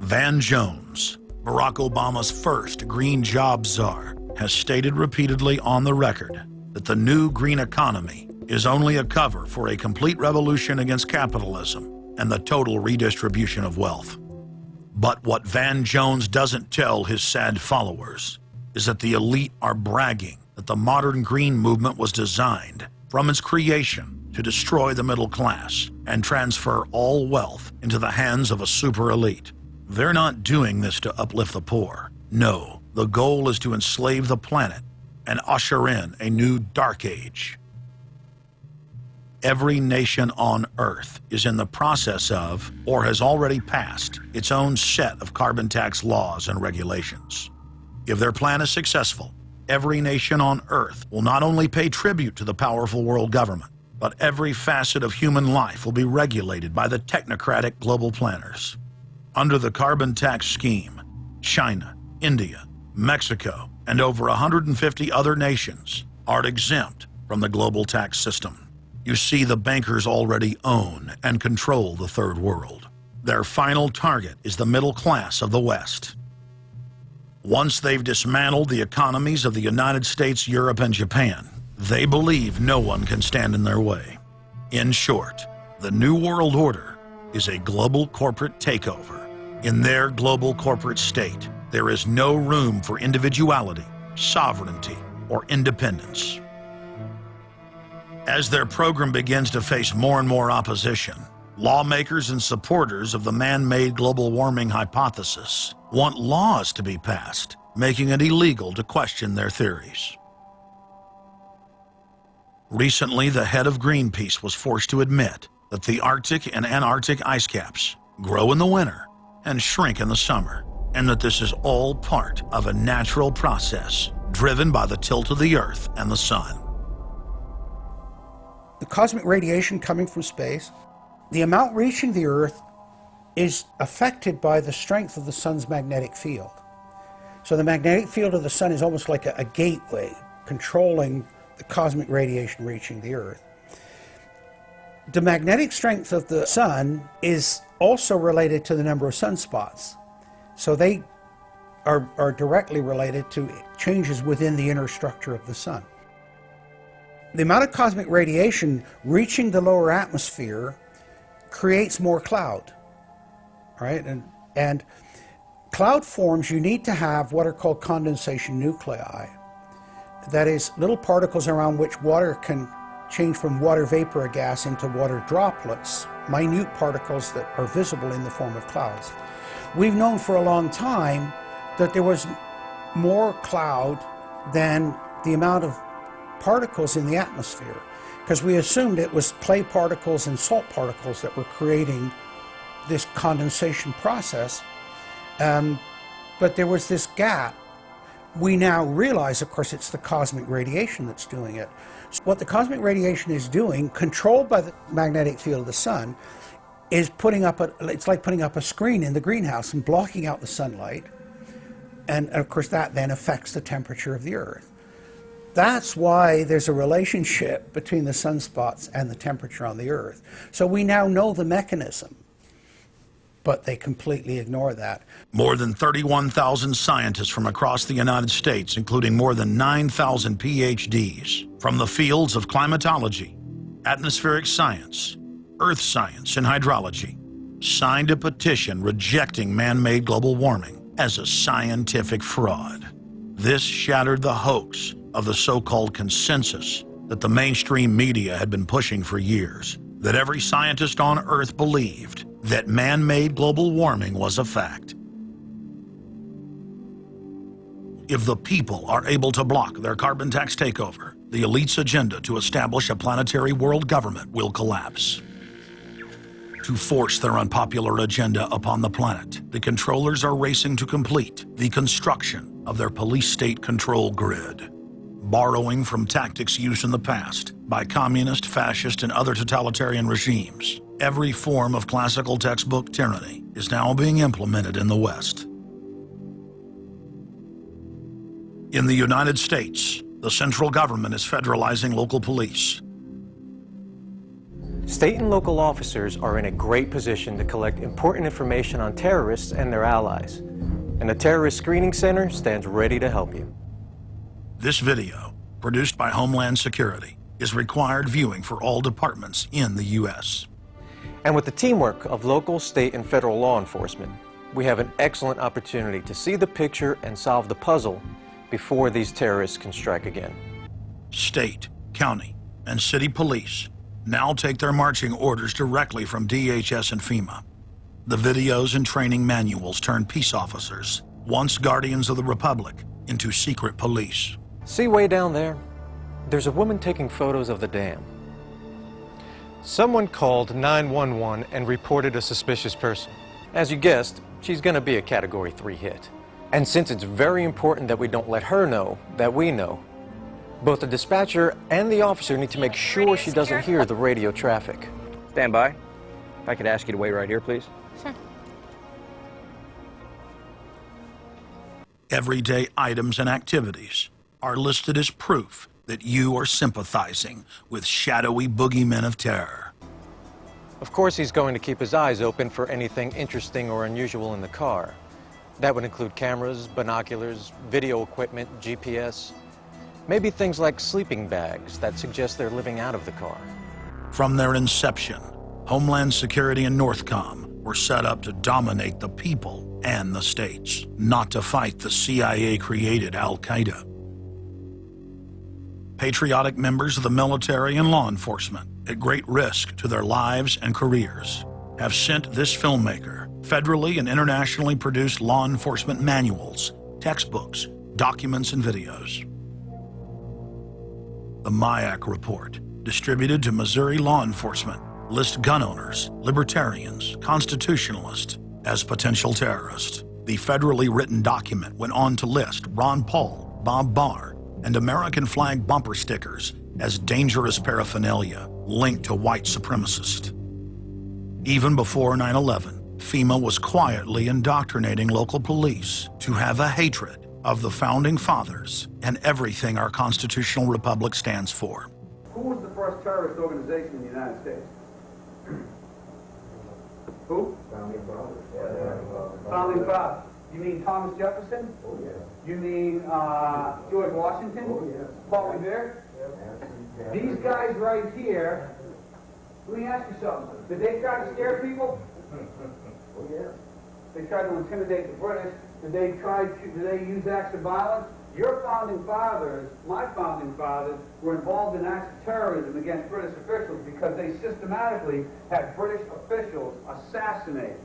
Van Jones, Barack Obama's first green job czar, has stated repeatedly on the record that the new green economy is only a cover for a complete revolution against capitalism and the total redistribution of wealth. But what Van Jones doesn't tell his sad followers is that the elite are bragging that the modern green movement was designed from its creation to destroy the middle class and transfer all wealth into the hands of a super elite. They're not doing this to uplift the poor. No, the goal is to enslave the planet and usher in a new dark age. Every nation on Earth is in the process of, or has already passed, its own set of carbon tax laws and regulations. If their plan is successful, every nation on Earth will not only pay tribute to the powerful world government, but every facet of human life will be regulated by the technocratic global planners. Under the carbon tax scheme, China, India, Mexico, and over 150 other nations are exempt from the global tax system. You see, the bankers already own and control the third world. Their final target is the middle class of the West. Once they've dismantled the economies of the United States, Europe, and Japan, they believe no one can stand in their way. In short, the New World Order is a global corporate takeover. In their global corporate state, there is no room for individuality, sovereignty, or independence. As their program begins to face more and more opposition, lawmakers and supporters of the man-made global warming hypothesis want laws to be passed, making it illegal to question their theories. Recently, the head of Greenpeace was forced to admit that the Arctic and Antarctic ice caps grow in the winter and shrink in the summer, and that this is all part of a natural process driven by the tilt of the Earth and the Sun. The cosmic radiation coming from space, the amount reaching the Earth is affected by the strength of the Sun's magnetic field. So the magnetic field of the Sun is almost like a gateway controlling the cosmic radiation reaching the Earth. The magnetic strength of the Sun is also related to the number of sunspots. So they are directly related to changes within the inner structure of the Sun. The amount of cosmic radiation reaching the lower atmosphere creates more cloud, right? And cloud forms, you need to have what are called condensation nuclei. That is, little particles around which water can change from water vapor or gas into water droplets, minute particles that are visible in the form of clouds. We've known for a long time that there was more cloud than the amount of particles in the atmosphere, because we assumed it was clay particles and salt particles that were creating this condensation process, but there was this gap. We now realize, of course, it's the cosmic radiation that's doing it. So what the cosmic radiation is doing, controlled by the magnetic field of the sun, is it's like putting up a screen in the greenhouse and blocking out the sunlight. And of course, that then affects the temperature of the Earth. That's why there's a relationship between the sunspots and the temperature on the Earth. So we now know the mechanism, but they completely ignore that. More than 31,000 scientists from across the United States, including more than 9,000 PhDs, from the fields of climatology, atmospheric science, earth science, and hydrology, signed a petition rejecting man-made global warming as a scientific fraud. This shattered the hoax of the so-called consensus that the mainstream media had been pushing for years, that every scientist on Earth believed that man-made global warming was a fact. If the people are able to block their carbon tax takeover, the elite's agenda to establish a planetary world government will collapse. To force their unpopular agenda upon the planet, the controllers are racing to complete the construction of their police state control grid, borrowing from tactics used in the past by communist, fascist, and other totalitarian regimes. Every form of classical textbook tyranny is now being implemented in the West. In the United States, the central government is federalizing local police. State and local officers are in a great position to collect important information on terrorists and their allies, and the Terrorist Screening Center stands ready to help you. This video, produced by Homeland Security, is required viewing for all departments in the U.S. And with the teamwork of local, state, and federal law enforcement, we have an excellent opportunity to see the picture and solve the puzzle before these terrorists can strike again. State, county, and city police now take their marching orders directly from DHS and FEMA. The videos and training manuals turn peace officers, once guardians of the Republic, into secret police. See way down there? There's a woman taking photos of the dam. Someone called 911 and reported a suspicious person. As you guessed, she's going to be a Category 3 hit. And since it's very important that we don't let her know that we know, both the dispatcher and the officer need to make sure she doesn't hear the radio traffic. Stand by. If I could ask you to wait right here, please. Sure. Everyday items and activities are listed as proof that you are sympathizing with shadowy boogeymen of terror. Of course, he's going to keep his eyes open for anything interesting or unusual in the car. That would include cameras, binoculars, video equipment, GPS, maybe things like sleeping bags that suggest they're living out of the car. From their inception, Homeland Security and Northcom were set up to dominate the people and the states, not to fight the CIA-created Al-Qaeda. Patriotic members of the military and law enforcement, at great risk to their lives and careers, have sent this filmmaker federally and internationally produced law enforcement manuals, textbooks, documents, and videos. The MIAC report, distributed to Missouri law enforcement, lists gun owners, libertarians, constitutionalists as potential terrorists. The federally written document went on to list Ron Paul, Bob Barr, and American flag bumper stickers as dangerous paraphernalia linked to white supremacists. Even before 9/11, FEMA was quietly indoctrinating local police to have a hatred of the Founding Fathers and everything our constitutional republic stands for. Who was the first terrorist organization in the United States? Who? Founding Fathers. Founding Fathers. You mean Thomas Jefferson? Oh, yeah. You mean George Washington? Oh, yeah. Paul Revere? Yeah. These guys right here, let me ask you something. Did they try to scare people? Oh, yeah. They tried to intimidate the British. Did they use acts of violence? Your founding fathers, my founding fathers, were involved in acts of terrorism against British officials because they systematically had British officials assassinated.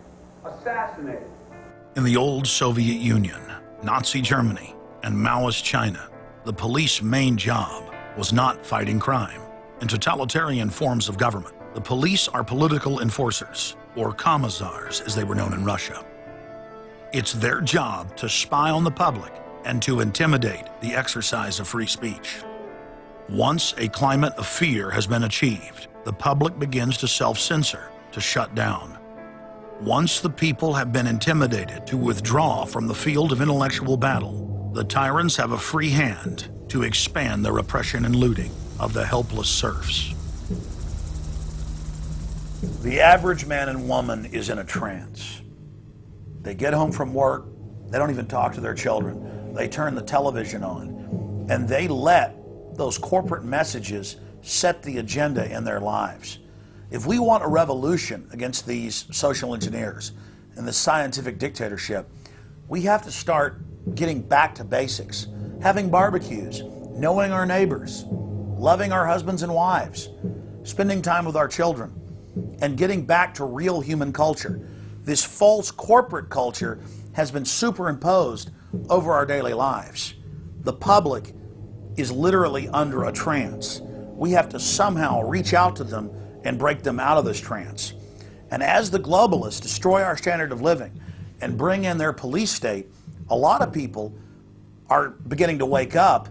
In the old Soviet Union, Nazi Germany, and Maoist China, the police's main job was not fighting crime. In totalitarian forms of government, the police are political enforcers. or commissars as they were known in Russia. It's their job to spy on the public and to intimidate the exercise of free speech. Once a climate of fear has been achieved, the public begins to self-censor, to shut down. Once the people have been intimidated to withdraw from the field of intellectual battle, the tyrants have a free hand to expand their oppression and looting of the helpless serfs. The average man and woman is in a trance. They get home from work, they don't even talk to their children. They turn the television on, and they let those corporate messages set the agenda in their lives. If we want a revolution against these social engineers and the scientific dictatorship, we have to start getting back to basics, having barbecues, knowing our neighbors, loving our husbands and wives, spending time with our children, and getting back to real human culture. This false corporate culture has been superimposed over our daily lives. The public is literally under a trance. We have to somehow reach out to them and break them out of this trance. And as the globalists destroy our standard of living and bring in their police state, a lot of people are beginning to wake up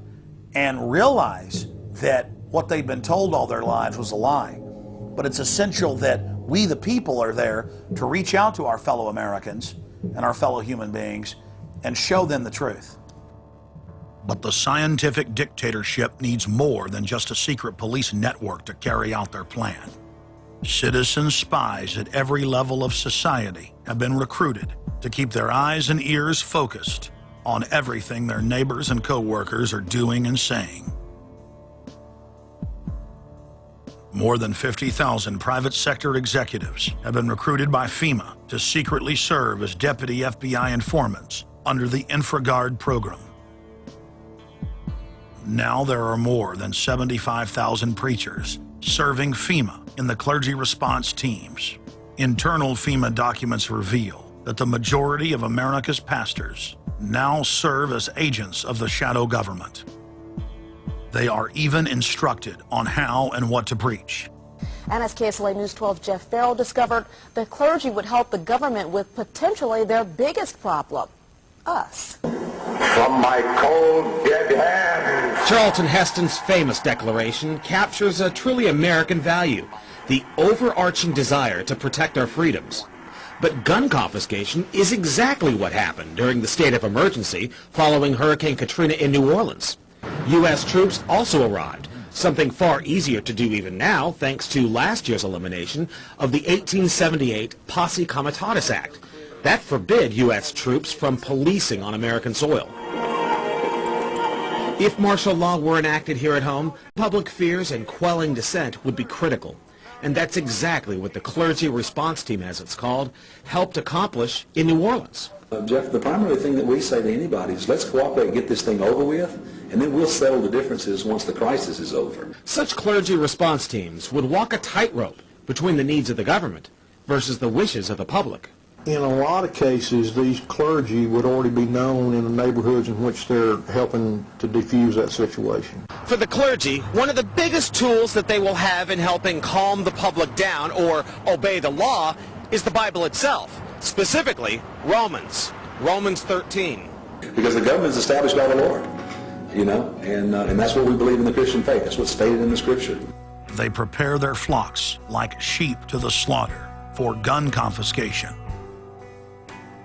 and realize that what they've been told all their lives was a lie. But it's essential that we, the people, are there to reach out to our fellow Americans and our fellow human beings and show them the truth. But the scientific dictatorship needs more than just a secret police network to carry out their plan. Citizen spies at every level of society have been recruited to keep their eyes and ears focused on everything their neighbors and co-workers are doing and saying. More than 50,000 private sector executives have been recruited by FEMA to secretly serve as deputy FBI informants under the InfraGard program. Now there are more than 75,000 preachers serving FEMA in the clergy response teams. Internal FEMA documents reveal that the majority of America's pastors now serve as agents of the shadow government. They are even instructed on how and what to preach. And as KSLA News 12 Jeff Farrell discovered, the clergy would help the government with potentially their biggest problem, us. From my cold, dead hands. Charlton Heston's famous declaration captures a truly American value, the overarching desire to protect our freedoms. But gun confiscation is exactly what happened during the state of emergency following Hurricane Katrina in New Orleans. U.S. troops also arrived, something far easier to do even now thanks to last year's elimination of the 1878 Posse Comitatus Act. That forbid U.S. troops from policing on American soil. If martial law were enacted here at home, public fears and quelling dissent would be critical. And that's exactly what the Clergy Response Team, as it's called, helped accomplish in New Orleans. Jeff, the primary thing that we say to anybody is let's cooperate and get this thing over with, and then we'll settle the differences once the crisis is over. Such clergy response teams would walk a tightrope between the needs of the government versus the wishes of the public. In a lot of cases, these clergy would already be known in the neighborhoods in which they're helping to defuse that situation. For the clergy, one of the biggest tools that they will have in helping calm the public down or obey the law is the Bible itself, specifically Romans 13. Because the government is established by the Lord, you know, and that's what we believe in the Christian faith. That's what's stated in the Scripture. They prepare their flocks like sheep to the slaughter for gun confiscation,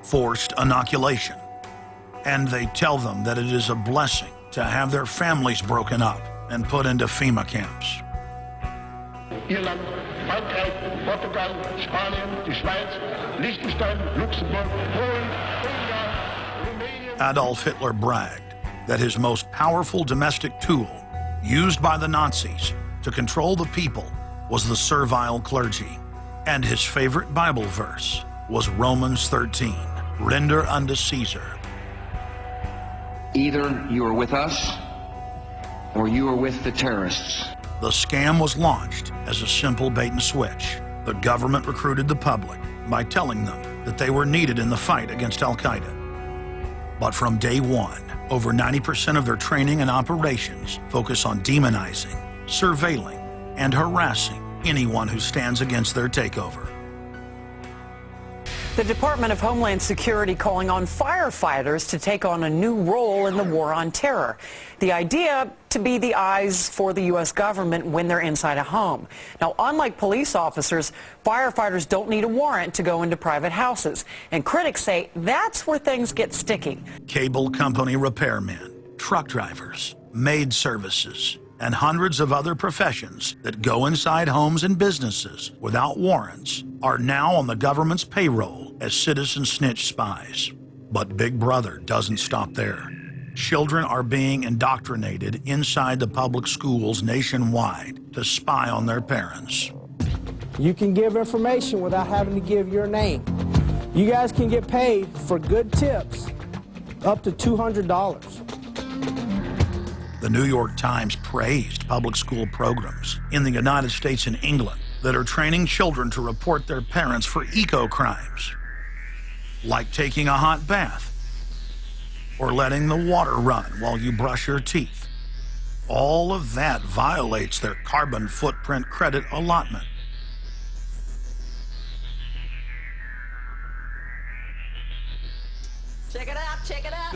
forced inoculation, and they tell them that it is a blessing to have their families broken up and put into FEMA camps. Irland, Frankreich, Portugal, Spanien, die Schweiz, Liechtenstein, Luxembourg, Poland, Ungarn, Romania. Adolf Hitler bragged that his most powerful domestic tool, used by the Nazis to control the people, was the servile clergy. And his favorite Bible verse was Romans 13, render unto Caesar. Either you are with us or you are with the terrorists. The scam was launched as a simple bait and switch. The government recruited the public by telling them that they were needed in the fight against Al-Qaeda. But from day one, over 90% of their training and operations focus on demonizing, surveilling, and harassing anyone who stands against their takeover. The Department of Homeland Security calling on firefighters to take on a new role in the war on terror. The idea to be the eyes for the U.S. government when they're inside a home. Now, unlike police officers, firefighters don't need a warrant to go into private houses. And critics say that's where things get sticky. Cable company repairmen, truck drivers, maid services, and hundreds of other professions that go inside homes and businesses without warrants are now on the government's payroll as citizen snitch spies. But Big Brother doesn't stop there. Children are being indoctrinated inside the public schools nationwide to spy on their parents. You can give information without having to give your name. You guys can get paid for good tips up to $200. The New York Times praised public school programs in the United States and England that are training children to report their parents for eco-crimes, like taking a hot bath or letting the water run while you brush your teeth. All of that violates their carbon footprint credit allotment. Check it out, check it out.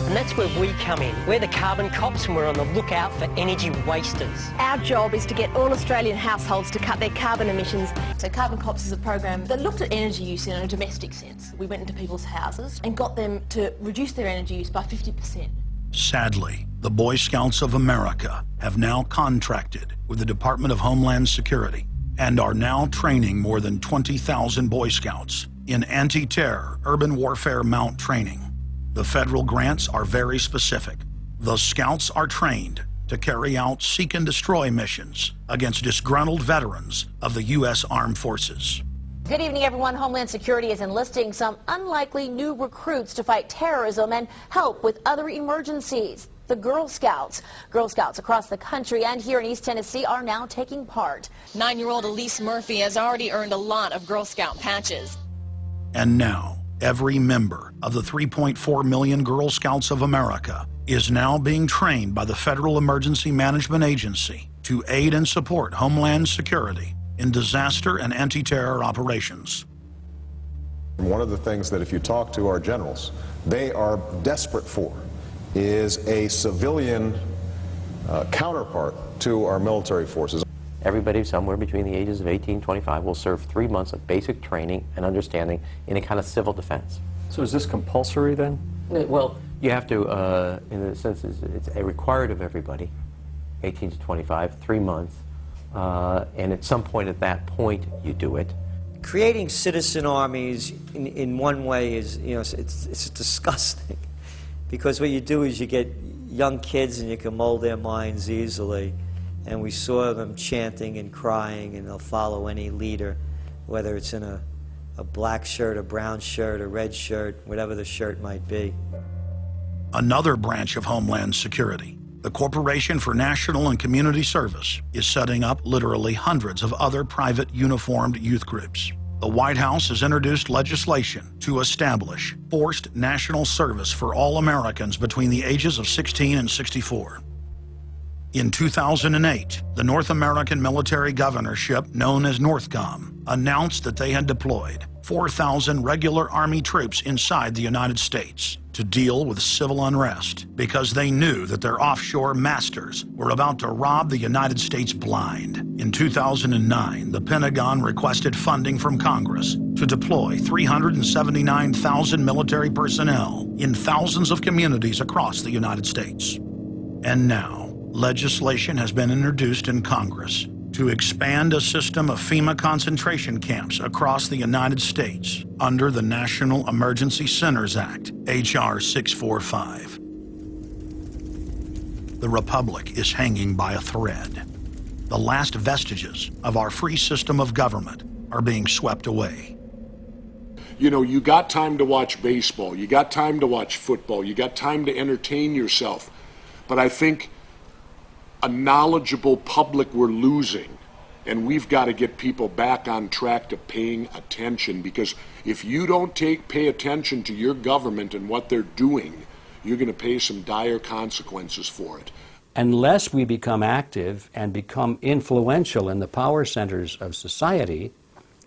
And that's where we come in. We're the carbon cops and we're on the lookout for energy wasters. Our job is to get all Australian households to cut their carbon emissions. So Carbon Cops is a program that looked at energy use in a domestic sense. We went into people's houses and got them to reduce their energy use by 50%. Sadly, the Boy Scouts of America have now contracted with the Department of Homeland Security and are now training more than 20,000 Boy Scouts in anti-terror urban warfare mount training. The federal grants are very specific. The Scouts are trained to carry out seek and destroy missions against disgruntled veterans of the U.S. Armed Forces. Good evening, everyone. Homeland Security is enlisting some unlikely new recruits to fight terrorism and help with other emergencies. The Girl Scouts. Girl Scouts across the country and here in East Tennessee are now taking part. 9-year-old Elise Murphy has already earned a lot of Girl Scout patches. And now, every member of the 3.4 million Girl Scouts of America is now being trained by the Federal Emergency Management Agency to aid and support Homeland Security in disaster and anti-terror operations. One of the things that if you talk to our generals, they are desperate for is a civilian counterpart to our military forces. Everybody somewhere between the ages of 18 and 25 will serve 3 months of basic training and understanding in a kind of civil defense. So is this compulsory then? Well, you have to, in a sense, it's required of everybody, 18 to 25, 3 months, and at some point at that point you do it. Creating citizen armies in one way is, it's disgusting, because what you do is you get young kids and you can mold their minds easily. And we saw them chanting and crying, and they'll follow any leader, whether it's in a black shirt, a brown shirt, a red shirt, whatever the shirt might be. Another branch of Homeland Security, the Corporation for National and Community Service, is setting up literally hundreds of other private uniformed youth groups. The White House has introduced legislation to establish forced national service for all Americans between the ages of 16 and 64. In 2008, the North American Military Governorship, known as NORTHCOM, announced that they had deployed 4,000 regular Army troops inside the United States to deal with civil unrest because they knew that their offshore masters were about to rob the United States blind. In 2009, the Pentagon requested funding from Congress to deploy 379,000 military personnel in thousands of communities across the United States. And now, legislation has been introduced in Congress to expand a system of FEMA concentration camps across the United States under the National Emergency Centers Act, H.R. 645. The Republic is hanging by a thread. The last vestiges of our free system of government are being swept away. You know, you got time to watch baseball, you got time to watch football, you got time to entertain yourself, but I think a knowledgeable public we're losing, and we've got to get people back on track to paying attention, because if you don't pay attention to your government and what they're doing, you're going to pay some dire consequences for it. Unless we become active and become influential in the power centers of society,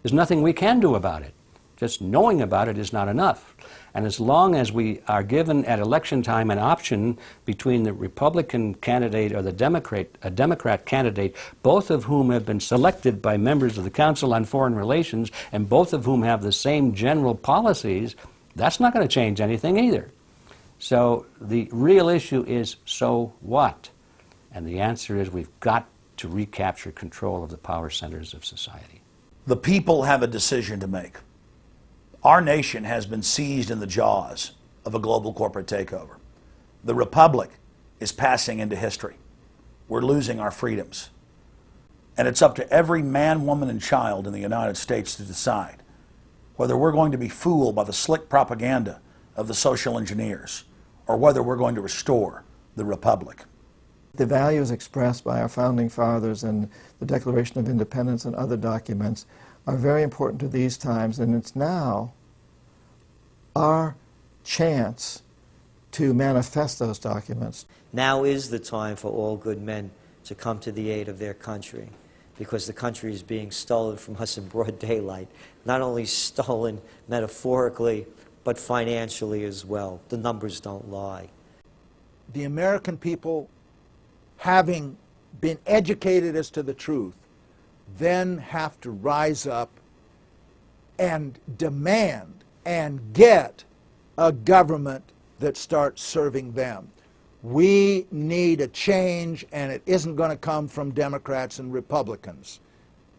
there's nothing we can do about it. Just knowing about it is not enough. And as long as we are given at election time an option between the Republican candidate or the Democrat candidate, both of whom have been selected by members of the Council on Foreign Relations and both of whom have the same general policies, that's not going to change anything either. So the real issue is, so what? And the answer is we've got to recapture control of the power centers of society. The people have a decision to make. Our nation has been seized in the jaws of a global corporate takeover. The republic is passing into history. We're losing our freedoms. And it's up to every man, woman, and child in the United States to decide whether we're going to be fooled by the slick propaganda of the social engineers or whether we're going to restore the republic. The values expressed by our founding fathers and the Declaration of Independence and other documents are very important to these times, and it's now our chance to manifest those documents. Now is the time for all good men to come to the aid of their country, because the country is being stolen from us in broad daylight. Not only stolen metaphorically, but financially as well. The numbers don't lie. The American people, having been educated as to the truth, then have to rise up and demand and get a government that starts serving them. We need a change, and it isn't going to come from Democrats and Republicans.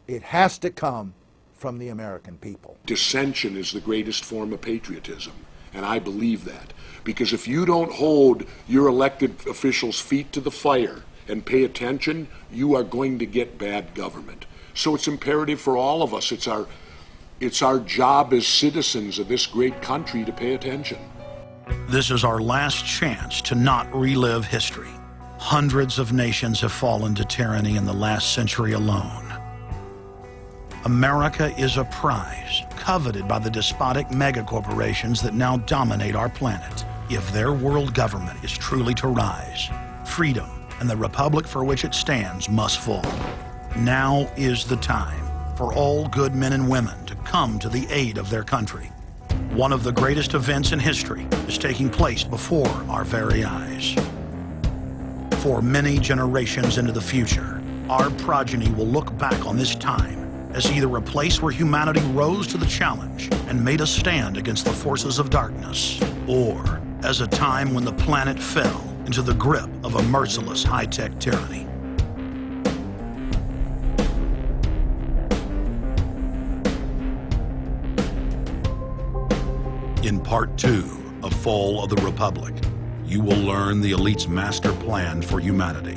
It has to come from the American people. Dissension is the greatest form of patriotism, and I believe that. Because if you don't hold your elected officials' feet to the fire and pay attention, you are going to get bad government. So it's imperative for all of us. It's our job as citizens of this great country to pay attention. This is our last chance to not relive history. Hundreds of nations have fallen to tyranny in the last century alone. America is a prize coveted by the despotic megacorporations that now dominate our planet. If their world government is truly to rise, freedom and the republic for which it stands must fall. Now is the time for all good men and women to come to the aid of their country. One of the greatest events in history is taking place before our very eyes. For many generations into the future, our progeny will look back on this time as either a place where humanity rose to the challenge and made a stand against the forces of darkness, or as a time when the planet fell into the grip of a merciless high-tech tyranny. In Part 2 of Fall of the Republic, you will learn the elite's master plan for humanity.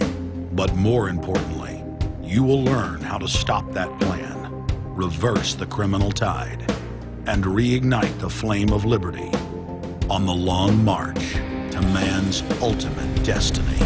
But more importantly, you will learn how to stop that plan, reverse the criminal tide, and reignite the flame of liberty on the long march to man's ultimate destiny.